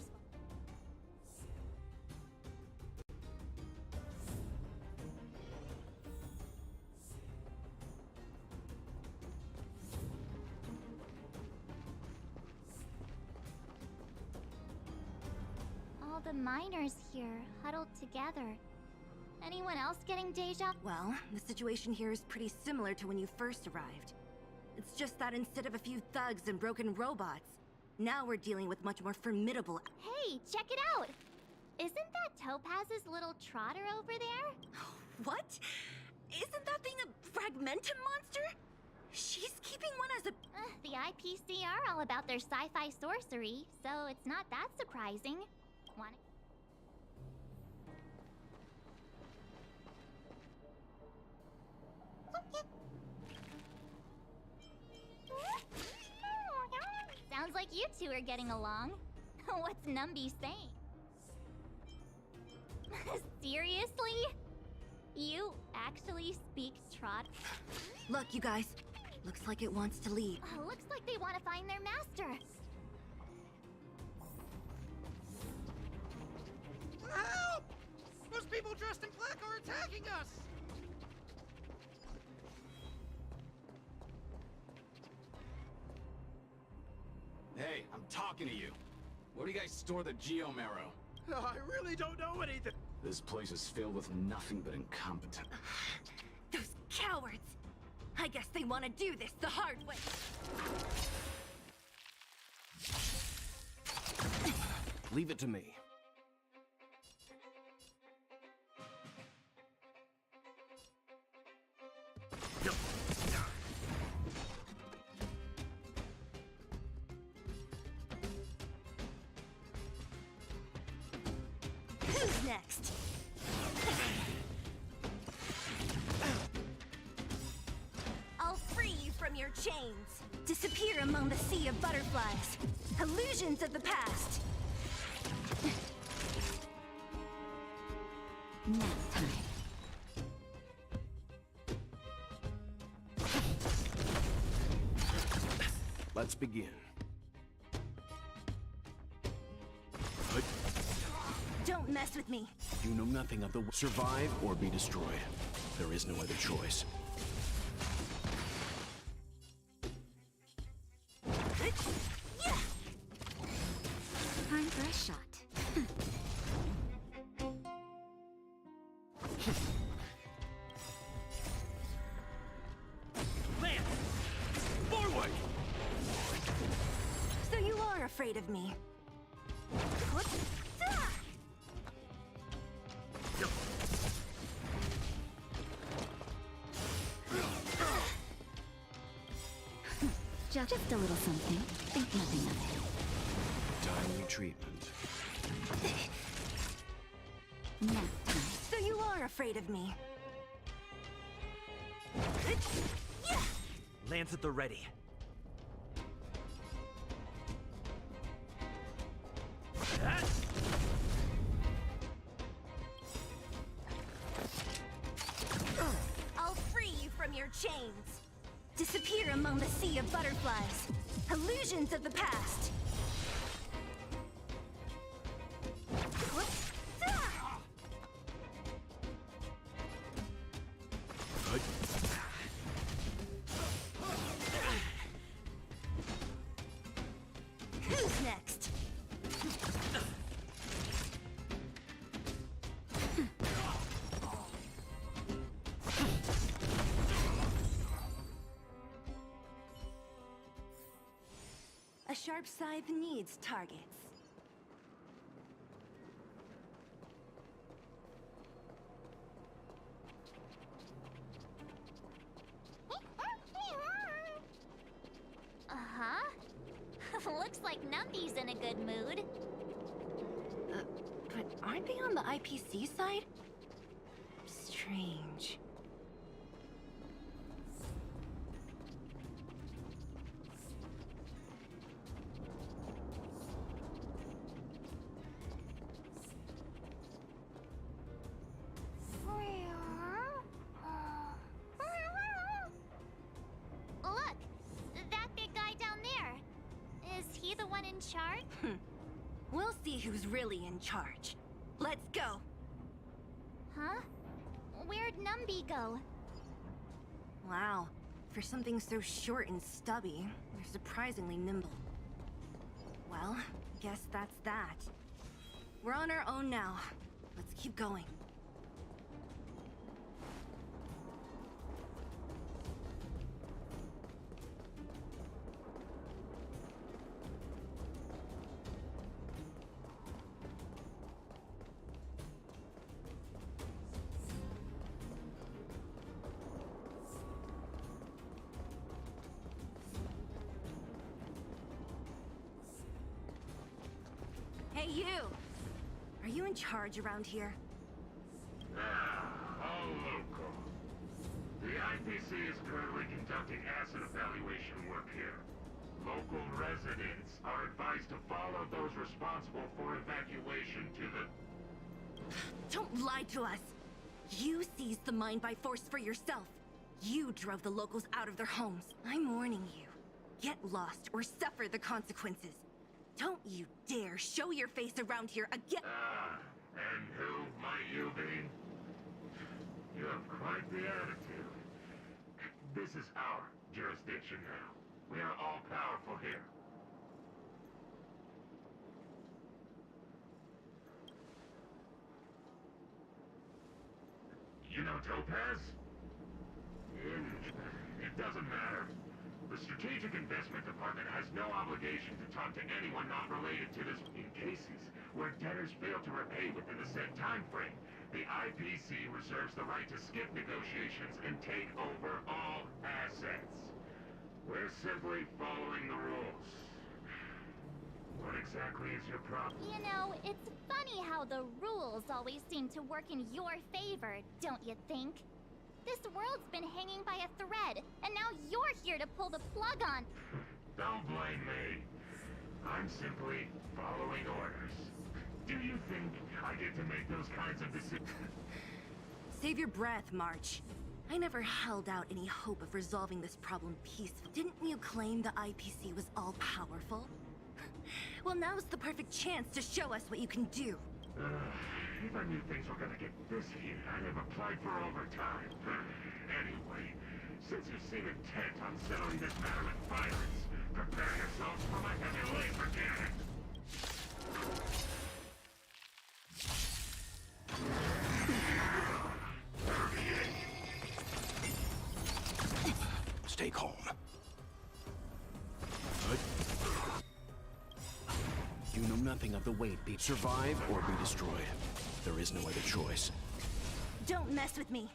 All the miners here, huddled together. Anyone else getting deja? Well, the situation here is pretty similar to when you first arrived. It's just that instead of a few thugs and broken robots, now we're dealing with much more formidable... Hey, check it out! Isn't that Topaz's little trotter over there? What? Isn't that thing a fragmentum monster? She's keeping one as a... The IPC are all about their sci-fi sorcery, so it's not that surprising. Want Sounds like you two are getting along. What's Numby saying? Seriously? You actually speak trot? Look, you guys. Looks like it wants to leave. Looks like they want to find their master. Help! Those people dressed in black are attacking us! Hey, I'm talking to you. Where do you guys store the Geomarrow? I really don't know anything. This place is filled with nothing but incompetent. Those cowards! I guess they want to do this the hard way. Leave it to me. Who's next? I'll free you from your chains. Disappear among the sea of butterflies. Illusions of the past. Next time. Let's begin. Don't mess with me. You know nothing of the survive or be destroyed. There is no other choice. Time for a shot. Man! Forward! So you are afraid of me. Just a little something. Think nothing of it. Timely treatment. Nap time. So you are afraid of me? Lance at the ready. I'll free you from your chains. Disappear among the sea of butterflies. Illusions of the past. Who's next? A sharp scythe needs targets. Uh-huh. Looks like Numby's in a good mood. But aren't they on the IPC side? Strange. Look! That big guy down there. Is he the one in charge? We'll see who's really in charge. Let's go. Huh? Where'd Numby go? Wow. For something so short and stubby, they're surprisingly nimble. Well, guess that's that. We're on our own now. Let's keep going. Hey, you! Are you in charge around here? All local. The IPC is currently conducting asset evaluation work here. Local residents are advised to follow those responsible for evacuation to the... Don't lie to us! You seized the mine by force for yourself. You drove the locals out of their homes. I'm warning you. Get lost or suffer the consequences. Don't you dare show your face around here again! And who might you be? You have quite the attitude. This is our jurisdiction now. We are all powerful here. You know Topaz? It doesn't matter. The Strategic Investment Department has no obligation to talk to anyone not related to this. In cases where debtors fail to repay within the set time frame, the IPC reserves the right to skip negotiations and take over all assets. We're simply following the rules. What exactly is your problem? You know, it's funny how the rules always seem to work in your favor, don't you think? This world's been hanging by a thread, and now you're here to pull the plug on. Don't blame me. I'm simply following orders. Do you think I get to make those kinds of decisions? Save your breath, March. I never held out any hope of resolving this problem peacefully. Didn't you claim the IPC was all-powerful? Well, now's the perfect chance to show us what you can do. If I knew things were gonna get this heated, I'd have applied for overtime. Anyway, since you seem intent on settling this matter with violence, prepare yourselves for my heavy laser cannon. Stay calm. You know nothing of the weight. Survive or be destroyed. There is no other choice. Don't mess with me.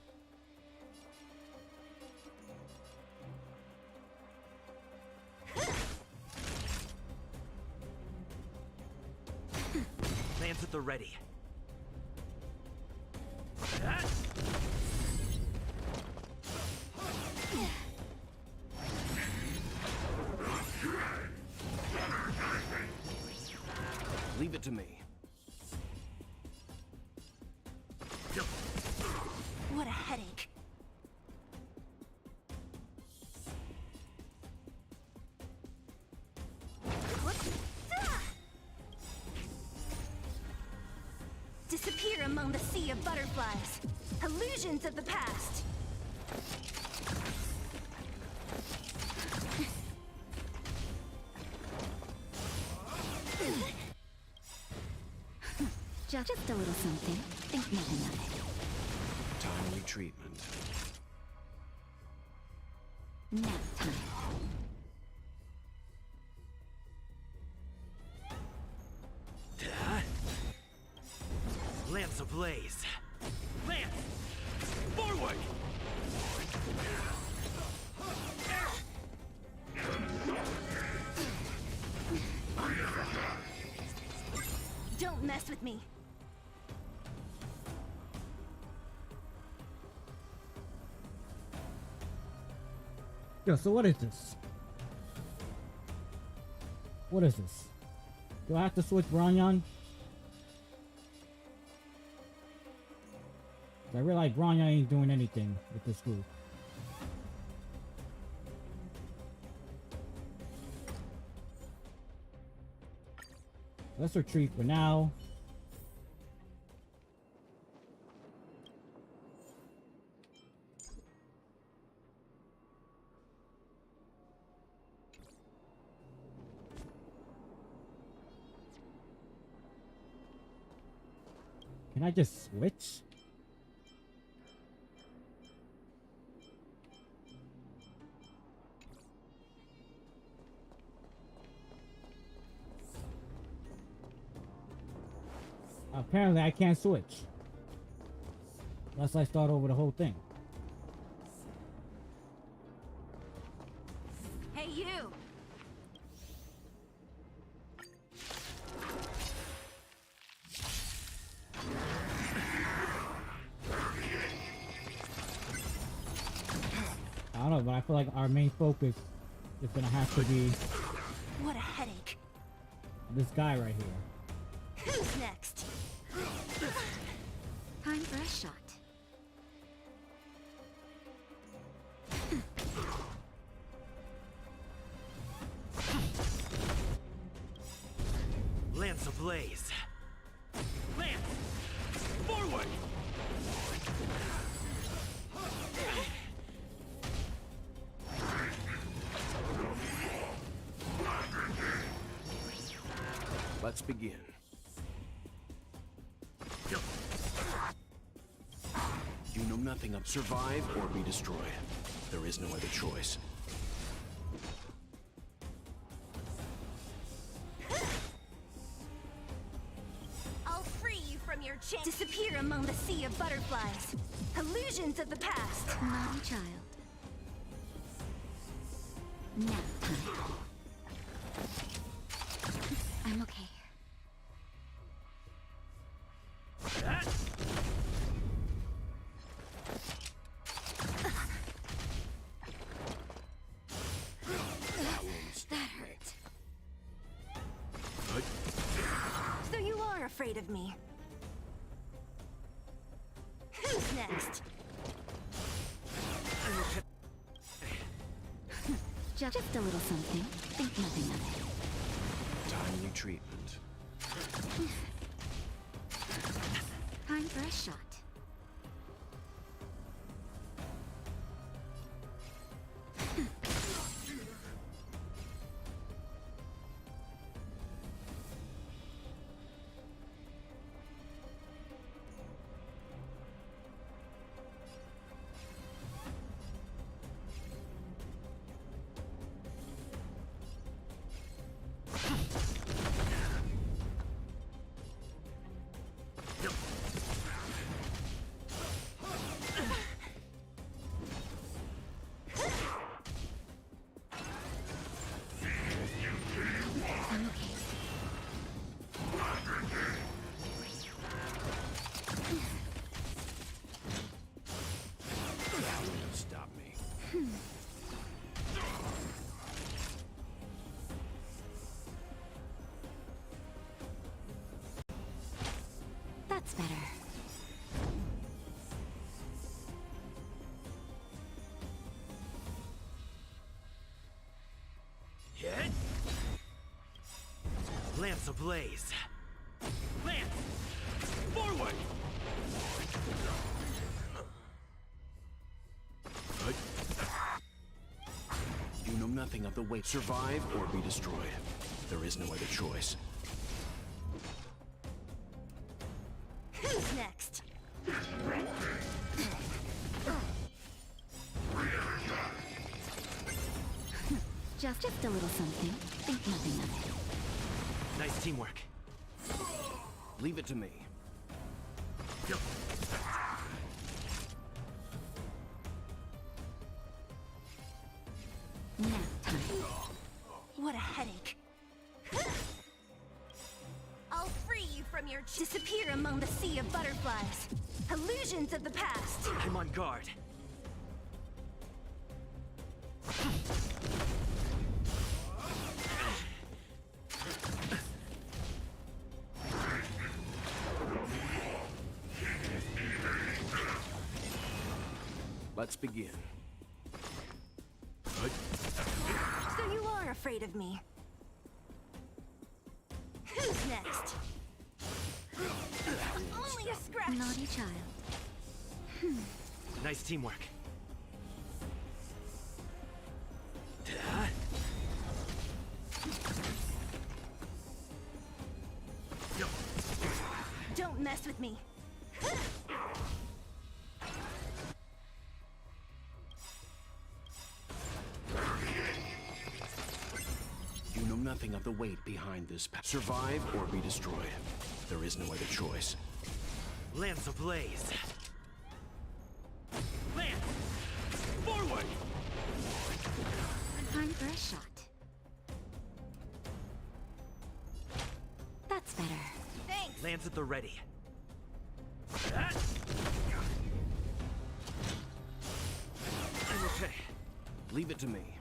Lance at the ready. Leave it to me. What a headache. Disappear among the sea of butterflies. Illusions of the past. Just a little something. Think nothing of it. Timely treatment. Nap time. Lance ablaze. Lance! Forward! Don't mess with me. Yo, so what is this? What is this? Do I have to switch Branyan? I realize Branyan ain't doing anything with this group. Let's retreat for now. Can I just switch? Apparently I can't switch. Unless I start over the whole thing. Hey, you! I don't know, but I feel like our main focus is gonna have to be What a headache. this guy right here. Who's next? Time for a shot. Lance ablaze. Lance! Forward! Let's begin. You know nothing of survive or be destroyed. There is no other choice. I'll free you from your chain. Disappear among the sea of butterflies. Illusions of the past. Naughty child. Nap time. I'm okay. That hurt. So you are afraid of me. Who's next? Just a little something. Think nothing of it. Timely treatment. Time for a shot. That's better. Hit! Lance ablaze! Lance! Forward! You know nothing of the way. Survive or be destroyed. There is no other choice. Who's next? Just a little something. Think nothing of it. Nice teamwork. Leave it to me. Go. Nap time. What a headache. I'll free you from your disappear among the sea of butterflies. Illusions of the past. I'm on guard. Let's begin. So you are afraid of me. Who's next? Only a scratch. Naughty child. Nice teamwork. Don't mess with me. You know nothing of the weight behind this path. Survive or be destroyed. There is no other choice. Lance ablaze! Lance! Forward! Time for a shot. That's better. Thanks. Lance at the ready. I'm okay. Leave it to me.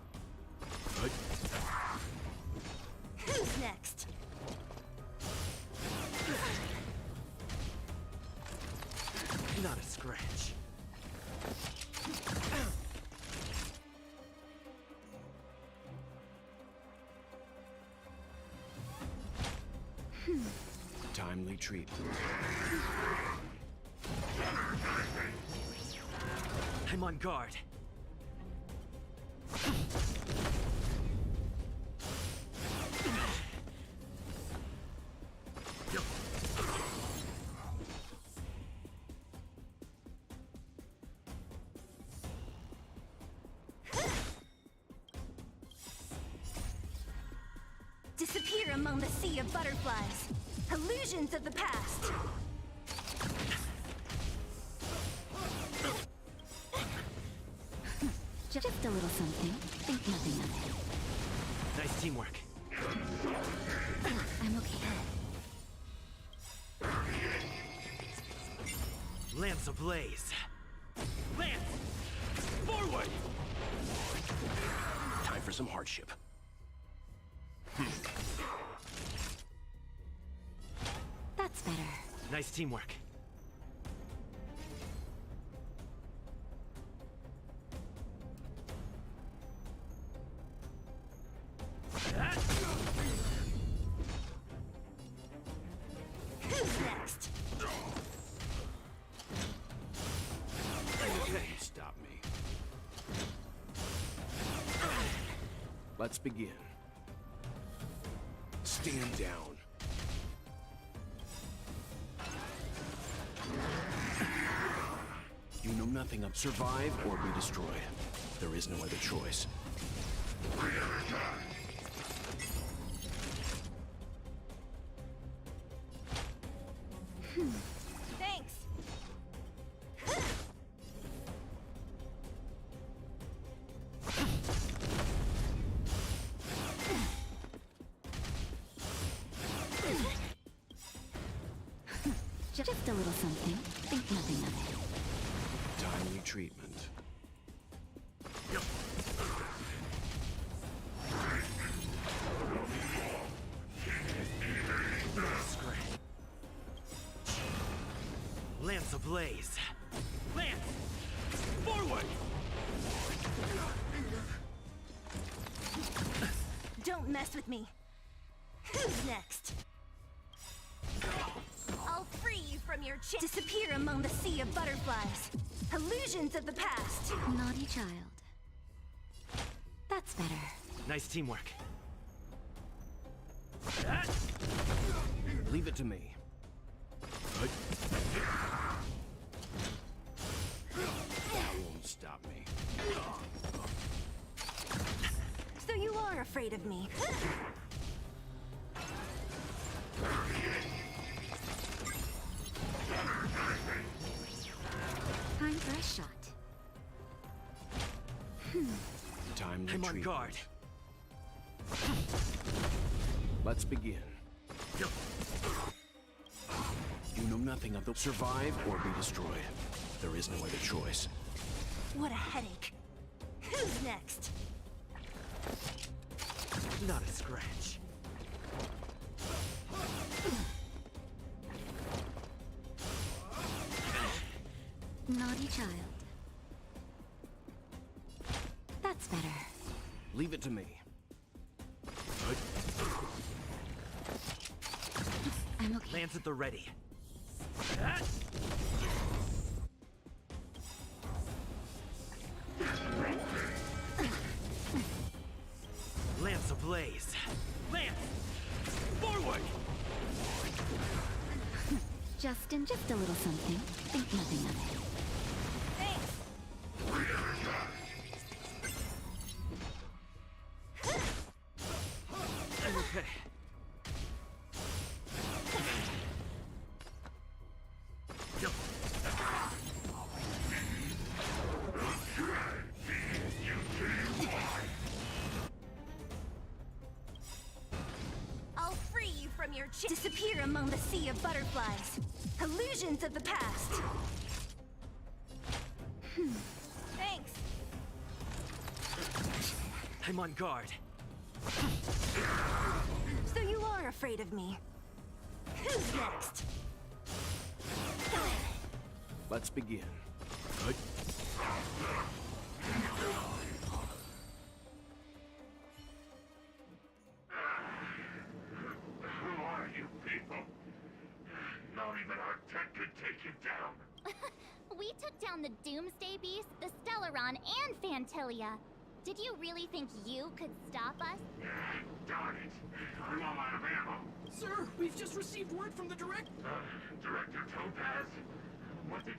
Who's next? Not a scratch. Timely treatment. I'm on guard. Disappear among the sea of butterflies. Illusions of the past. Just a little something. Think nothing of it. Nice teamwork. I'm okay. Lance ablaze! Lance! Forward! Time for some hardship. That's better. Nice teamwork. Who's next? Okay, stop me. Let's begin. Stand down. You know nothing of survive or be destroyed. There is no other choice. Thanks. Just a little something. Think nothing of it. Timely treatment. ablaze. Lance! Forward! Don't mess with me. Who's next? I'll free you from your disappear among the sea of butterflies. Illusions of the past. Naughty child. That's better. Nice teamwork. Leave it to me. That won't stop me. So you are afraid of me. Time for a shot. Time to I'm on retreat. guard. Let's begin. You know nothing of the survive or be destroyed. There is no other choice. What a headache. Who's next? Not a scratch. Naughty child. That's better. Leave it to me. I'm okay. Lance at the ready. Lance ablaze. Lance! Forward! Just a little something. Think nothing of it. Okay. I'll free you from your disappear among the sea of butterflies. Illusions of the past. Thanks. I'm on guard. So you are afraid of me. Who's next? Let's begin. Who are you people? Not even our tech could take you down. We took down the Doomsday Beast, the Stellaron, and Fantilia. Did you really think you could stop us? Darn it. I'm all out of ammo. Sir, we've just received word from the Director Topaz? What did...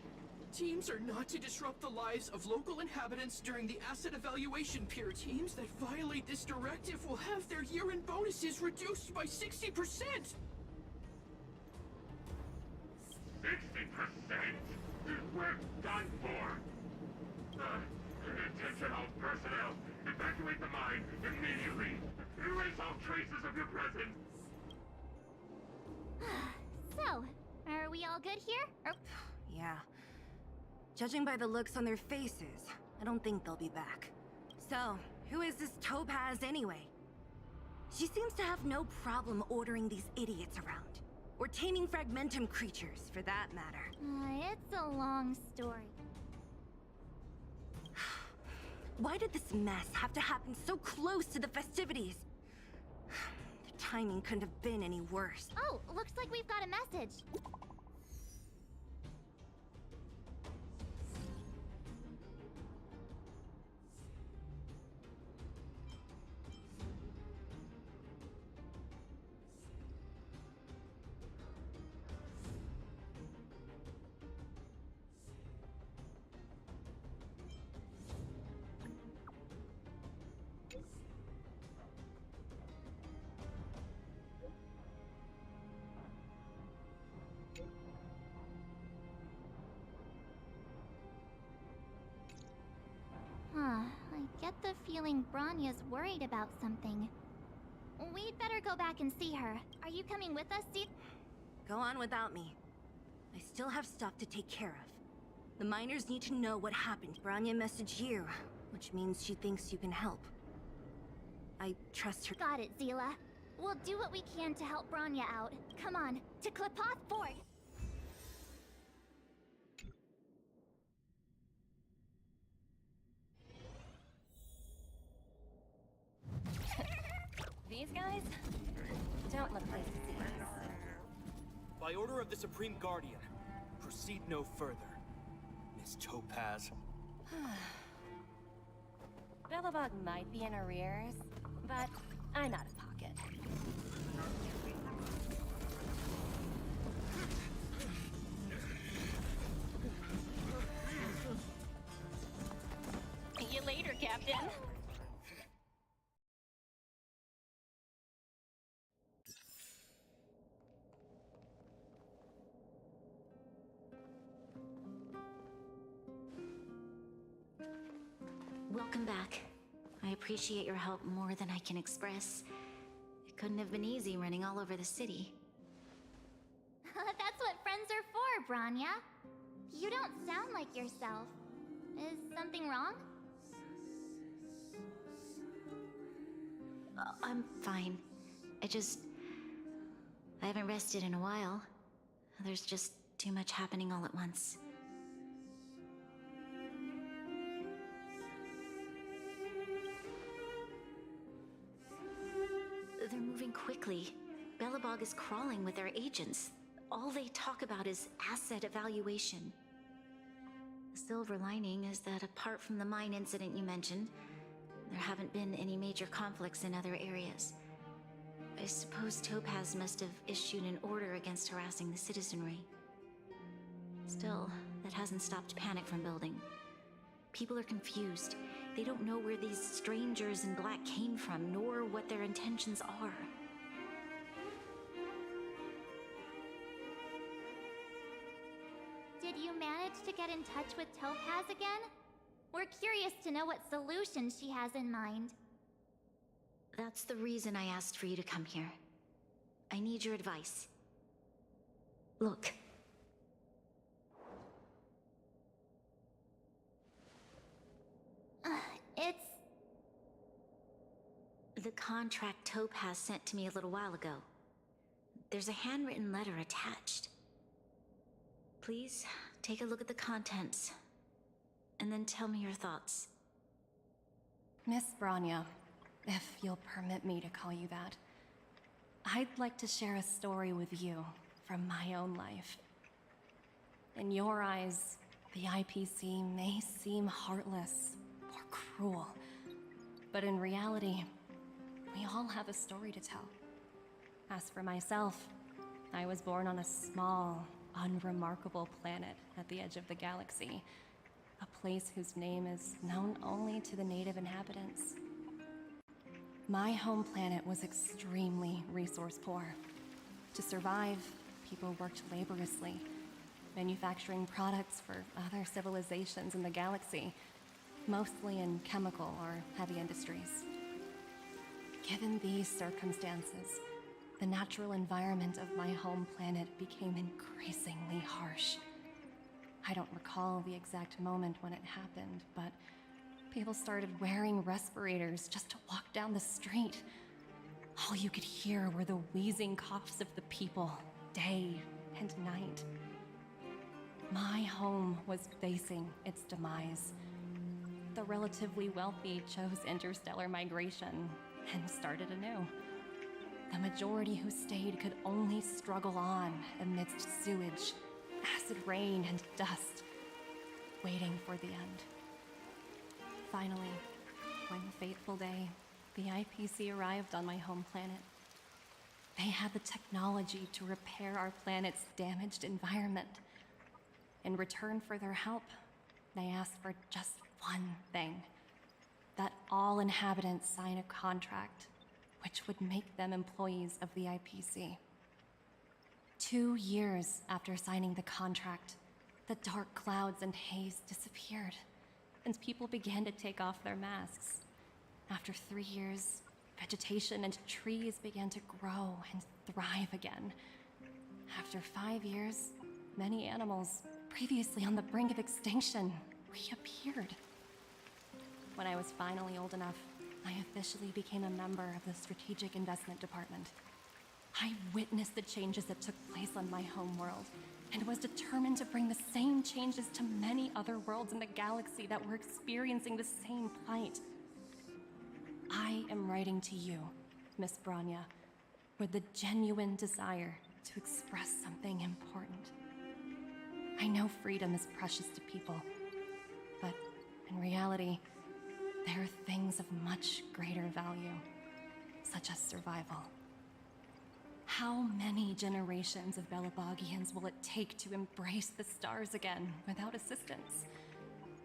Teams are not to disrupt the lives of local inhabitants during the asset evaluation period. Teams that violate this directive will have their year-end bonuses reduced by 60%! 60%? We're done for! Attention all personnel! Evacuate the mine immediately! Erase all traces of your presence! So, are we all good here? Or Yeah. Judging by the looks on their faces, I don't think they'll be back. So, who is this Topaz anyway? She seems to have no problem ordering these idiots around. Or taming fragmentum creatures, for that matter. it's a long story. Why did this mess have to happen so close to the festivities? The timing couldn't have been any worse. Oh, looks like we've got a message. I get the feeling Bronya's worried about something. We'd better go back and see her. Are you coming with us, Steve? Go on without me. I still have stuff to take care of. The miners need to know what happened. Bronya messaged you, which means she thinks you can help. I trust her. Got it, Zila. We'll do what we can to help Bronya out. Come on, to Klipoth Fort! guys? Don't look pleased to see us. By order of the Supreme Guardian, proceed no further, Miss Topaz. Bellabog might be in arrears, but I'm out of pocket. See you later, Captain. Welcome back. I appreciate your help more than I can express. It couldn't have been easy running all over the city. That's what friends are for, Branya. You don't sound like yourself. Is something wrong? I'm fine. I haven't rested in a while. There's just too much happening all at once. They're moving quickly. Bellabog is crawling with their agents. All they talk about is asset evaluation. The silver lining is that apart from the mine incident you mentioned, there haven't been any major conflicts in other areas. I suppose Topaz must have issued an order against harassing the citizenry. Still, that hasn't stopped panic from building. People are confused. They don't know where these strangers in black came from, nor what their intentions are. Did you manage to get in touch with Topaz again? We're curious to know what solution she has in mind. That's the reason I asked for you to come here. I need your advice. Look. It's... The contract Topaz sent to me a little while ago. There's a handwritten letter attached. Please, take a look at the contents, and then tell me your thoughts. Miss Branya, if you'll permit me to call you that, I'd like to share a story with you from my own life. In your eyes, the IPC may seem heartless or cruel, but in reality, we all have a story to tell. As for myself, I was born on a small, unremarkable planet at the edge of the galaxy, a place whose name is known only to the native inhabitants. My home planet was extremely resource poor. To survive, people worked laboriously, manufacturing products for other civilizations in the galaxy, mostly in chemical or heavy industries. Given these circumstances, the natural environment of my home planet became increasingly harsh. I don't recall the exact moment when it happened, but people started wearing respirators just to walk down the street. All you could hear were the wheezing coughs of the people, day and night. My home was facing its demise. The relatively wealthy chose interstellar migration and started anew. The majority who stayed could only struggle on amidst sewage, acid rain, and dust, waiting for the end. Finally, one fateful day, the IPC arrived on my home planet. They had the technology to repair our planet's damaged environment. In return for their help, they asked for just one thing: that all inhabitants sign a contract which would make them employees of the IPC. 2 years after signing the contract, the dark clouds and haze disappeared, and people began to take off their masks. After 3 years, vegetation and trees began to grow and thrive again. After 5 years, many animals, previously on the brink of extinction, reappeared. When I was finally old enough, I officially became a member of the Strategic Investment Department. I witnessed the changes that took place on my homeworld, and was determined to bring the same changes to many other worlds in the galaxy that were experiencing the same plight. I am writing to you Miss Branya, were the genuine desire to express something important. I know freedom is precious to people, but in reality, there are things of much greater value, such as survival. How many generations of Belabogians will it take to embrace the stars again without assistance?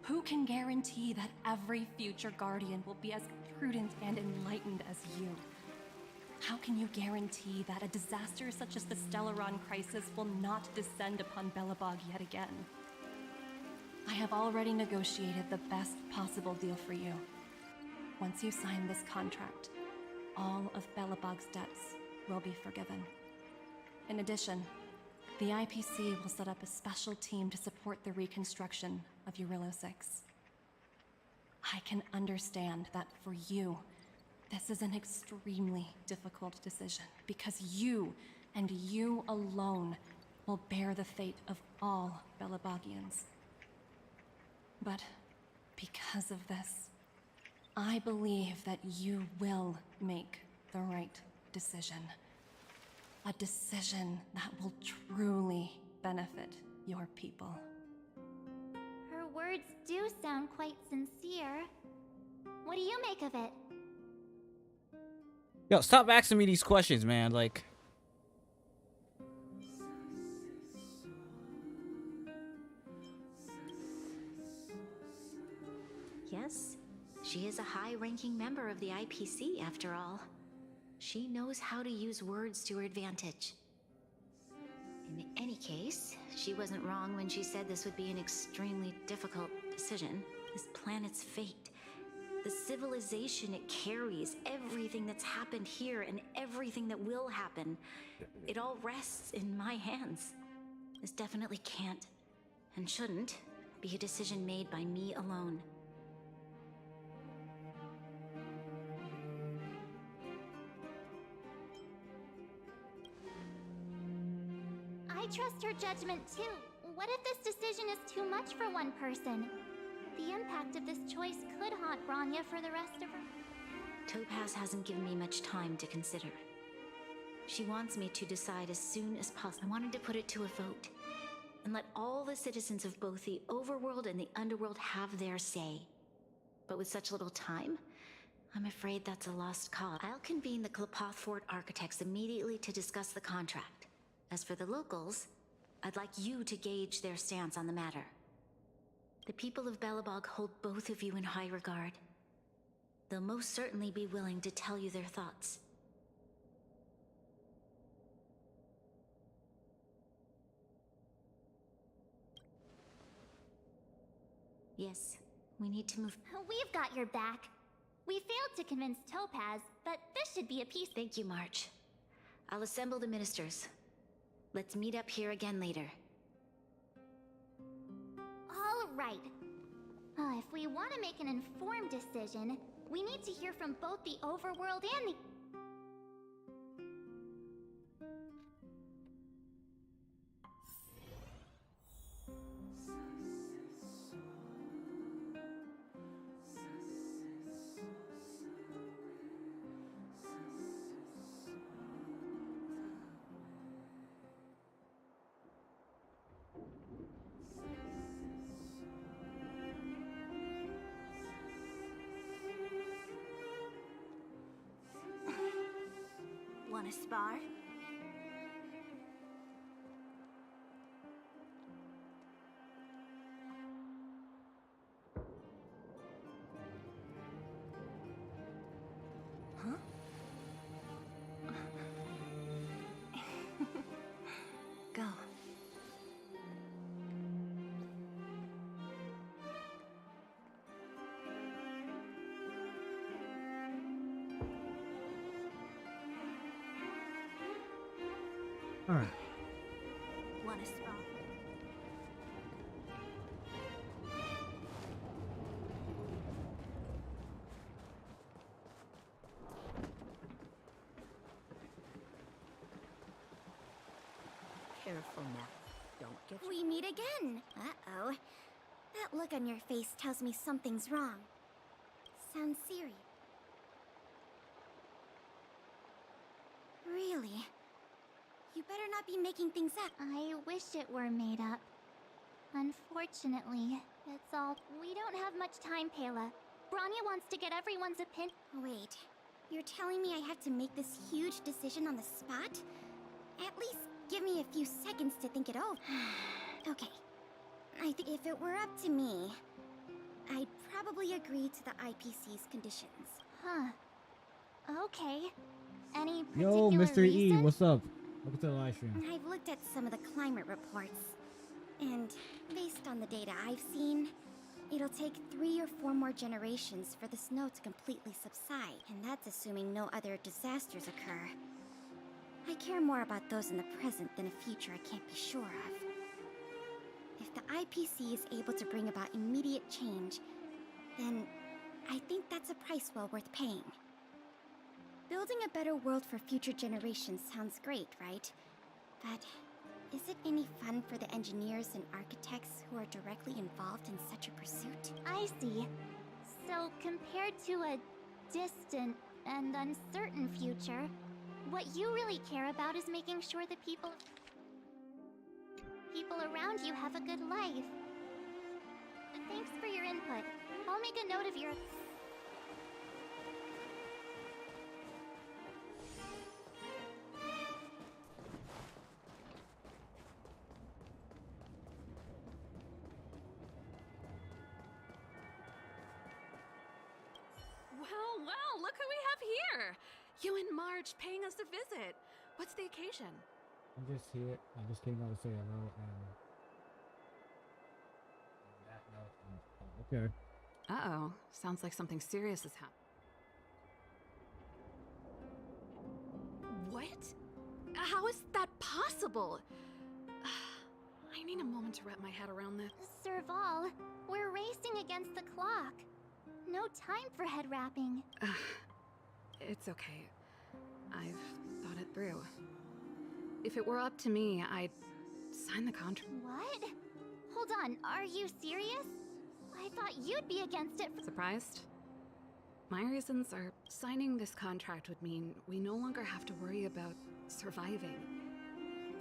Who can guarantee that every future Guardian will be as prudent and enlightened as you? How can you guarantee that a disaster such as the Stellaron crisis will not descend upon Belobog yet again? I have already negotiated the best possible deal for you. Once you sign this contract, all of Belobog's debts will be forgiven. In addition, the IPC will set up a special team to support the reconstruction of Eurillo 6. I can understand that for you, this is an extremely difficult decision because you, and you alone, will bear the fate of all Belabogians. But because of this, I believe that you will make the right decision. A decision that will truly benefit your people. Her words do sound quite sincere. What do you make of it? Yo, stop asking me these questions, man. Like, Yes, she is a high-ranking member of the IPC, after all. She knows how to use words to her advantage. In any case, she wasn't wrong when she said this would be an extremely difficult decision. This planet's fate, the civilization it carries, everything that's happened here and everything that will happen, it all rests in my hands. This definitely can't, and shouldn't, be a decision made by me alone. I trust her judgment too. What if this decision is too much for one person? The impact of this choice could haunt Branya for the rest of her... Topaz hasn't given me much time to consider. She wants me to decide as soon as possible. I wanted to put it to a vote, and let all the citizens of both the Overworld and the Underworld have their say. But with such little time, I'm afraid that's a lost cause. I'll convene the Klapothfort architects immediately to discuss the contract. As for the locals, I'd like you to gauge their stance on the matter. The people of Belobog hold both of you in high regard. They'll most certainly be willing to tell you their thoughts. Yes, we need to move. We've got your back. We failed to convince Topaz, but this should be a piece. Thank you, March. I'll assemble the ministers. Let's meet up here again later. All right. If we want to make an informed decision, we need to hear from both the Overworld and the... Want to spar? Huh? Go. All right. Want to spar? Careful now. Don't get... We meet again. Uh-oh. That look on your face tells me something's wrong. Sounds serious. Really? You better not be making things up. I wish it were made up. Unfortunately, it's all... We don't have much time, Pela. Branya wants to get everyone's opinion. Wait, you're telling me I have to make this huge decision on the spot? At least give me a few seconds to think it over. Okay. I think if it were up to me, I'd probably agree to the IPC's conditions. Huh. Okay. Any Yo, particular Mr. E, reason? what's up? Welcome to the live stream. I've looked at some of the climate reports, and based on the data I've seen, it'll take 3 or 4 more generations for the snow to completely subside, and that's assuming no other disasters occur. I care more about those in the present than a future I can't be sure of. If the IPC is able to bring about immediate change, then I think that's a price well worth paying. Building a better world for future generations sounds great, right? But is it any fun for the engineers and architects who are directly involved in such a pursuit? I see. So, compared to a distant and uncertain future, what you really care about is making sure the people around you have a good life. Thanks for your input. I'll make a note of your... Well, look who we have here! You and Marge paying us a visit. What's the occasion? I'm just here. I just came out to say hello and that note. Okay. Uh-oh. Sounds like something serious has happened. What? How is that possible? I need a moment to wrap my head around this. Serval, we're racing against the clock. No time for head wrapping. It's okay. I've thought it through. If it were up to me, I'd sign the contract. What? Hold on, are you serious? I thought you'd be against it. Surprised? My reasons are signing this contract would mean we no longer have to worry about surviving.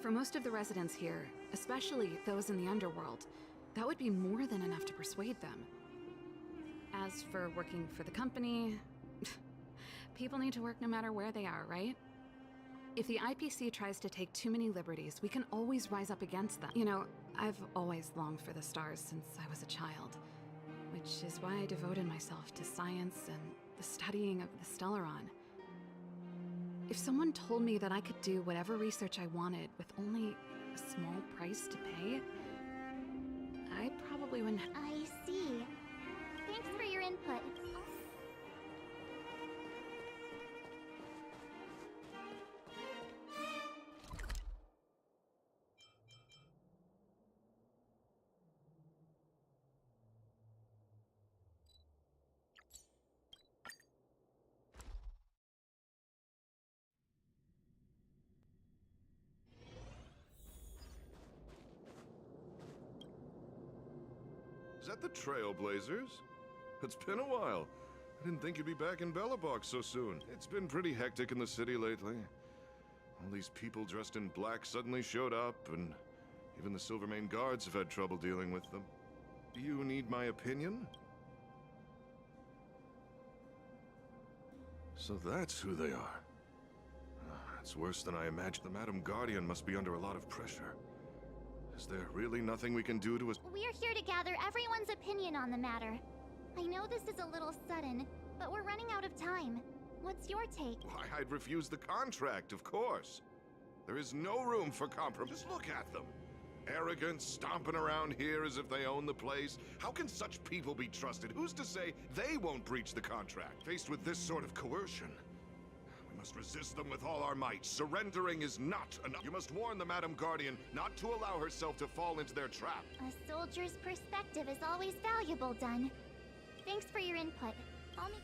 For most of the residents here, especially those in the underworld, that would be more than enough to persuade them. As for working for the company, people need to work no matter where they are, right? If the IPC tries to take too many liberties, we can always rise up against them. You know, I've always longed for the stars since I was a child, which is why I devoted myself to science and the studying of the Stellaron. If someone told me that I could do whatever research I wanted with only a small price to pay, I probably wouldn't. I see. Thanks for your input. Is that the Trailblazers? It's been a while. I didn't think you'd be back in Belobog so soon. It's been pretty hectic in the city lately. All these people dressed in black suddenly showed up, and even the Silvermane guards have had trouble dealing with them. Do you need my opinion? So that's who they are. It's worse than I imagined. The Madam Guardian must be under a lot of pressure. Is there really nothing we can do to... We're here to gather everyone's opinion on the matter. I know this is a little sudden, but we're running out of time. What's your take? Why, I'd refuse the contract, of course. There is no room for compromise. Just look at them. Arrogant, stomping around here as if they own the place. How can such people be trusted? Who's to say they won't breach the contract? Faced with this sort of coercion, we must resist them with all our might. Surrendering is not enough. You must warn the Madam Guardian not to allow herself to fall into their trap. A soldier's perspective is always valuable, Dun. Thanks for your input. I'll make...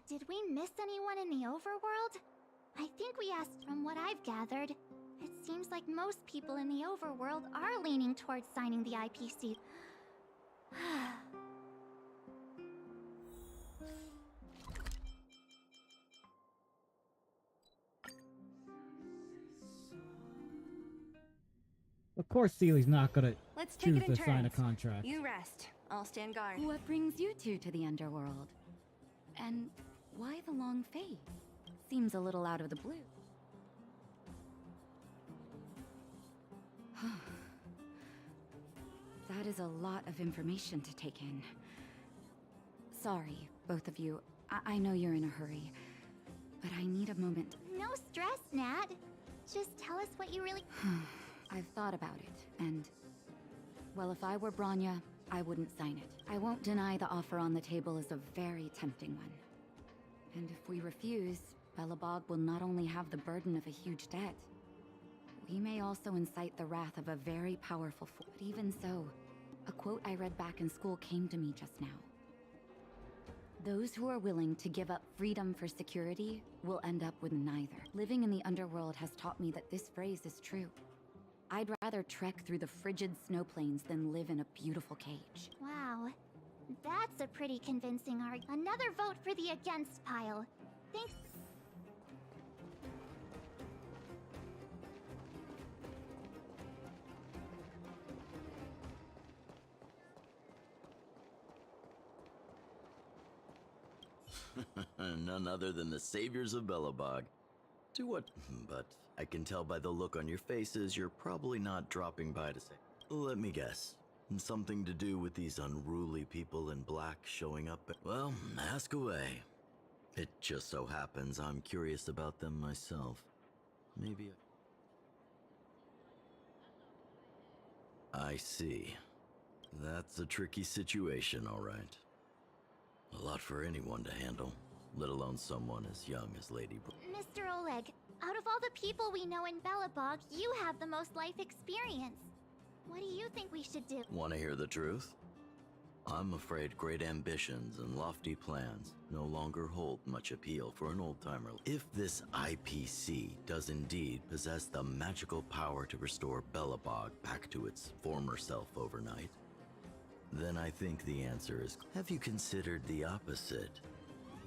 Did we miss anyone in the overworld? I think we asked. From what I've gathered, it seems like most people in the overworld are leaning towards signing the IPC. Of course, Seely's not gonna Let's take choose it in to sign a turns. contract. You rest. I'll stand guard. What brings you two to the underworld? And why the long face? Seems a little out of the blue. That is a lot of information to take in. Sorry, both of you. I know you're in a hurry, but I need a moment. No stress, Nat. Just tell us what you really... I've thought about it, and... well, if I were Bronya, I wouldn't sign it. I won't deny the offer on the table is a very tempting one. And if we refuse, Belobog will not only have the burden of a huge debt, we may also incite the wrath of a very powerful force. But even so, a quote I read back in school came to me just now. Those who are willing to give up freedom for security will end up with neither. Living in the underworld has taught me that this phrase is true. I'd rather trek through the frigid snow plains than live in a beautiful cage. Wow. That's a pretty convincing argument. Another vote for the against pile. Thanks. None other than the saviors of Belobog. To what? But I can tell by the look on your faces you're probably not dropping by to say. Let me guess. Something to do with these unruly people in black showing up? Well, ask away. It just so happens I'm curious about them myself. Maybe I see. That's a tricky situation, all right. A lot for anyone to handle, let alone someone as young as Lady Mr. Oleg, out of all the people we know in Belobog, you have the most life experience. What do you think we should do? Want to hear the truth? I'm afraid great ambitions and lofty plans no longer hold much appeal for an old-timer. If this IPC does indeed possess the magical power to restore Belobog back to its former self overnight, then I think the answer is, have you considered the opposite?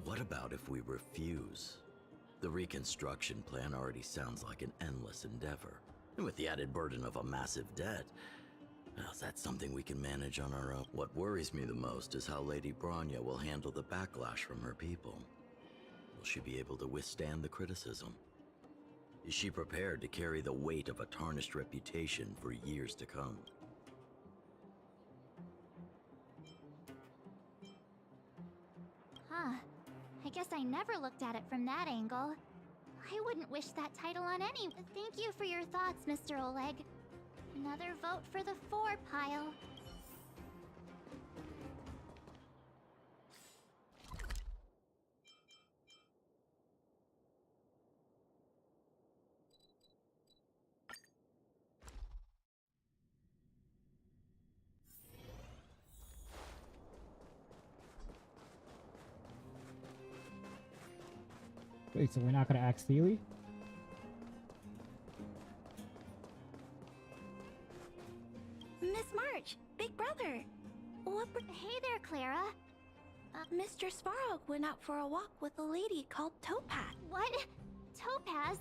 What about if we refuse? The reconstruction plan already sounds like an endless endeavor. And with the added burden of a massive debt, well, that's something we can manage on our own. What worries me the most is how Lady Bronya will handle the backlash from her people. Will she be able to withstand the criticism? Is she prepared to carry the weight of a tarnished reputation for years to come? Huh. I guess I never looked at it from that angle. I wouldn't wish that title on any... Thank you for your thoughts, Mr. Oleg. Another vote for the 4 pile. Wait, so we're not gonna ask Seely? Miss March, big brother. Hey there, Clara. Mr. Svarog went out for a walk with a lady called Topaz. What? Topaz?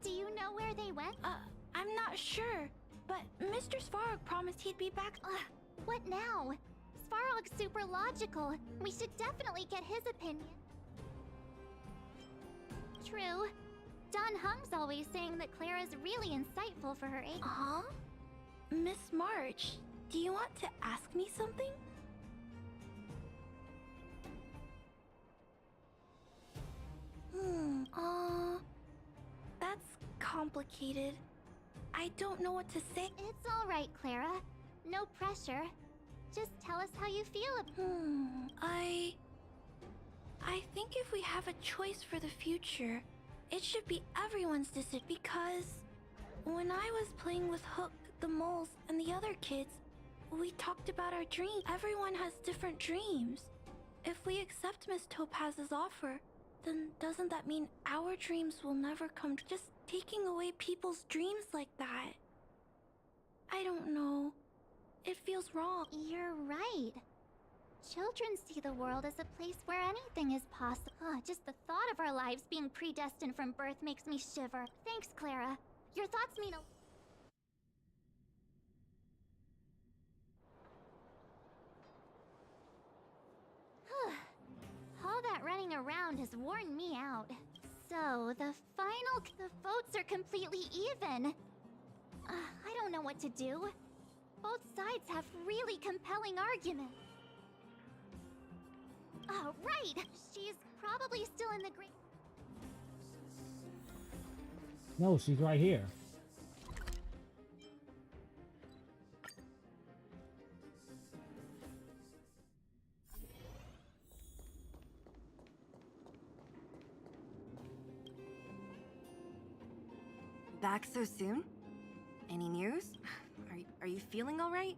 Do you know where they went? I'm not sure, but Mr. Svarog promised he'd be back. What now? Svarog's super logical. We should definitely get his opinion. True. Don Hung's always saying that Clara's really insightful for her age. Huh? Miss March, do you want to ask me something? That's complicated. I don't know what to say. It's all right, Clara. No pressure. Just tell us how you feel. I think if we have a choice for the future, it should be everyone's decision, because when I was playing with Hook, the moles, and the other kids, we talked about our dreams. Everyone has different dreams. If we accept Miss Topaz's offer, then doesn't that mean our dreams will never come? Just taking away people's dreams like that, I don't know. It feels wrong. You're right. Children see the world as a place where anything is possible. Just the thought of our lives being predestined from birth makes me shiver. Thanks, Clara. Your thoughts mean a... All that running around has worn me out. So, the votes are completely even. I don't know what to do. Both sides have really compelling arguments. Oh, right! She's probably still in the great... No, she's right here. Back so soon? Any news? Are you feeling all right?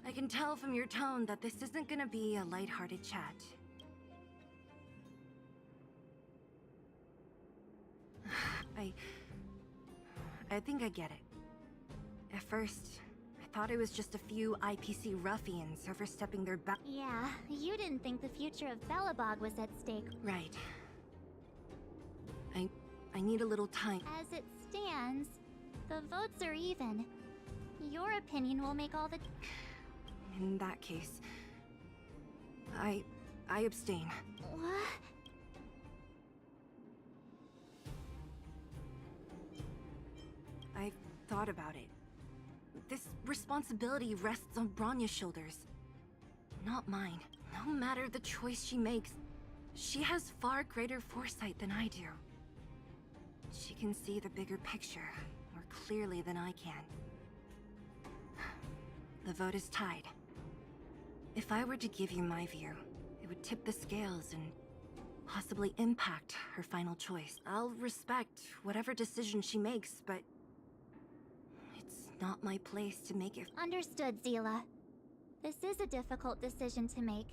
I can tell from your tone that this isn't gonna be a lighthearted chat. I think I get it. At first, I thought it was just a few IPC ruffians overstepping their bounds. Yeah, you didn't think the future of Belobog was at stake. Right. I need a little time. As it stands, the votes are even. Your opinion will make all the... In that case, I abstain. What? I've thought about it. This responsibility rests on Bronya's shoulders, not mine. No matter the choice she makes, she has far greater foresight than I do. She can see the bigger picture more clearly than I can. The vote is tied. If I were to give you my view, it would tip the scales and possibly impact her final choice. I'll respect whatever decision she makes, but it's not my place to make it. Understood, Zila. This is a difficult decision to make,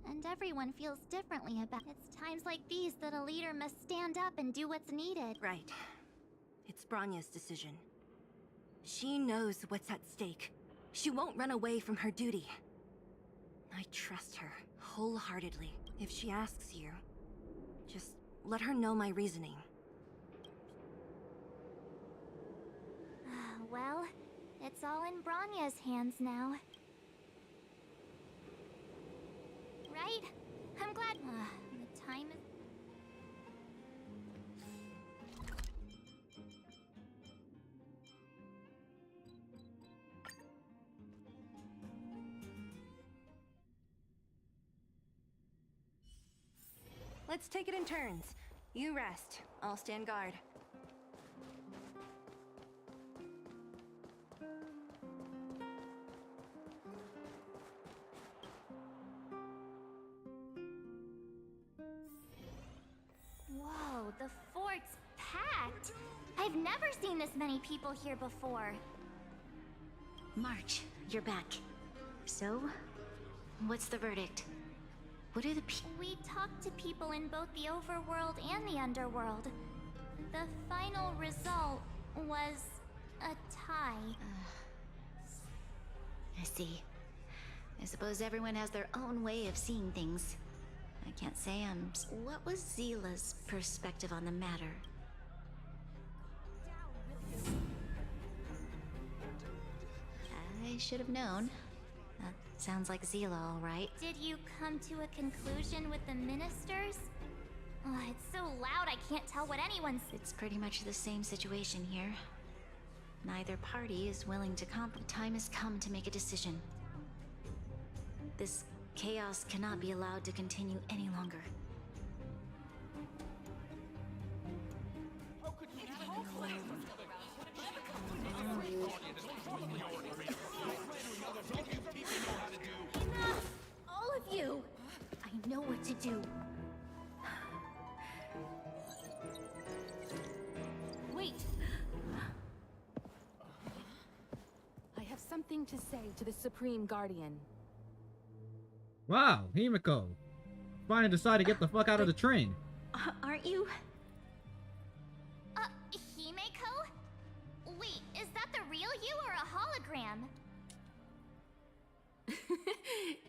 and everyone feels differently about it. It's times like these that a leader must stand up and do what's needed. Right. It's Bronya's decision. She knows what's at stake. She won't run away from her duty. I trust her wholeheartedly. If she asks you, just let her know my reasoning. Well, it's all in Bronya's hands now. Right? I'm glad... the time is... Let's take it in turns. You rest. I'll stand guard. Whoa, the fort's packed! I've never seen this many people here before. March, you're back. So, what's the verdict? What are the We talked to people in both the overworld and the underworld. The final result was a tie. I see. I suppose everyone has their own way of seeing things. I can't say I'm... What was Zila's perspective on the matter? I should have known. That sounds like Zila, all right. Did you come to a conclusion with the ministers? Oh, it's so loud I can't tell what anyone's... It's pretty much the same situation here. Neither party is willing to compromise. The time has come to make a decision. This chaos cannot be allowed to continue any longer. Enough! All of you! I know what to do. Wait! I have something to say to the Supreme Guardian. Wow, Himiko. Finally decided to get the fuck out of the train. Aren't you? Himiko? Wait, is that the real you or a hologram?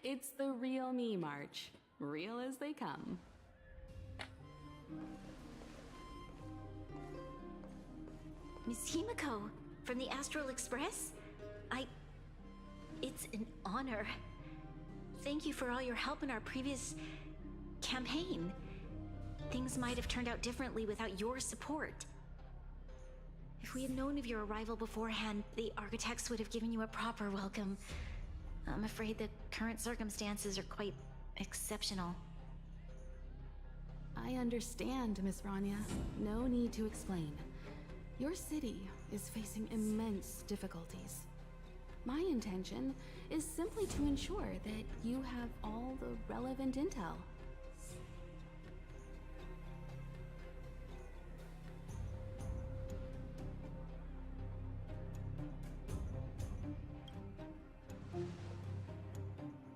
It's the real me, March. Real as they come. Miss Himiko, from the Astral Express? It's an honor. Thank you for all your help in our previous campaign. Things might have turned out differently without your support. If we had known of your arrival beforehand, the architects would have given you a proper welcome. I'm afraid the current circumstances are quite exceptional. I understand, Miss Rania. No need to explain. Your city is facing immense difficulties. My intention is simply to ensure that you have all the relevant intel.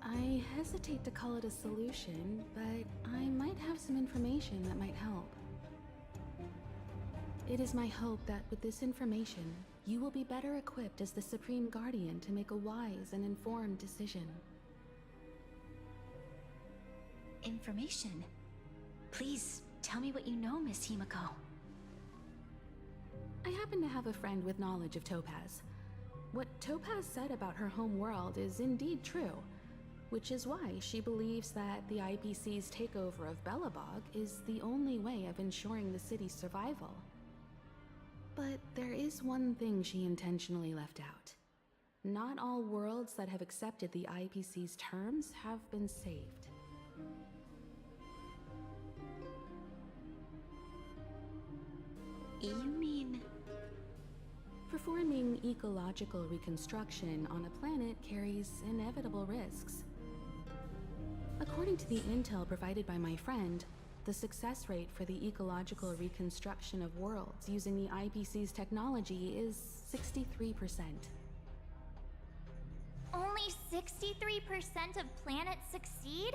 I hesitate to call it a solution, but I might have some information that might help. It is my hope that with this information, you will be better equipped as the Supreme Guardian to make a wise and informed decision. Information? Please, tell me what you know, Miss Himiko. I happen to have a friend with knowledge of Topaz. What Topaz said about her home world is indeed true, which is why she believes that the IPC's takeover of Belobog is the only way of ensuring the city's survival. But there is one thing she intentionally left out. Not all worlds that have accepted the IPC's terms have been saved. You mean... Performing ecological reconstruction on a planet carries inevitable risks. According to the intel provided by my friend, the success rate for the ecological reconstruction of worlds using the IPC's technology is 63%. Only 63% of planets succeed?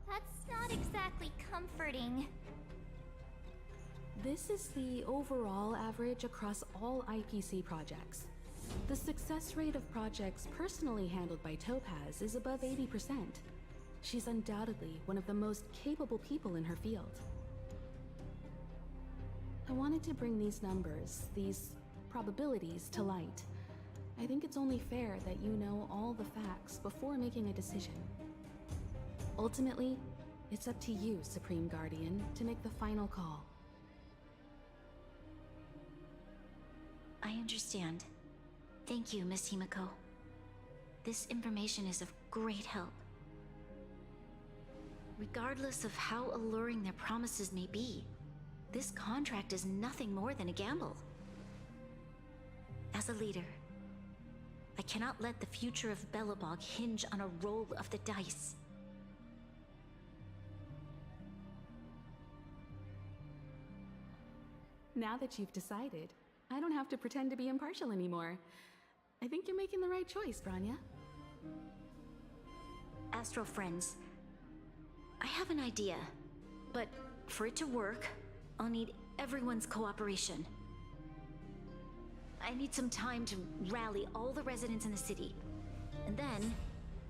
That's not exactly comforting. This is the overall average across all IPC projects. The success rate of projects personally handled by Topaz is above 80%. She's undoubtedly one of the most capable people in her field. I wanted to bring these numbers, these probabilities, to light. I think it's only fair that you know all the facts before making a decision. Ultimately, it's up to you, Supreme Guardian, to make the final call. I understand. Thank you, Miss Himiko. This information is of great help. Regardless of how alluring their promises may be, this contract is nothing more than a gamble. As a leader, I cannot let the future of Belobog hinge on a roll of the dice. Now that you've decided, I don't have to pretend to be impartial anymore. I think you're making the right choice, Branya. Astral friends, I have an idea, but for it to work, I'll need everyone's cooperation. I need some time to rally all the residents in the city, and then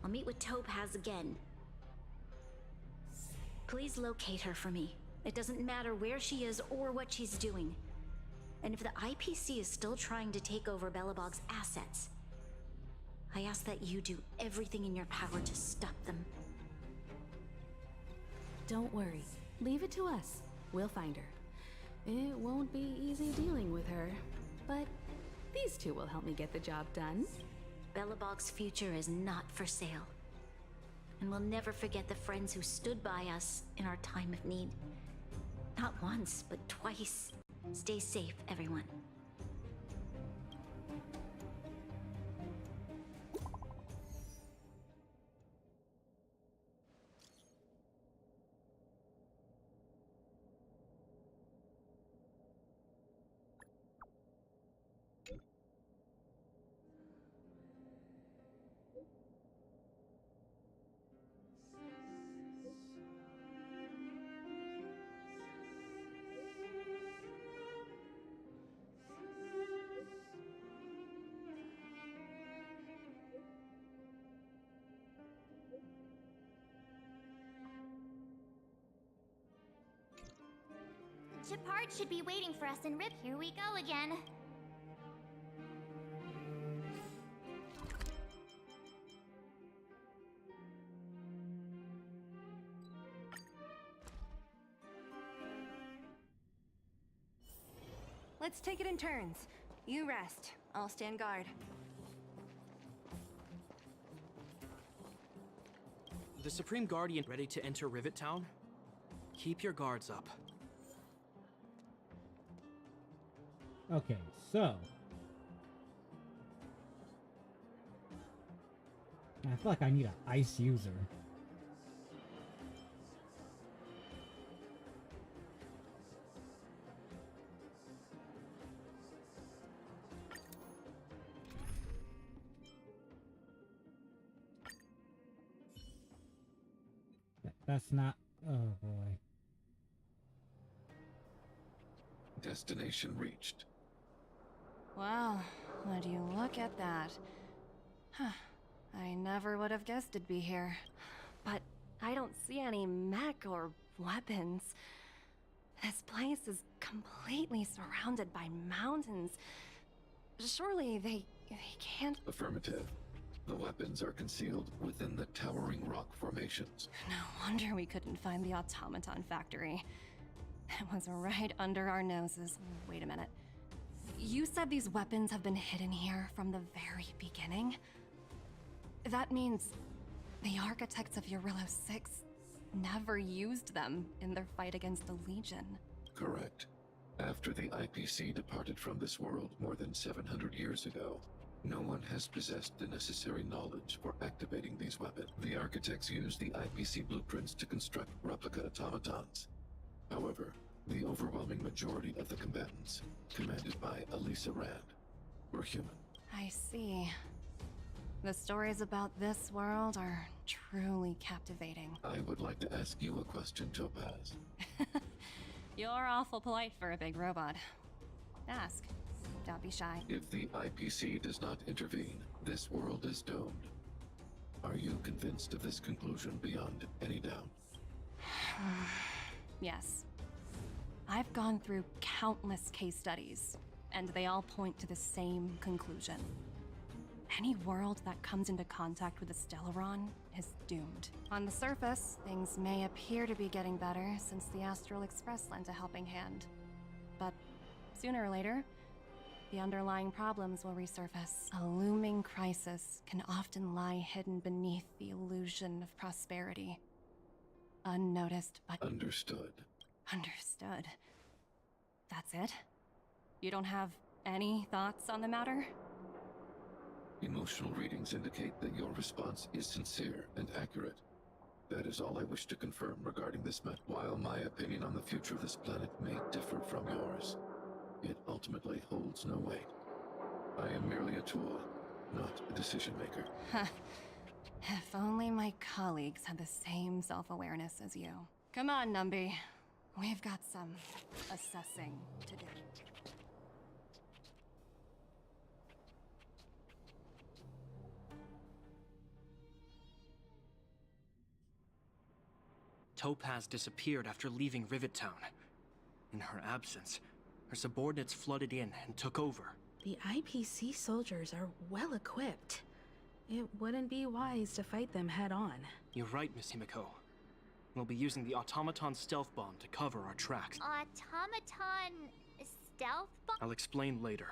I'll meet with Topaz again. Please locate her for me. It doesn't matter where she is or what she's doing. And if the IPC is still trying to take over Belobog's assets, I ask that you do everything in your power to stop them. Don't worry. Leave it to us. We'll find her. It won't be easy dealing with her, but these two will help me get the job done. Belobog's future is not for sale. And we'll never forget the friends who stood by us in our time of need. Not once, but twice. Stay safe, everyone. bunch of parts should be waiting for us in Rip. Here we go again. Let's take it in turns. You rest. I'll stand guard. The Supreme Guardian ready to enter Rivet Town? Keep your guards up. Okay, so I feel like I need an ice user. That's not. Oh boy. Destination reached. Wow, would you look at that? Huh. I never would have guessed it'd be here. But I don't see any mech or weapons. This place is completely surrounded by mountains. Surely they can't... Affirmative. The weapons are concealed within the towering rock formations. No wonder we couldn't find the automaton factory. It was right under our noses. Wait a minute. You said these weapons have been hidden here from the very beginning? That means the architects of Eurillo 6 never used them in their fight against the Legion. Correct. After the IPC departed from this world more than 700 years ago, no one has possessed the necessary knowledge for activating these weapons. The architects used the IPC blueprints to construct replica automatons. However, the overwhelming majority of the combatants, commanded by Elisa Rand, were human. I see. The stories about this world are truly captivating. I would like to ask you a question, Topaz. You're awful polite for a big robot. Ask. Don't be shy. If the IPC does not intervene, this world is doomed. Are you convinced of this conclusion beyond any doubt? Yes. I've gone through countless case studies, and they all point to the same conclusion. Any world that comes into contact with a Stellaron is doomed. On the surface, things may appear to be getting better since the Astral Express lent a helping hand. But sooner or later, the underlying problems will resurface. A looming crisis can often lie hidden beneath the illusion of prosperity. Unnoticed, but... Understood. Understood. That's it? You don't have any thoughts on the matter? Emotional readings indicate that your response is sincere and accurate. That is all I wish to confirm regarding this matter. While my opinion on the future of this planet may differ from yours, it ultimately holds no weight. I am merely a tool, not a decision maker. If only my colleagues had the same self-awareness as you. Come on, Numby. We've got some assessing to do. Topaz disappeared after leaving Rivet Town. In her absence, her subordinates flooded in and took over. The IPC soldiers are well equipped. It wouldn't be wise to fight them head on. You're right, Miss Himiko. We'll be using the automaton stealth bomb to cover our tracks. Automaton stealth bomb? I'll explain later.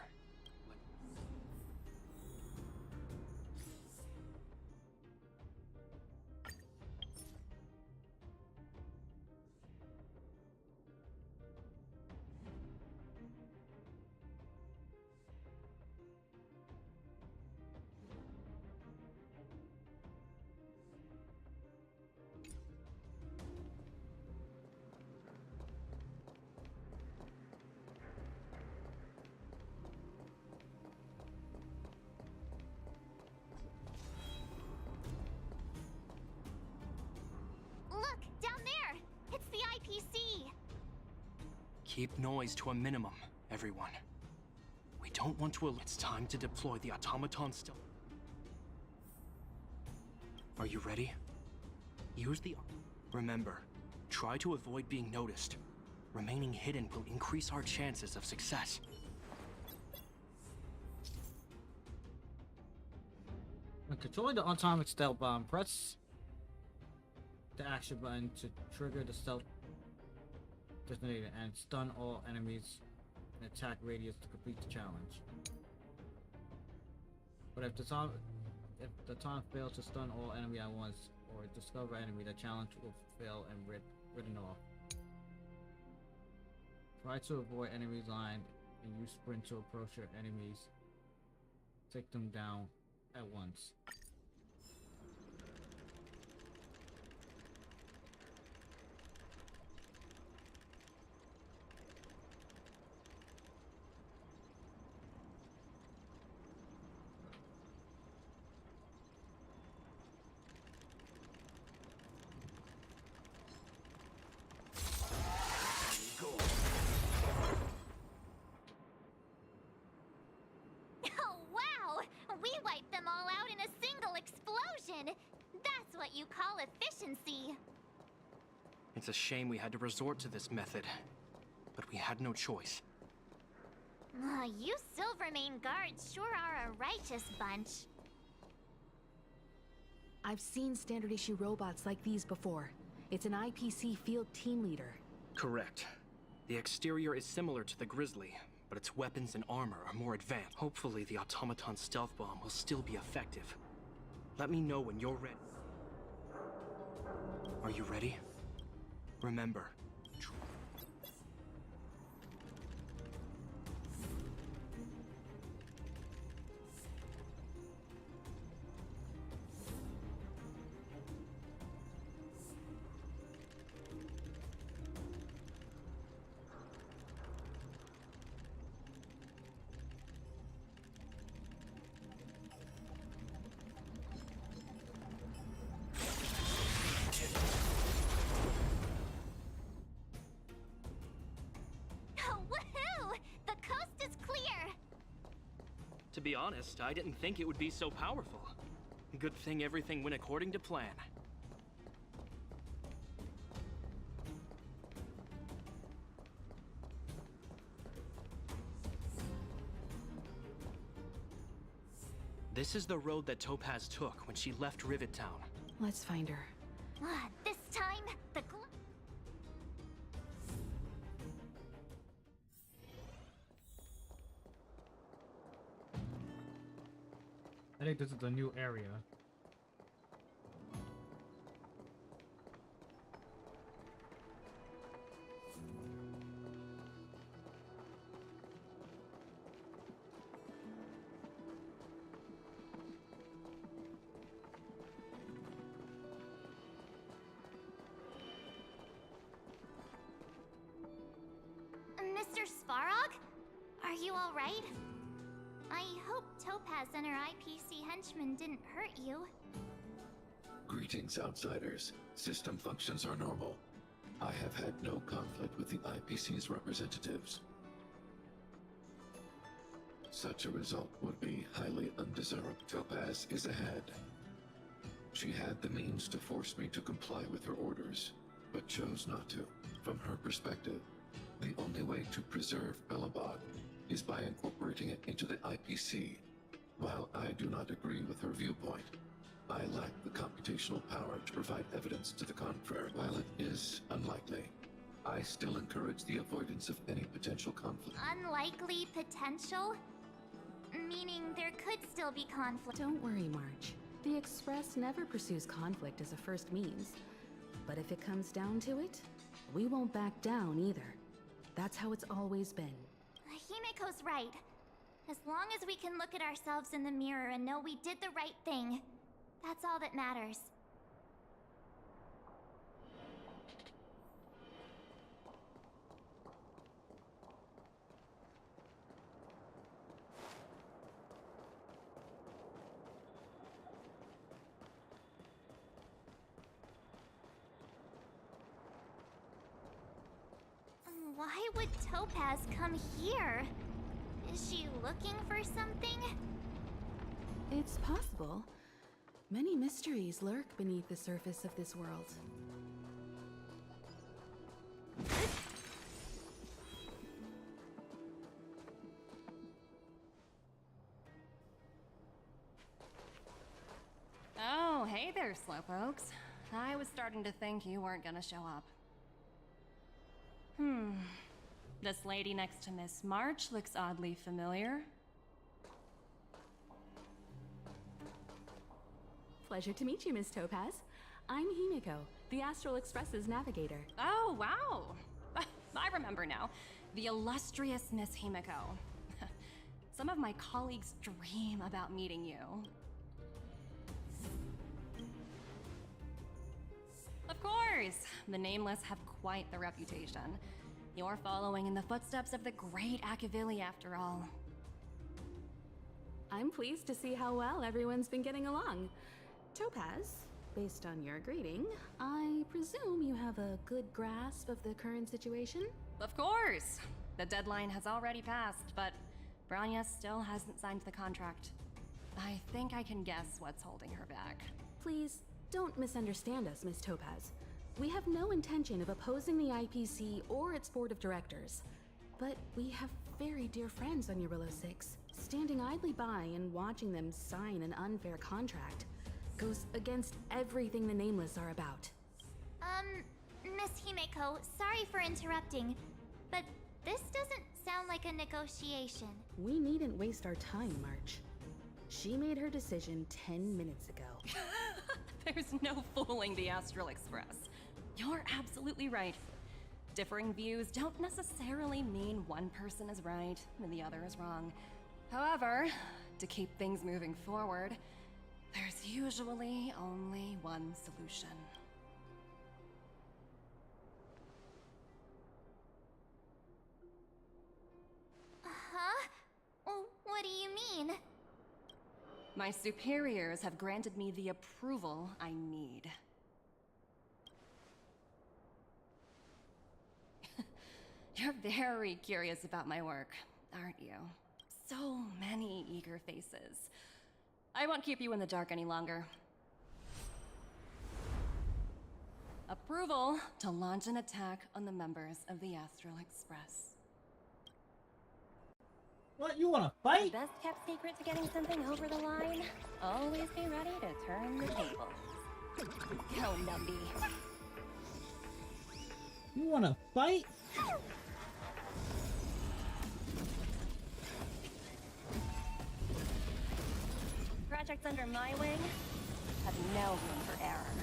Look, down there! It's the IPC! Keep noise to a minimum, everyone. We don't want to... It's time to deploy the automaton stealth. Are you ready? Use the... Remember, try to avoid being noticed. Remaining hidden will increase our chances of success. When controlling the atomic stealth bomb, press the action button to trigger the stealth detonator and stun all enemies in attack radius to complete the challenge. But if the taunt fails to stun all enemy at once or discover enemy, the challenge will fail and written off. Try to avoid enemies line and use sprint to approach your enemies. Take them down at once. Oh, wow! We wiped them all out in a single explosion! That's what you call efficiency! It's a shame we had to resort to this method, but we had no choice. You Silvermane guards sure are a righteous bunch. I've seen standard issue robots like these before. It's an IPC field team leader. Correct. The exterior is similar to the Grizzly, but its weapons and armor are more advanced. Hopefully the automaton stealth bomb will still be effective. Let me know when you're ready. Are you ready? Remember, Woohoo! The coast is clear! to be honest, I didn't think it would be so powerful. Good thing everything went according to plan. This is the road that Topaz took when she left Rivet Town. Let's find her. This time, the I think this is a new area. Mr. Svarog? Are you alright? I hope Topaz and her IPC henchmen didn't hurt you. Greetings, outsiders. System functions are normal. I have had no conflict with the IPC's representatives. Such a result would be highly undesirable. Topaz is ahead. She had the means to force me to comply with her orders, but chose not to. From her perspective, the only way to preserve Belobog is by incorporating it into the IPC. While I do not agree with her viewpoint, I lack the computational power to provide evidence to the contrary. While it is unlikely, I still encourage the avoidance of any potential conflict. Unlikely potential? Meaning there could still be conflict. Don't worry, March. The Express never pursues conflict as a first means. But if it comes down to it, we won't back down either. That's how it's always been. Himiko's right. As long as we can look at ourselves in the mirror and know we did the right thing, that's all that matters. Why would Topaz come here? Is she looking for something? It's possible. Many mysteries lurk beneath the surface of this world. slowpokes. I was starting to think you weren't gonna show up. This lady next to Miss March looks oddly familiar. Pleasure to meet you, Miss Topaz. I'm Himiko, the Astral Express's navigator. Oh, wow! I remember now. The illustrious Miss Himiko. Some of my colleagues dream about meeting you. Of course! The Nameless have quite the reputation. You're following in the footsteps of the great Akavili, after all. I'm pleased to see how well everyone's been getting along. Topaz, based on your greeting, I presume you have a good grasp of the current situation? Of course! The deadline has already passed, but Branya still hasn't signed the contract. I think I can guess what's holding her back. Please, don't misunderstand us, Miss Topaz. We have no intention of opposing the IPC or its board of directors. But we have very dear friends on Eurilla 6. Standing idly by and watching them sign an unfair contract goes against everything the Nameless are about. Miss Himeko, sorry for interrupting, but this doesn't sound like a negotiation. We needn't waste our time, March. She made her decision 10 minutes ago. There's no fooling the Astral Express. You're absolutely right. Differing views don't necessarily mean one person is right and the other is wrong. However, to keep things moving forward, there's usually only one solution. Huh? What do you mean? My superiors have granted me the approval I need. You're very curious about my work, aren't you? So many eager faces. I won't keep you in the dark any longer. Approval to launch an attack on the members of the Astral Express. What, you wanna fight? The best kept secret to getting something over the line? Always be ready to turn the tables. Go, Numby. You wanna fight? Projects under my wing have no room for error.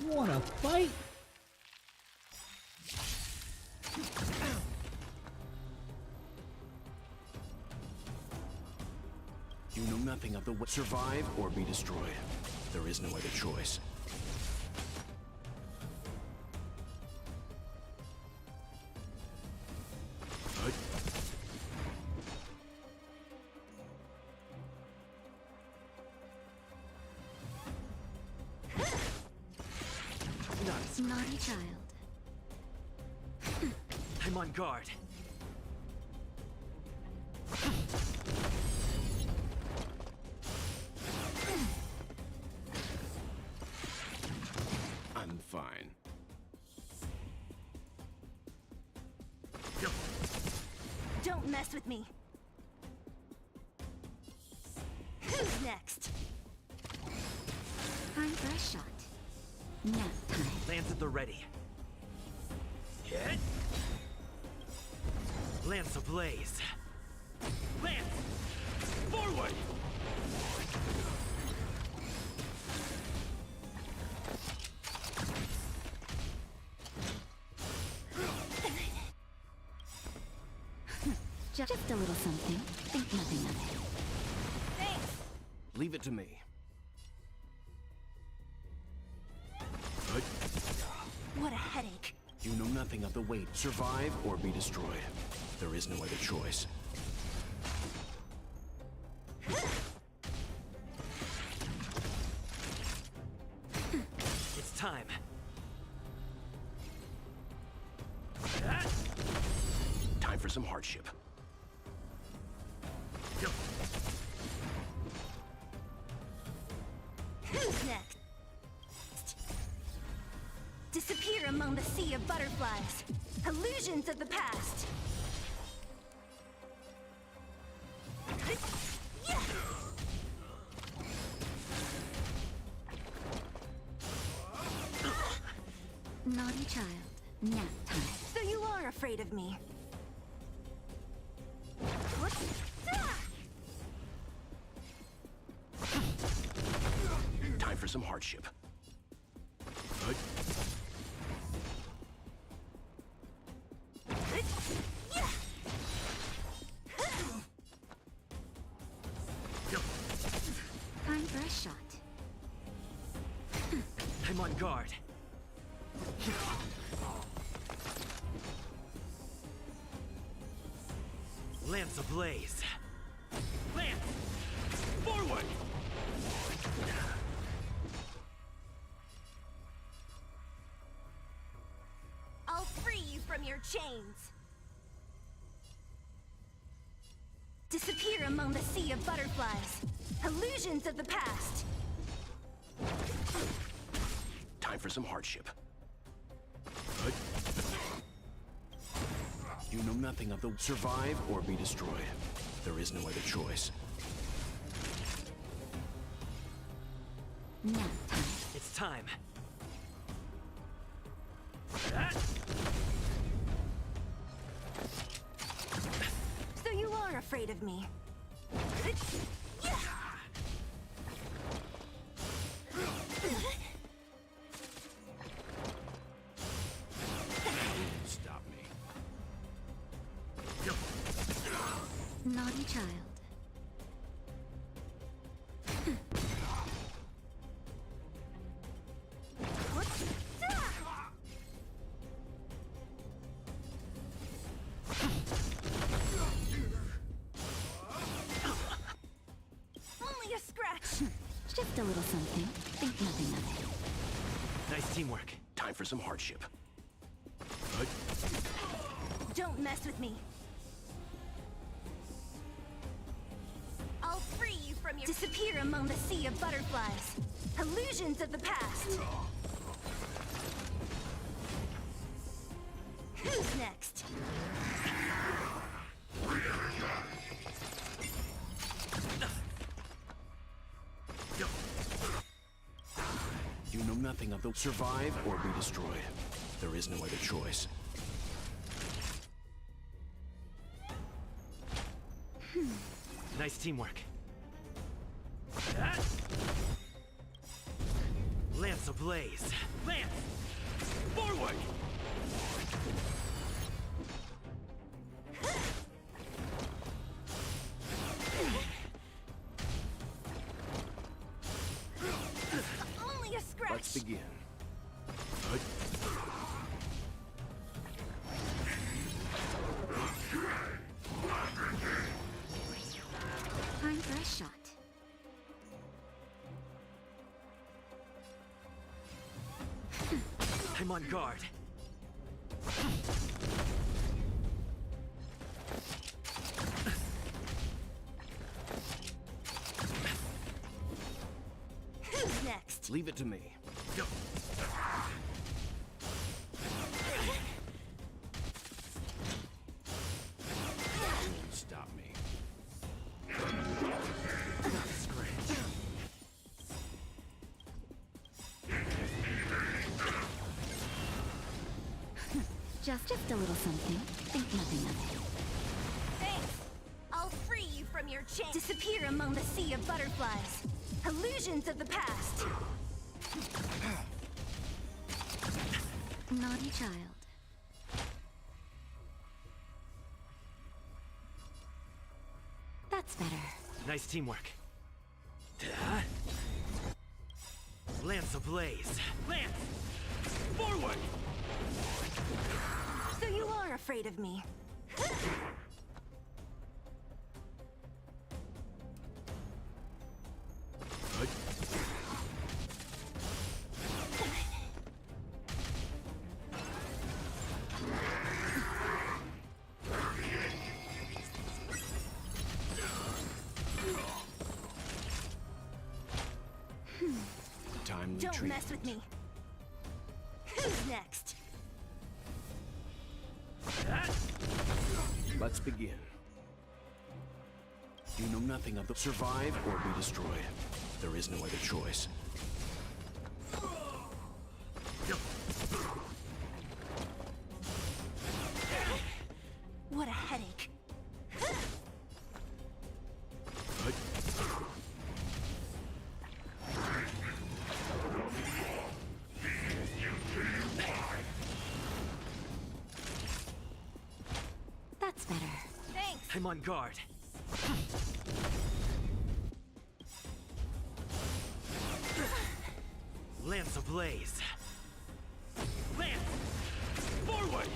You wanna fight? You know nothing of the way. Survive or be destroyed. There is no other choice. Naughty child. I'm on guard. I'm fine. Don't mess with me. Who's next? Time for a shot. Nap time. Lance at the ready. Hit! Lance ablaze. Lance! Forward! Just a little something. Think nothing of it. Thanks. Leave it to me. What a headache. You know nothing of the weight. Survive or be destroyed. There is no other choice. It's time. Time for some hardship. Who's next? Disappear among the sea of butterflies. Illusions of the past. Naughty child. Nap time. So you are afraid of me. Time for some hardship. Time for a shot. I'm on guard. Lance ablaze. Lance! Forward! I'll free you from your chains. Disappear among the sea of butterflies. Illusions of the past. Time for some hardship. You know nothing of the survive or be destroyed. There is no other choice. Nap time. It's time. So you are afraid of me. Stop me. Naughty child. Only a scratch. Just a little something. Think nothing of it. Nice teamwork. Time for some hardship. Don't mess with me. I'll free you from your... Disappear among the sea of butterflies. Illusions of the past. Who's next? You know nothing of the survive or be destroyed. There is no other choice. Nice teamwork. Lance ablaze. Lance! Forward! Only a scratch. Let's begin. Time for a shot. I'm on guard. Who's next? Leave it to me. Go. Stop me. Just a little something. Think nothing of it. Thanks. I'll free you from your chains. Disappear among the sea of butterflies. Illusions of the past. Naughty child. That's better. Nice teamwork. Lance ablaze. Lance! Forward! So you are afraid of me. Time to Don't retreat. mess with me. Who's next? Let's begin. You know nothing of the survive or be destroyed. There is no other choice. I'm on guard. Lance ablaze. Lance! Forward!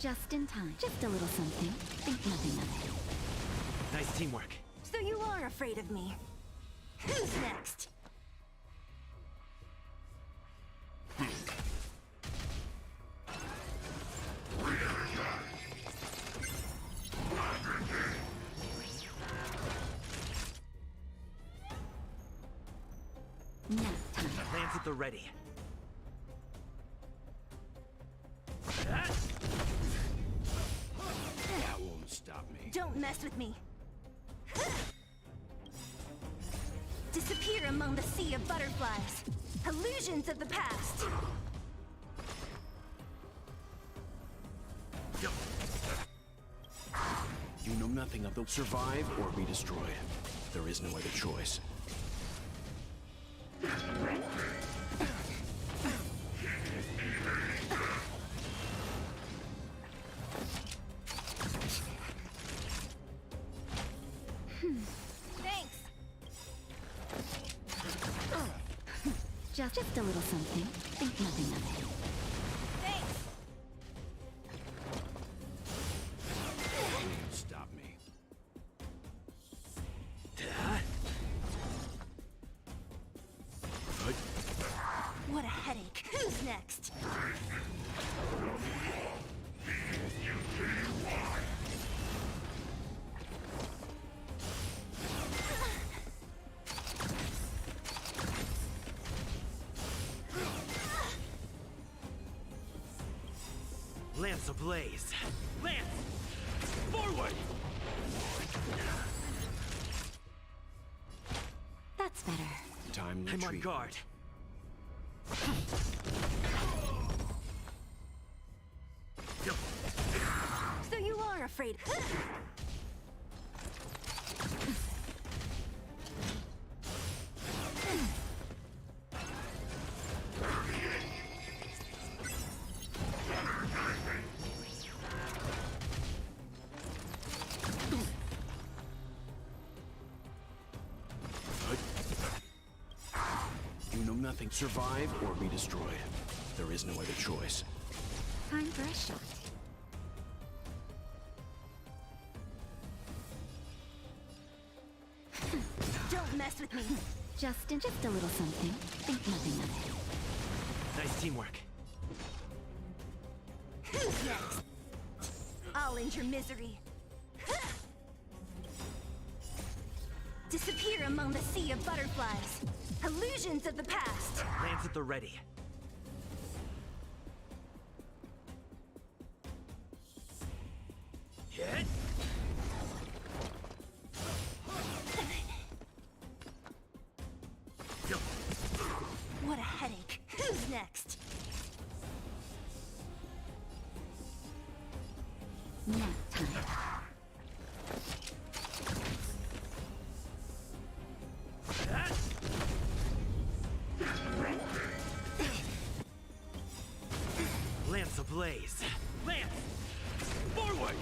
Just in time. Just a little something. Think nothing of it. Nice teamwork. So you are afraid of me. Who's next? Nap time. Lance at the ready. That won't stop me. Don't mess with me. Disappear among the sea of butterflies. Illusions of the past. You know nothing of the survive or be destroyed. There is no other choice. Thanks. Just a little something. Think nothing of it. Thanks. Won't stop me. What a headache. Who's next? Lance ablaze. Lance! Forward! That's better. Time I'm on retreat. guard. So you are afraid. You know nothing. Survive or be destroyed. There is no other choice. Time for a shot. Don't mess with me. Just a little something. Think nothing of it. Nice teamwork. Who's next? I'll end your misery. Disappear among the sea of butterflies. Illusions of the past. Lance at the ready. Hit! What a headache. Who's next? Nap time. Lance ablaze. Lance! Forward!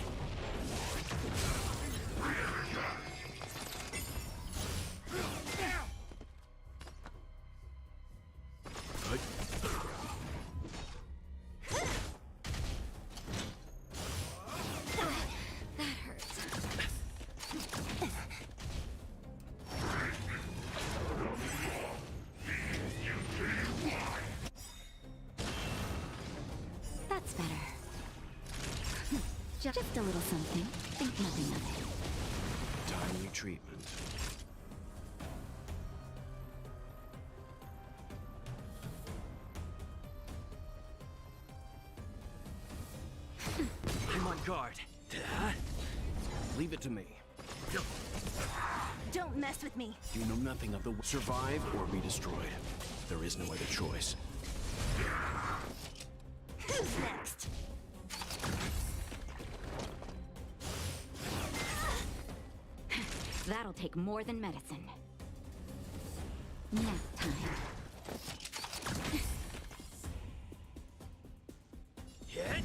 That hurts. That's better. Just a little something. Think nothing of it. Timely treatment. I'm on guard. Leave it to me. Don't mess with me. You know nothing of the survive or be destroyed. There is no other choice. Who's next? That'll take more than medicine. Nap time. Hit!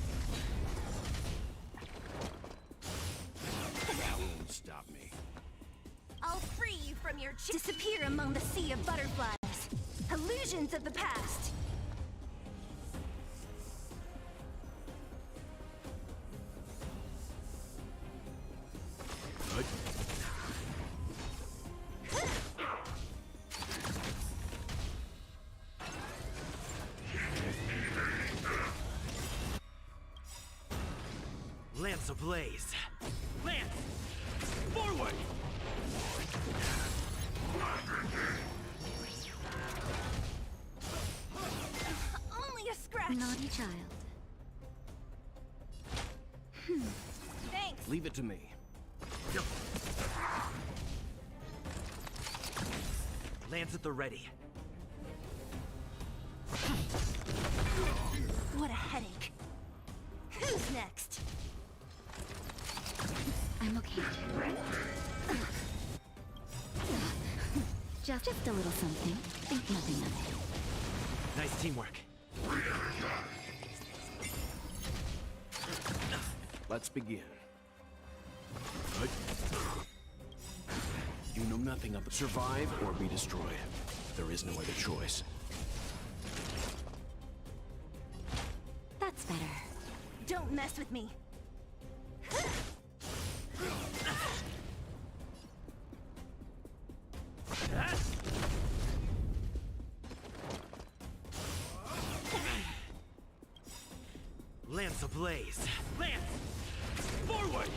from your disappear among the sea of butterflies. Illusions of the past. Lance ablaze. Lance! Forward! Only a scratch. Naughty child. Thanks. Leave it to me. Lance at the ready. What a headache. Who's next? I'm okay. Just a little something. Think nothing of it. Nice teamwork. Let's begin. You know nothing of it. Survive or be destroyed. There is no other choice. That's better. Don't mess with me. Lance ablaze. Lance! Forward!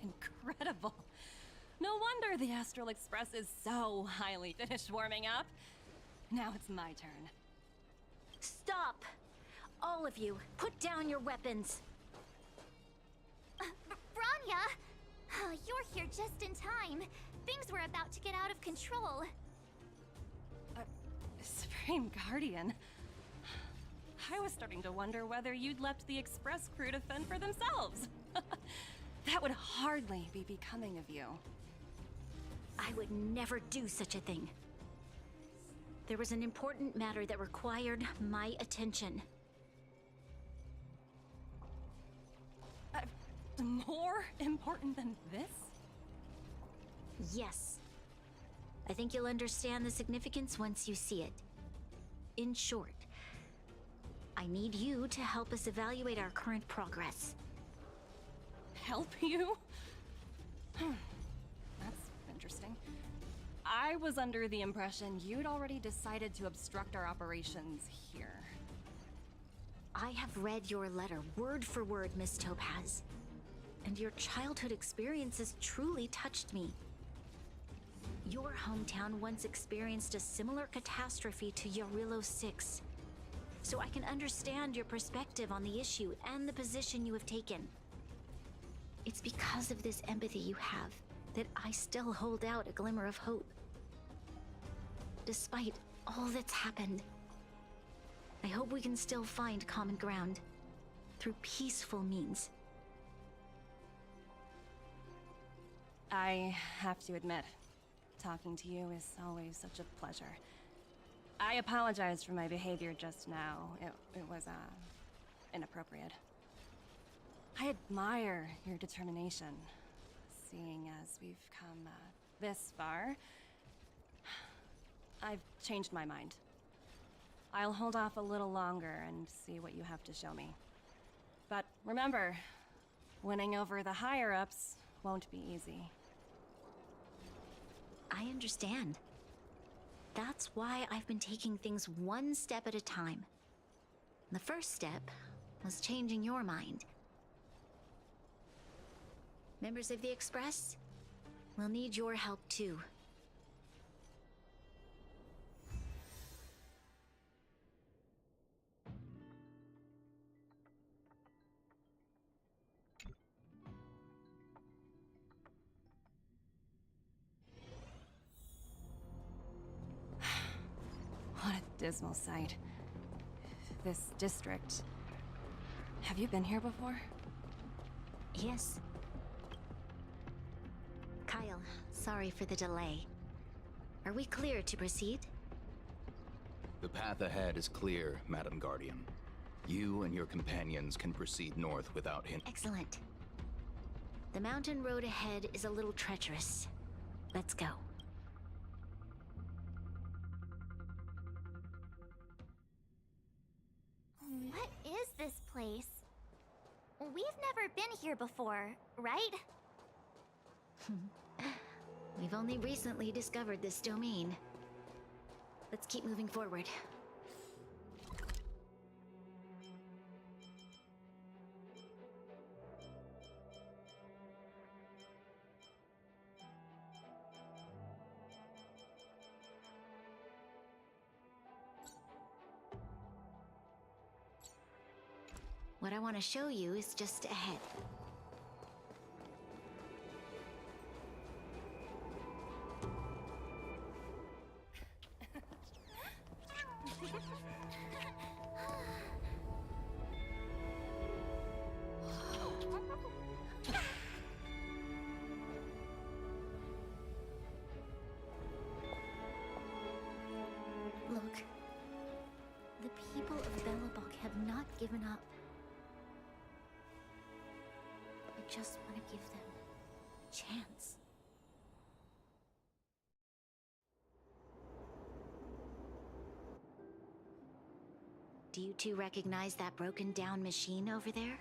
Incredible. No wonder the Astral Express is so highly finished warming up. Now it's my turn. Stop! All of you, put down your weapons. Bronya! You're here just in time. Things were about to get out of control. Supreme Guardian. I was starting to wonder whether you'd left the Express crew to fend for themselves. That would hardly be becoming of you. I would never do such a thing. There was an important matter that required my attention. More important than this? Yes. I think you'll understand the significance once you see it. In short, I need you to help us evaluate our current progress. Help you? That's interesting. I was under the impression you'd already decided to obstruct our operations here. I have read your letter word for word, Miss Topaz. And your childhood experiences truly touched me. Your hometown once experienced a similar catastrophe to Yarillo 6. So I can understand your perspective on the issue and the position you have taken. It's because of this empathy you have that I still hold out a glimmer of hope. Despite all that's happened, I hope we can still find common ground through peaceful means. I have to admit, talking to you is always such a pleasure. I apologize for my behavior just now. It was, inappropriate. I admire your determination, seeing as we've come, this far. I've changed my mind. I'll hold off a little longer and see what you have to show me. But remember, winning over the higher-ups won't be easy. I understand. That's why I've been taking things one step at a time. The first step was changing your mind. Members of the Express, we'll need your help too. What a dismal sight. This district. Have you been here before? Yes. Kyle, Well, sorry for the delay. Are we clear to proceed? The path ahead is clear, Madam Guardian. You and your companions can proceed north without hindrance. Excellent. The mountain road ahead is a little treacherous. Let's go. What is this place? We've never been here before, right? We've only recently discovered this domain. Let's keep moving forward. What I want to show you is just ahead. Look, the people of Belobog have not given up. I just want to give them a chance. Do you two recognize that broken down machine over there?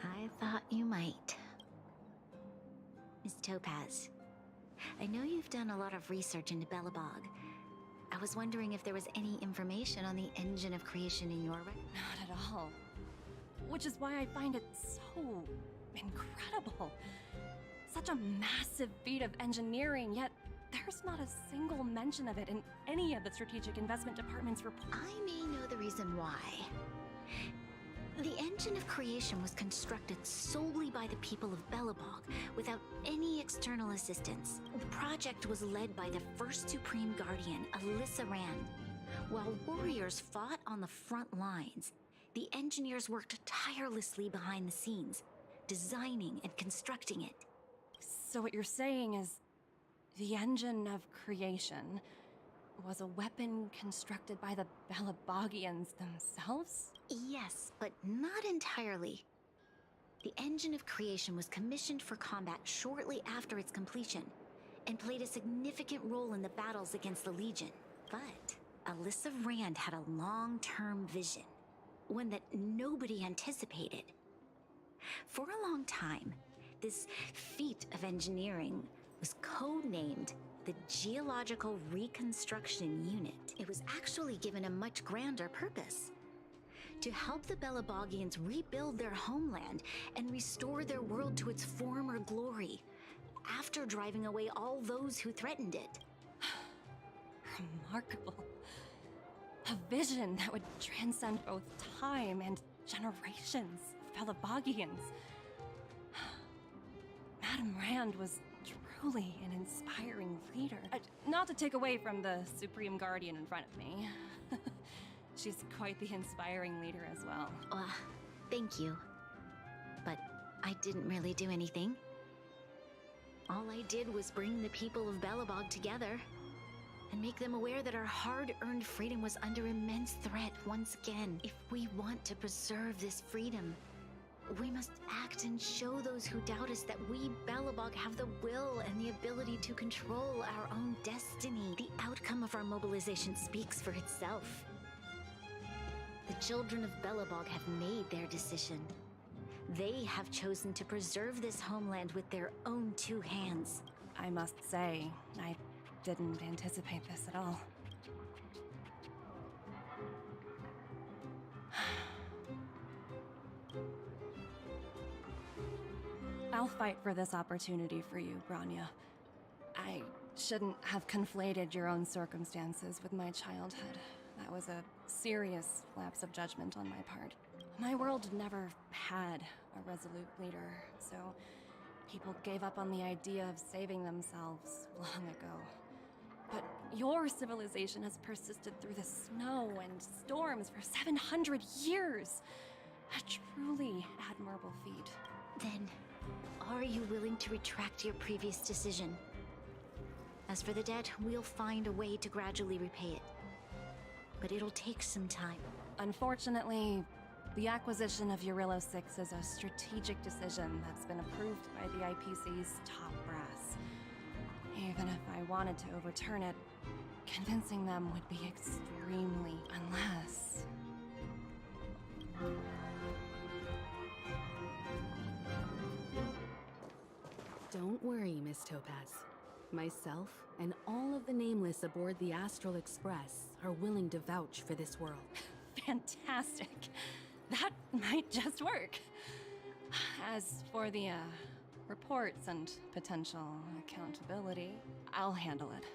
I thought you might. Miss Topaz, I know you've done a lot of research into Belobog. I was wondering if there was any information on the engine of creation in your record. Not at all. Which is why I find it so incredible. Such a massive feat of engineering, yet there's not a single mention of it in any of the Strategic Investment Department's reports. I may know the reason why. The engine of creation was constructed solely by the people of Belobog, without any external assistance. The project was led by the first Supreme Guardian, Alyssa Rand. While warriors fought on the front lines, the engineers worked tirelessly behind the scenes, designing and constructing it. So what you're saying is, the engine of creation was a weapon constructed by the Belabogians themselves? Yes, but not entirely. The engine of creation was commissioned for combat shortly after its completion, and played a significant role in the battles against the Legion. But Alyssa Rand had a long-term vision, one that nobody anticipated. For a long time, this feat of engineering was codenamed the Geological Reconstruction Unit. It was actually given a much grander purpose: to help the Belabogians rebuild their homeland and restore their world to its former glory, after driving away all those who threatened it. Remarkable. A vision that would transcend both time and generations of Belabogians. Madame Rand was truly an inspiring leader. Not to take away from the Supreme Guardian in front of me. She's quite the inspiring leader as well. Thank you. But I didn't really do anything. All I did was bring the people of Belobog together and make them aware that our hard-earned freedom was under immense threat once again. If we want to preserve this freedom, we must act and show those who doubt us that we, Belobog, have the will and the ability to control our own destiny. The outcome of our mobilization speaks for itself. The children of Belobog have made their decision. They have chosen to preserve this homeland with their own two hands. I must say, I didn't anticipate this at all. I'll fight for this opportunity for you, Branya. I shouldn't have conflated your own circumstances with my childhood. That was a serious lapse of judgment on my part. My world never had a resolute leader, so people gave up on the idea of saving themselves long ago. But your civilization has persisted through the snow and storms for 700 years. A truly admirable feat. Then, are you willing to retract your previous decision? As for the debt, we'll find a way to gradually repay it. But it'll take some time. Unfortunately, the acquisition of Eurillo 6 is a strategic decision that's been approved by the IPC's top brass. Even if I wanted to overturn it, convincing them would be extremely unless... Don't worry, Miss Topaz. Myself and all of the Nameless aboard the Astral Express are willing to vouch for this world. Fantastic. That might just work. As for the, reports and potential accountability, I'll handle it.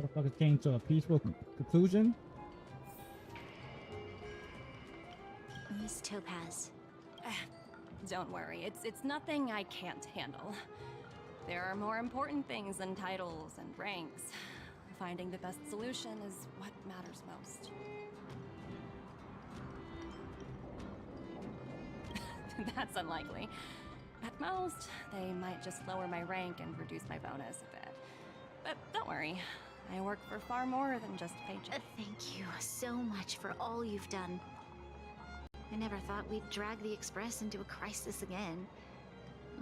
Motherfuckers came to a peaceful conclusion. Miss Topaz. Don't worry, it's nothing I can't handle. There are more important things than titles and ranks. Finding the best solution is what matters most. That's unlikely. At most, they might just lower my rank and reduce my bonus a bit. But don't worry, I work for far more than just paycheck. Thank you so much for all you've done. I never thought we'd drag the Express into a crisis again.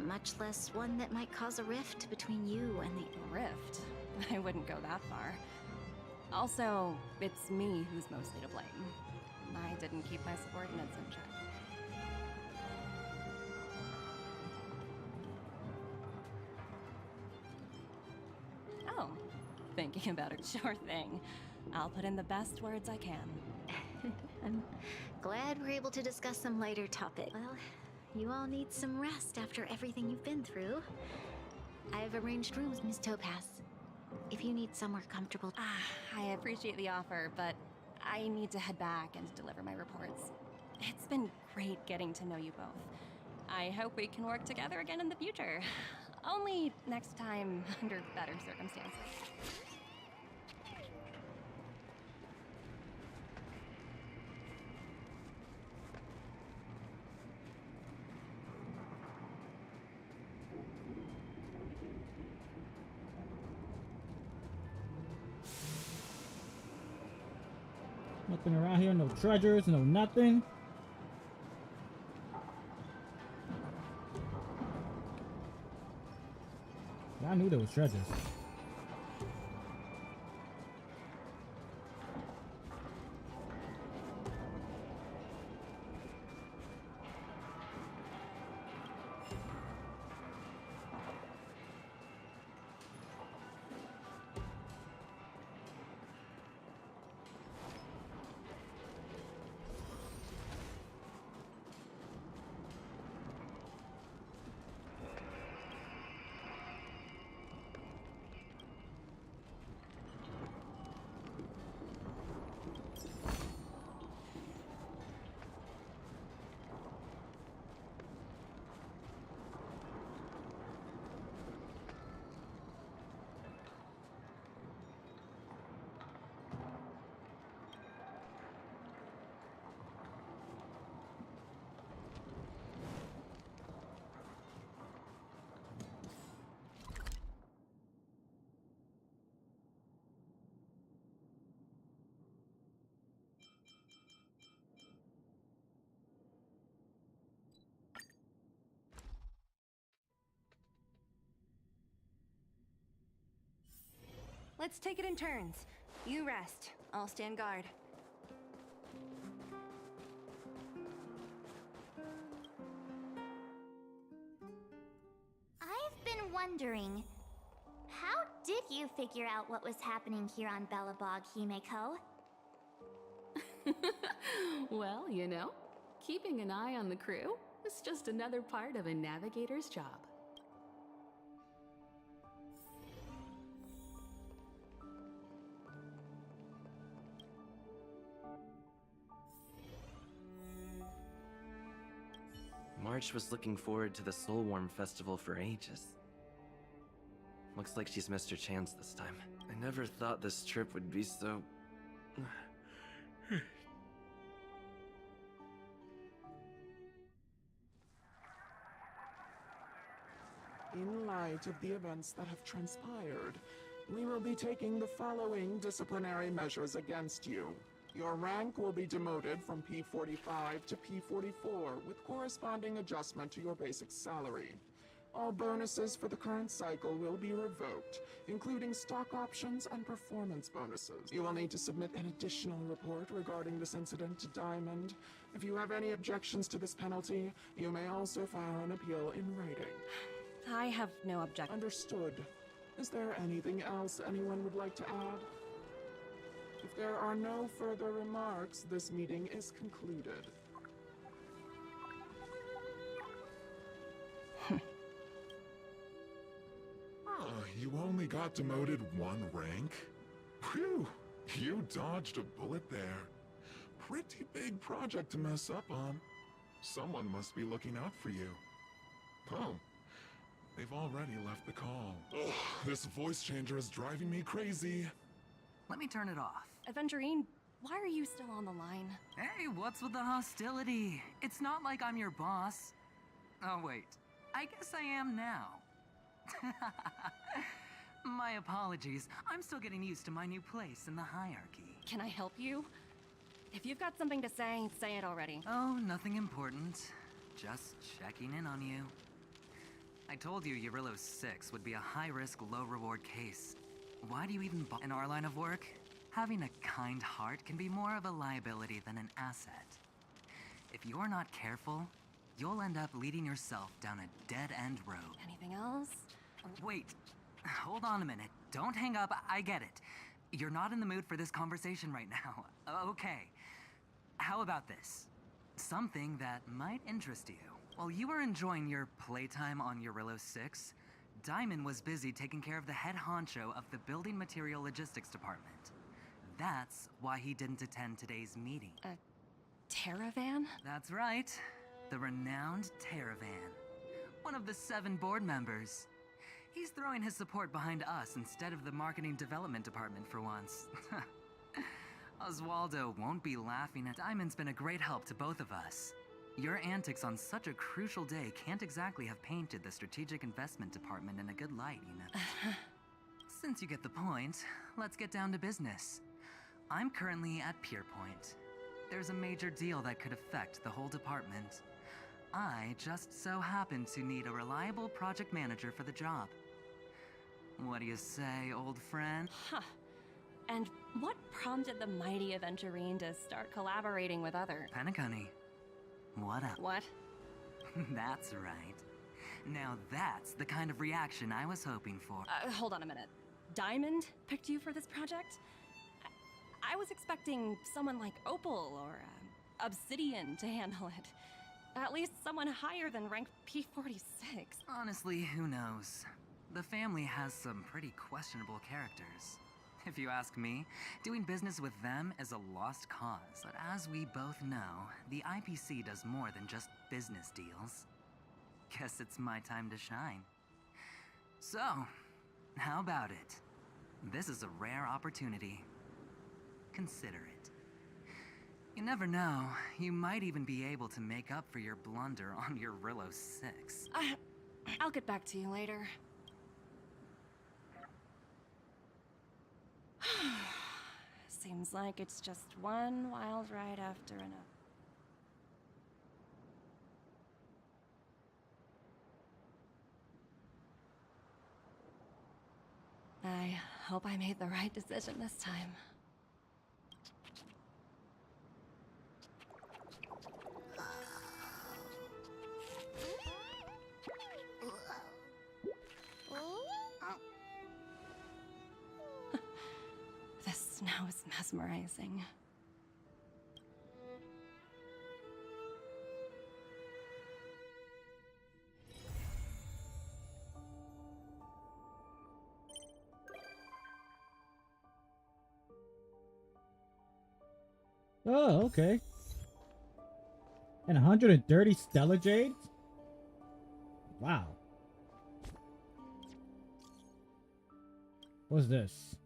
Much less one that might cause a rift between you and the... Rift? I wouldn't go that far. Also, it's me who's mostly to blame. I didn't keep my subordinates in check. Oh, thinking about it. Sure thing. I'll put in the best words I can. I'm glad we're able to discuss some lighter topics. Well, you all need some rest after everything you've been through. I've arranged rooms, Miss Topaz. If you need somewhere comfortable... I appreciate the offer, but I need to head back and deliver my reports. It's been great getting to know you both. I hope we can work together again in the future. Only next time under better circumstances. Nothing around here, no treasures, no nothing. I knew there was treasures. Let's take it in turns. You rest. I'll stand guard. I've been wondering, how did you figure out what was happening here on Belobog, Himeko? Well, you know, keeping an eye on the crew is just another part of a navigator's job. March was looking forward to the Soulworm Festival for ages. Looks like she's missed her chance this time. I never thought this trip would be so... In light of the events that have transpired, we will be taking the following disciplinary measures against you. Your rank will be demoted from P45 to P44 with corresponding adjustment to your basic salary. All bonuses for the current cycle will be revoked, including stock options and performance bonuses. You will need to submit an additional report regarding this incident to Diamond. If you have any objections to this penalty, you may also file an appeal in writing. I have no objection. Understood. Is there anything else anyone would like to add? If there are no further remarks, this meeting is concluded. You only got demoted one rank? Phew, you dodged a bullet there. Pretty big project to mess up on. Someone must be looking out for you. Oh, they've already left the call. Ugh, this voice changer is driving me crazy. Let me turn it off. Aventurine, why are you still on the line? Hey, what's with the hostility? It's not like I'm your boss. Oh, wait. I guess I am now. My apologies. I'm still getting used to my new place in the hierarchy. Can I help you? If you've got something to say it already. Oh, nothing important. Just checking in on you. I told you Eurillo 6 would be a high-risk, low-reward case. Why do you even in our line of work? Having a kind heart can be more of a liability than an asset. If you're not careful, you'll end up leading yourself down a dead-end road. Anything else? Wait, hold on a minute. Don't hang up, I get it. You're not in the mood for this conversation right now. Okay. How about this? Something that might interest you. While you were enjoying your playtime on Eurillo 6, Diamond was busy taking care of the head honcho of the Building Material Logistics Department. That's why he didn't attend today's meeting. A Terravan? That's right. The renowned Terravan. One of the 7 board members. He's throwing his support behind us instead of the Marketing Development Department for once. Oswaldo won't be laughing at Diamond's been a great help to both of us. Your antics on such a crucial day can't exactly have painted the Strategic Investment Department in a good light, you know. Since you get the point, let's get down to business. I'm currently at Pierpoint. There's a major deal that could affect the whole department. I just so happen to need a reliable project manager for the job. What do you say, old friend? Huh. And what prompted the mighty Aventurine to start collaborating with others? Penacony. What up? What? That's right. Now that's the kind of reaction I was hoping for. Hold on a minute. Diamond picked you for this project? I was expecting someone like Opal or Obsidian to handle it. At least someone higher than rank P46. Honestly, who knows? The family has some pretty questionable characters. If you ask me, doing business with them is a lost cause. But as we both know, the IPC does more than just business deals. Guess it's my time to shine. So, how about it? This is a rare opportunity. Consider it. You never know, you might even be able to make up for your blunder on your Eurillo 6. I'll get back to you later. Seems like it's just one wild ride after another. I Hope I made the right decision this time. The snow is mesmerizing. Oh, okay. And 130 Stellar Jades? Wow. What's this?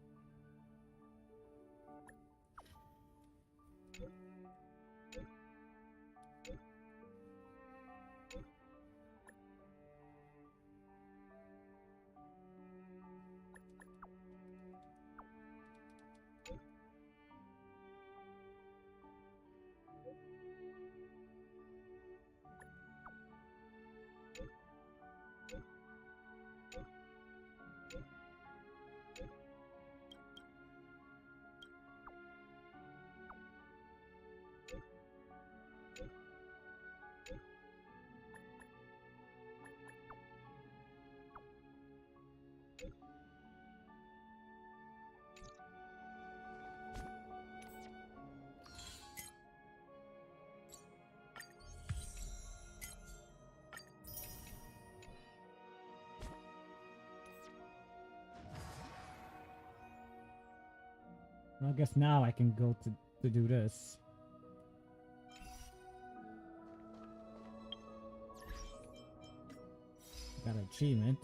Well, I guess now I can go to do this. Got an achievement.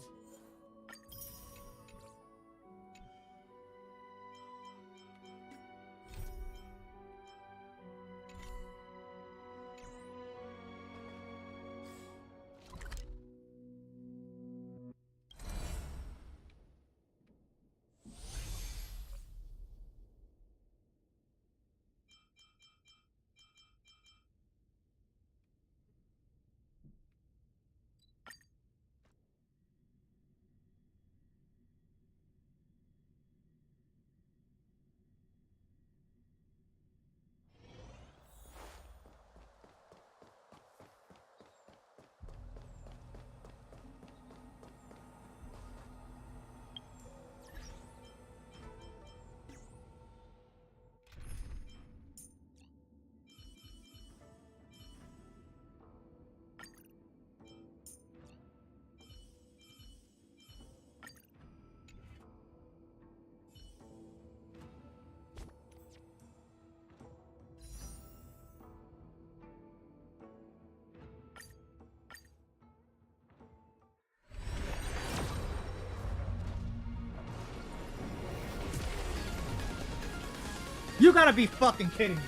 You gotta be fucking kidding me.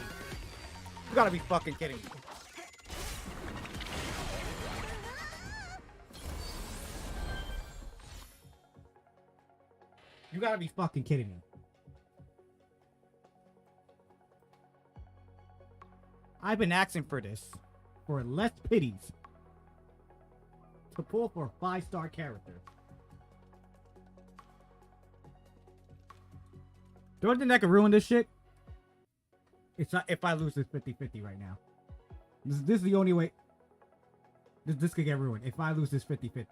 You gotta be fucking kidding me. You gotta be fucking kidding me. I've been asking for this. For less pities. To pull for a 5-star character. Do you think that could ruin this shit? It's not if I lose this 50-50 right now. This is the only way. This could get ruined if I lose this 50-50.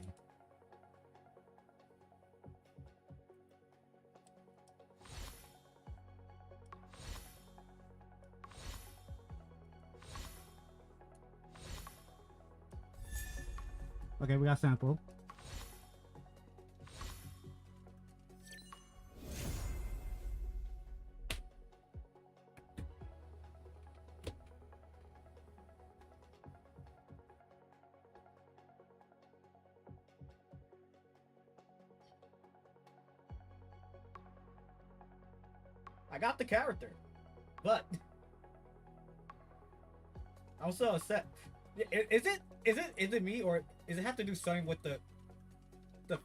Okay, we got sample. I got the character, but I'm so upset. Is it me, or does it have to do something with the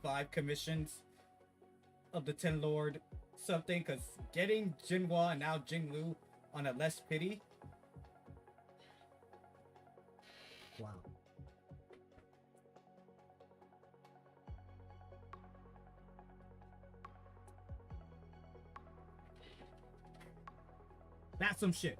5 commissions of the 10 Lord something? Because getting Jinhua and now Jinglu on a less pity. Wow. That's some shit.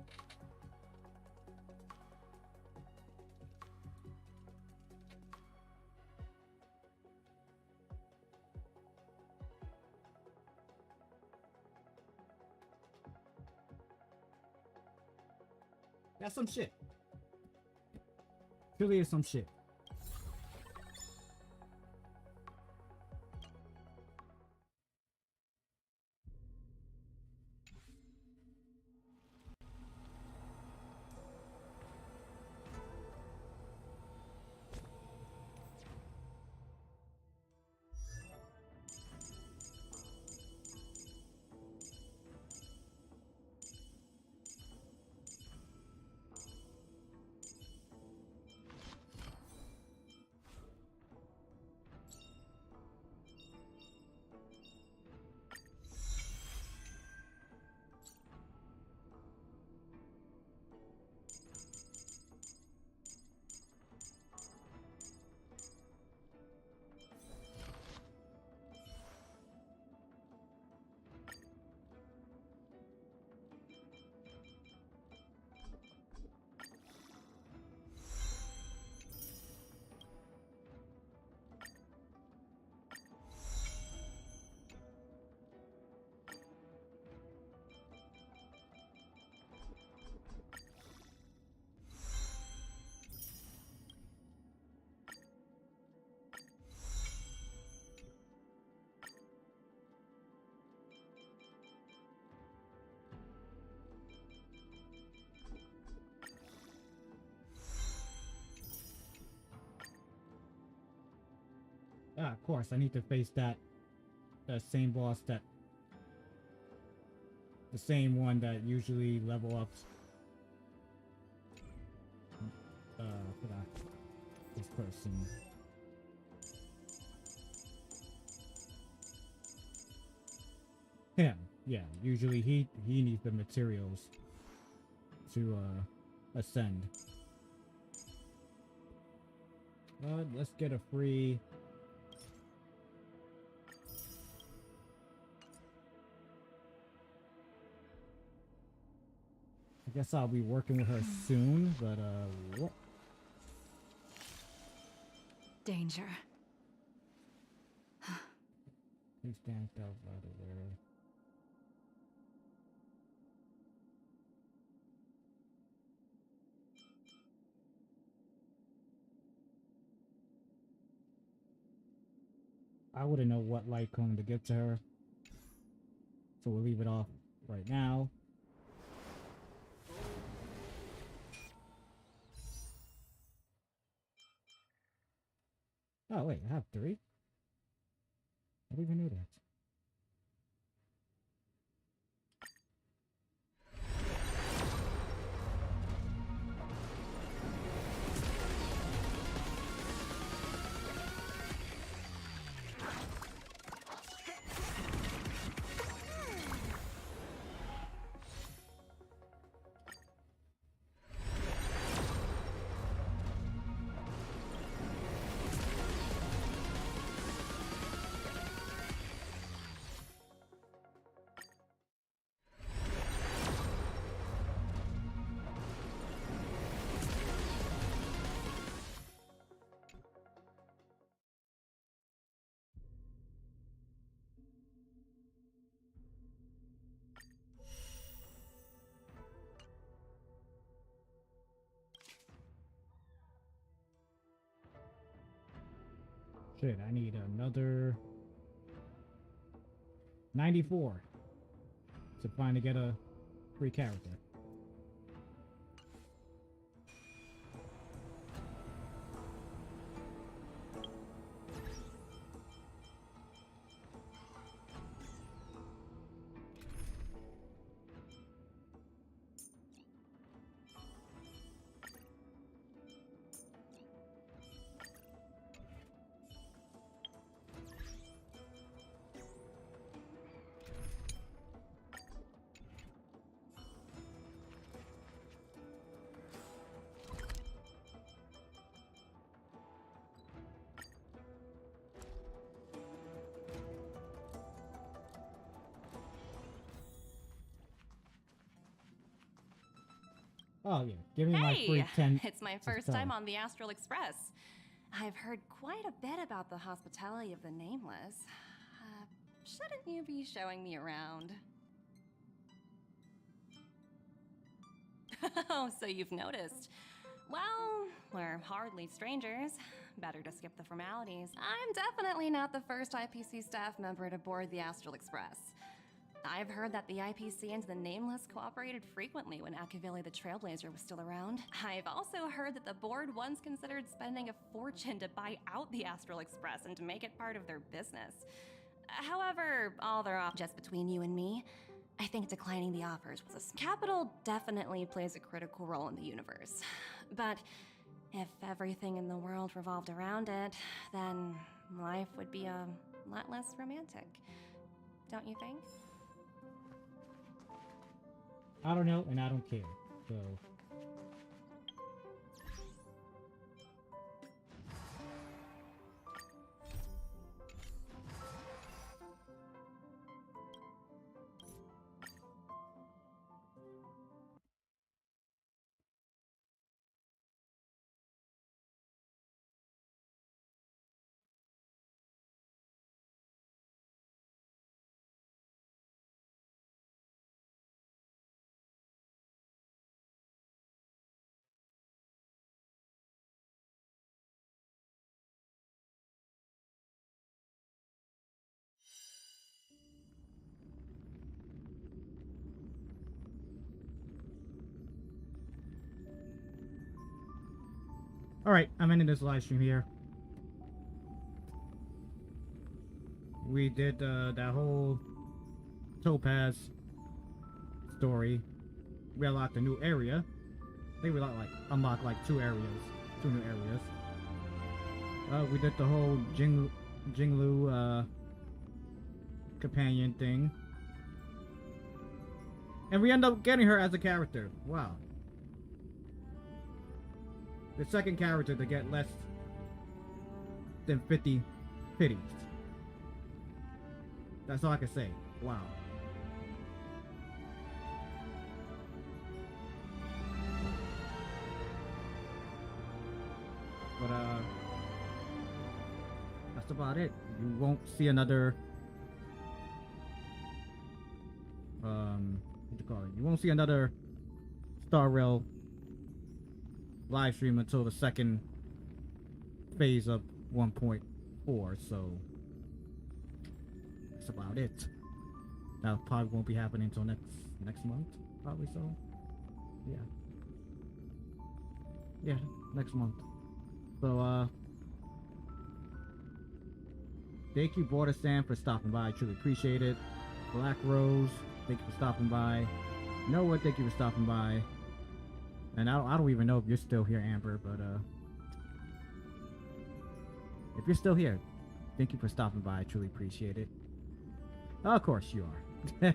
That's some shit. Really is some shit. Ah, of course, I need to face that same boss the same one that usually level ups. Forgot this person. Him, yeah. Usually he needs the materials to ascend. Let's get a free. I guess I'll be working with her soon, but what? Danger. Please stand out of there. I wouldn't know what light cone to give to her, so we'll leave it off right now. Oh wait, I have 3? I didn't even know that. Shit, I need another 94 to finally get a free character. Oh yeah, give me my Hey, free 10. it's my first time on the Astral Express. I've heard quite a bit about the hospitality of the Nameless. Shouldn't you be showing me around? Oh, so you've noticed. Well, we're hardly strangers. Better to skip the formalities. I'm definitely not the first IPC staff member to board the Astral Express. I've heard that the IPC and the Nameless cooperated frequently when Akavili the Trailblazer was still around. I've also heard that the board once considered spending a fortune to buy out the Astral Express and to make it part of their business. However, all their off just between you and me. I think declining the offers was a capital definitely plays a critical role in the universe. But if everything in the world revolved around it, then life would be a lot less romantic. Don't you think? I don't know, and I don't care. So. Alright, I'm ending this live stream here. We did that whole Topaz story. We unlocked a new area. I think we unlocked like 2 new areas. We did the whole Jinglu companion thing. And we end up getting her as a character. Wow. The second character to get less than 50 pities. That's all I can say. Wow. But that's about it. You won't see another what you call it? You won't see another Star Rail live stream until the second phase of 1.4, so that's about it. That probably won't be happening until next month, probably. So yeah, next month. So thank you Border Sam for stopping by. I truly appreciate it. Black Rose, thank you for stopping by. Noah, thank you for stopping by. And I don't even know if you're still here, Amber, but if you're still here, thank you for stopping by. I truly appreciate it. Of course you are.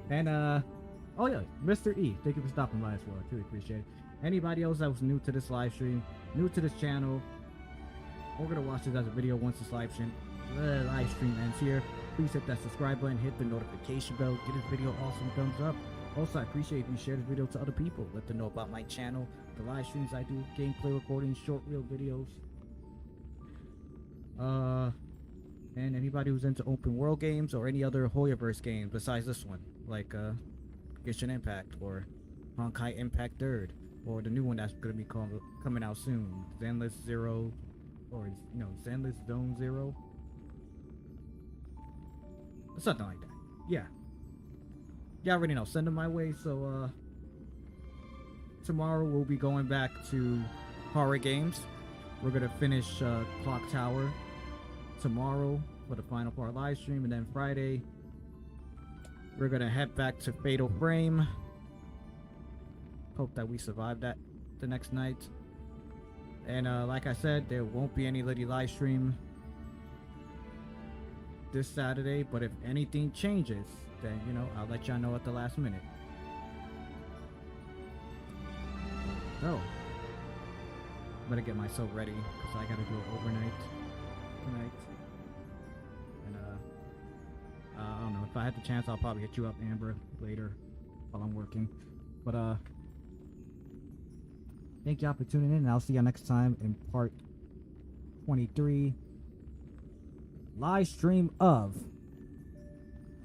And oh yeah, Mr. E, thank you for stopping by as well. I truly appreciate it. Anybody else that was new to this live stream, new to this channel, we're gonna watch this as a video once this live stream ends here. Please hit that subscribe button, hit the notification bell, give this video awesome thumbs up. Also, I appreciate if you share this video to other people. Let them know about my channel, the live streams I do, gameplay recordings, short reel videos. And anybody who's into open world games or any other Hoyoverse games besides this one, like Genshin Impact or Honkai Impact 3rd, or the new one that's gonna be coming out soon, Zenless Zero, or Zenless Zone Zero, something like that. Yeah. Y'all already know, send them my way. So tomorrow we'll be going back to horror games. We're gonna finish Clock Tower tomorrow for the final part live stream, and then Friday we're gonna head back to Fatal Frame. Hope that we survive that the next night. And like I said, there won't be any Liddy live stream this Saturday, but if anything changes, then I'll let y'all know at the last minute. So better get myself ready because I gotta do it overnight tonight. And I don't know, if I had the chance I'll probably hit you up, Amber, later while I'm working. But Thank y'all for tuning in, and I'll see y'all next time in part 23 live stream of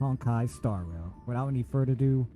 Honkai Star Rail. Without any further ado,